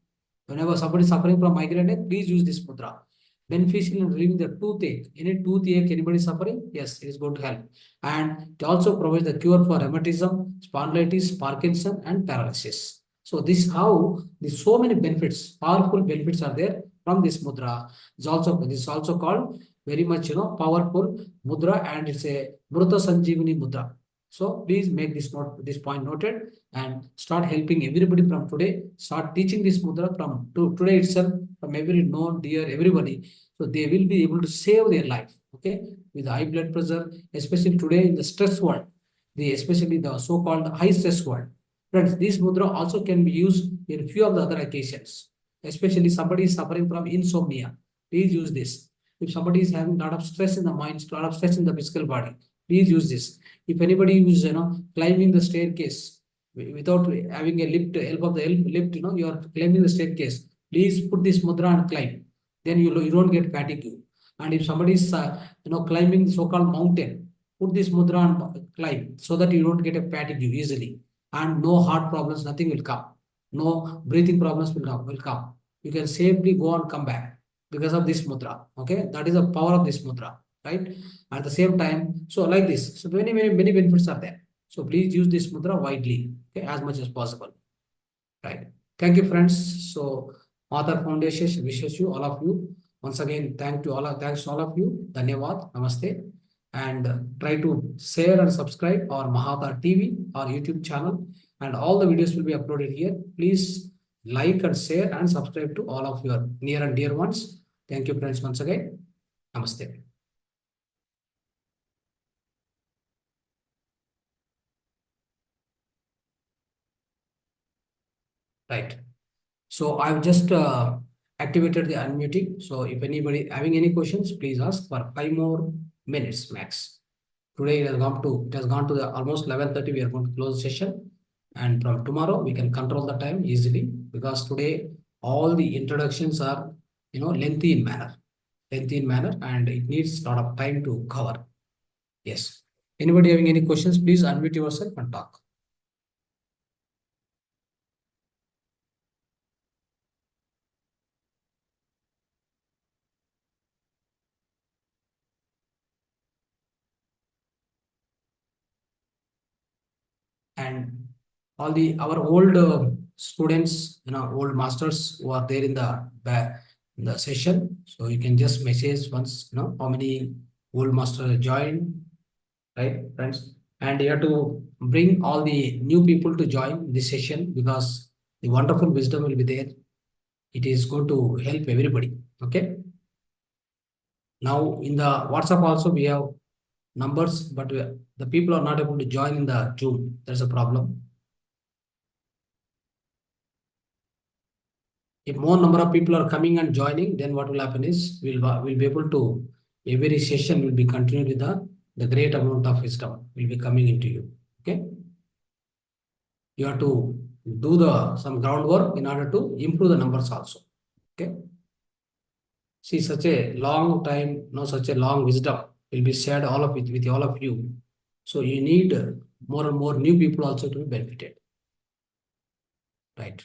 Whenever somebody is suffering from migraine headache, please use this mudra. Beneficial in relieving the toothache. Any toothache, anybody suffering? Yes, it is going to help. And it also provides the cure for rheumatism, spondylitis, Parkinson, and paralysis. So this is how so many benefits, powerful benefits are there from this mudra. This is also called very much powerful mudra, and it's a Mrata Sanjeevani mudra. So please make this point noted and start helping everybody from today. Start teaching this mudra from today itself, from every known, dear, everybody. So they will be able to save their life. Okay, with high blood pressure, especially today in the stress world, especially the so-called high stress world. Friends, this mudra also can be used in few of the other occasions, especially somebody is suffering from insomnia. Please use this. If somebody is having a lot of stress in the mind, a lot of stress in the physical body, please use this. If anybody is climbing the staircase without having a help of the lift, you are climbing the staircase, please put this mudra and climb. Then you don't get fatigue. And if somebody is climbing the so-called mountain, put this mudra and climb so that you don't get a fatigue easily. And no heart problems, nothing will come. No breathing problems will come. You can safely go and come back because of this mudra. Okay, that is the power of this mudra, right? At the same time, so like this, so many benefits are there. So please use this mudra widely, okay, as much as possible, right? Thank you, friends. So Mahavatar Foundation wishes you all of you once again. Thanks to all of you. Dhanyavad, namaste, and try to share and subscribe our Mahavatar TV, our YouTube channel, and all the videos will be uploaded here. Please like and share and subscribe to all of your near and dear ones. Thank you, friends, once again. Namaste. Right. So I've just activated the unmuting. So if anybody having any questions, please ask for 5 more minutes max. Today it has gone to the almost 11:30. We are going to close the session, and from tomorrow we can control the time easily because today all the introductions are lengthy in manner, and it needs a lot of time to cover. Yes. Anybody having any questions, please unmute yourself and talk. And all the our old students, old masters who are there in the session. So you can just message once, how many old masters joined, right, friends? And you have to bring all the new people to join this session because the wonderful wisdom will be there. It is going to help everybody. Okay. Now in the WhatsApp also we have numbers, but the people are not able to join in the Zoom. There's a problem. If more number of people are coming and joining, then what will happen is we'll be able to, every session will be continued with the great amount of wisdom will be coming into you. Okay. You have to do some groundwork in order to improve the numbers also. Okay. See, such a long time, such a long wisdom will be shared all of it with all of you. So you need more and more new people also to be benefited. Right.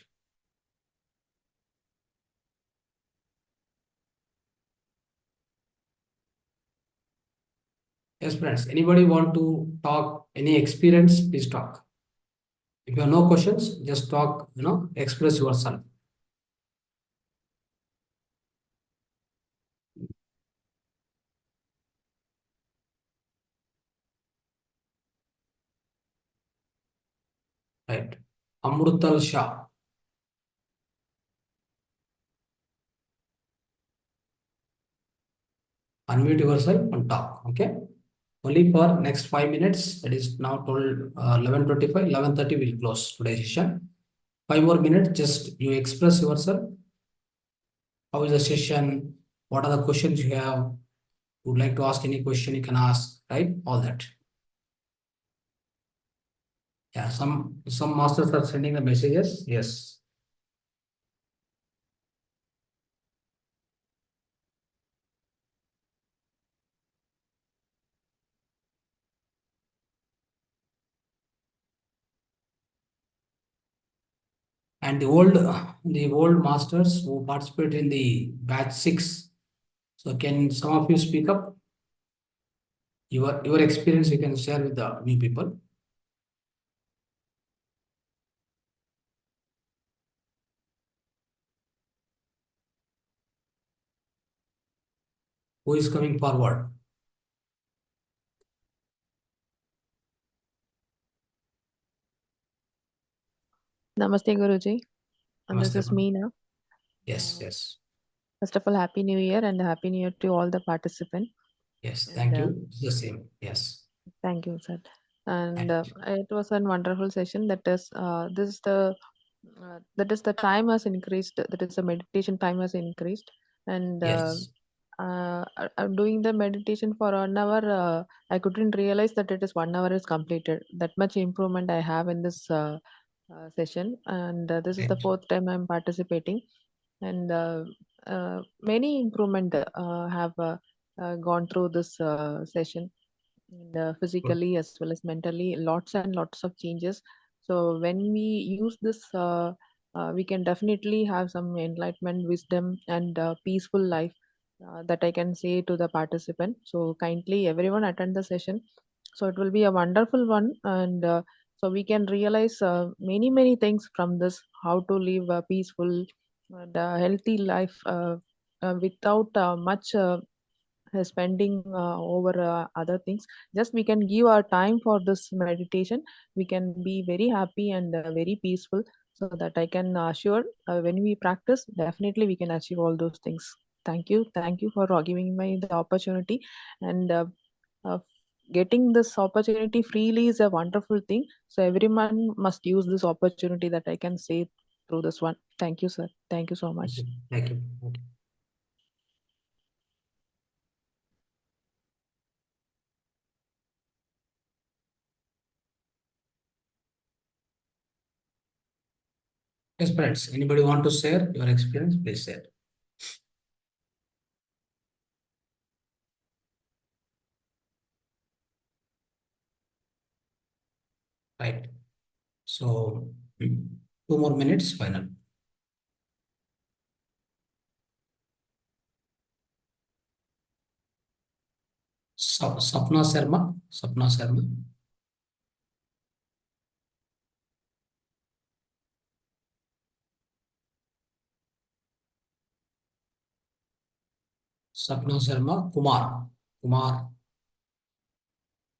Yes, friends. Anybody want to talk? Any experience? Please talk. If you have no questions, just talk, express yourself. Right. Amrutal Shah. Unmute yourself and talk. Okay. Only for next 5 minutes. It is now told 11:25, 11:30 will close today's session. 5 more minutes, just you express yourself. How is the session? What are the questions you have? Would like to ask any question, you can ask, right? All that. Yeah, some masters are sending the messages. Yes. And the old masters who participate in the batch 6. So can some of you speak up? Your experience you can share with the new people. Who is coming forward? Namaste, Guruji. And this Namaste, is ma'am. Meena. Yes, yes. First of all, Happy New Year and Happy New Year to all the participants. Yes, And thank you. It's the same. Yes. thank you, sir. And Thank you. it was a wonderful session. That is the time has increased. That is the meditation time has increased. And Yes. I'm doing the meditation for 1 hour. I couldn't realize that it is 1 hour is completed. That much improvement I have in this session. And this is the Right. fourth time I'm participating. And many improvement have gone through this session. and Good. physically as well as mentally, lots and lots of changes. So when we use this, we can definitely have some enlightenment, wisdom, and peaceful life, that I can say to the participant. So kindly everyone attend the session. So it will be a wonderful one, and so we can realize many things from this, how to live a peaceful and healthy life, without much spending over other things. Just we can give our time for this meditation. We can be very happy and very peaceful. So that I can assure, when we practice, definitely we can achieve all those things. Thank you for giving me the opportunity. And uh, getting this opportunity freely is a wonderful thing. So everyone must use this opportunity, that I can say through this one. Thank you, sir. Thank you so Thank much. you. Thank you. Thank you. Yes, friends. Anybody want to share your experience? Please share. Right. So 2 more minutes, final. Sapna Sharma. Sapna Sharma. Sapna Sharma. Kumar. Kumar.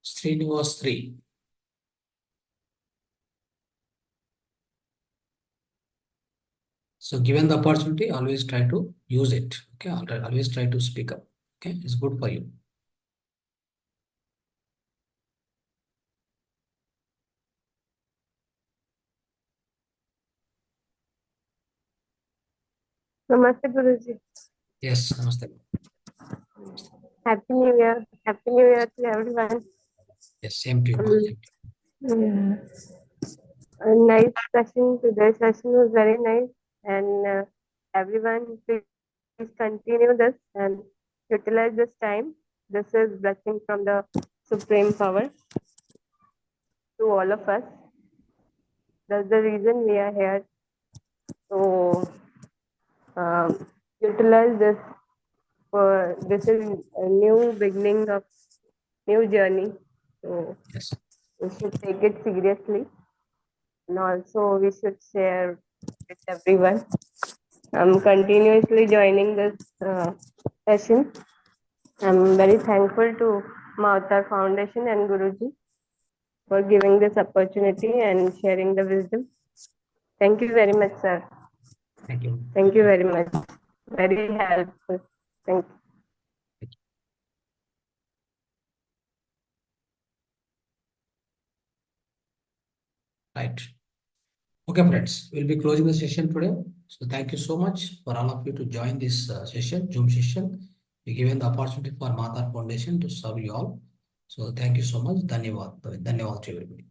Srinivas 3. So given the opportunity, always try to use it. Okay. Always try to speak up. Okay. It's good for you. Namaste, Guruji. Yes. Namaste. Happy New Year. Happy New Year to everyone. Yes. Same to you. Yeah. A nice session. Today's session was very nice. And everyone, please continue this and utilize this time. This is blessing from the Supreme Power to all of us. That's the reason we are here. So utilize this, for this is a new beginning of new journey. So Yes. we should take it seriously, and also we should share with everyone. I'm continuously joining this session. I'm very thankful to Mahavatar Foundation and Guruji for giving this opportunity and sharing the wisdom. Thank you very much, sir. Thank you. Thank you very much. Very helpful. Thank you. Right. Okay, friends, we'll be closing the session today. So thank you so much for all of you to join this session, Zoom session. We given the opportunity for Mahavatar Foundation to serve you all. So thank you so much. Dhanyavad. Dhanyavad to everybody.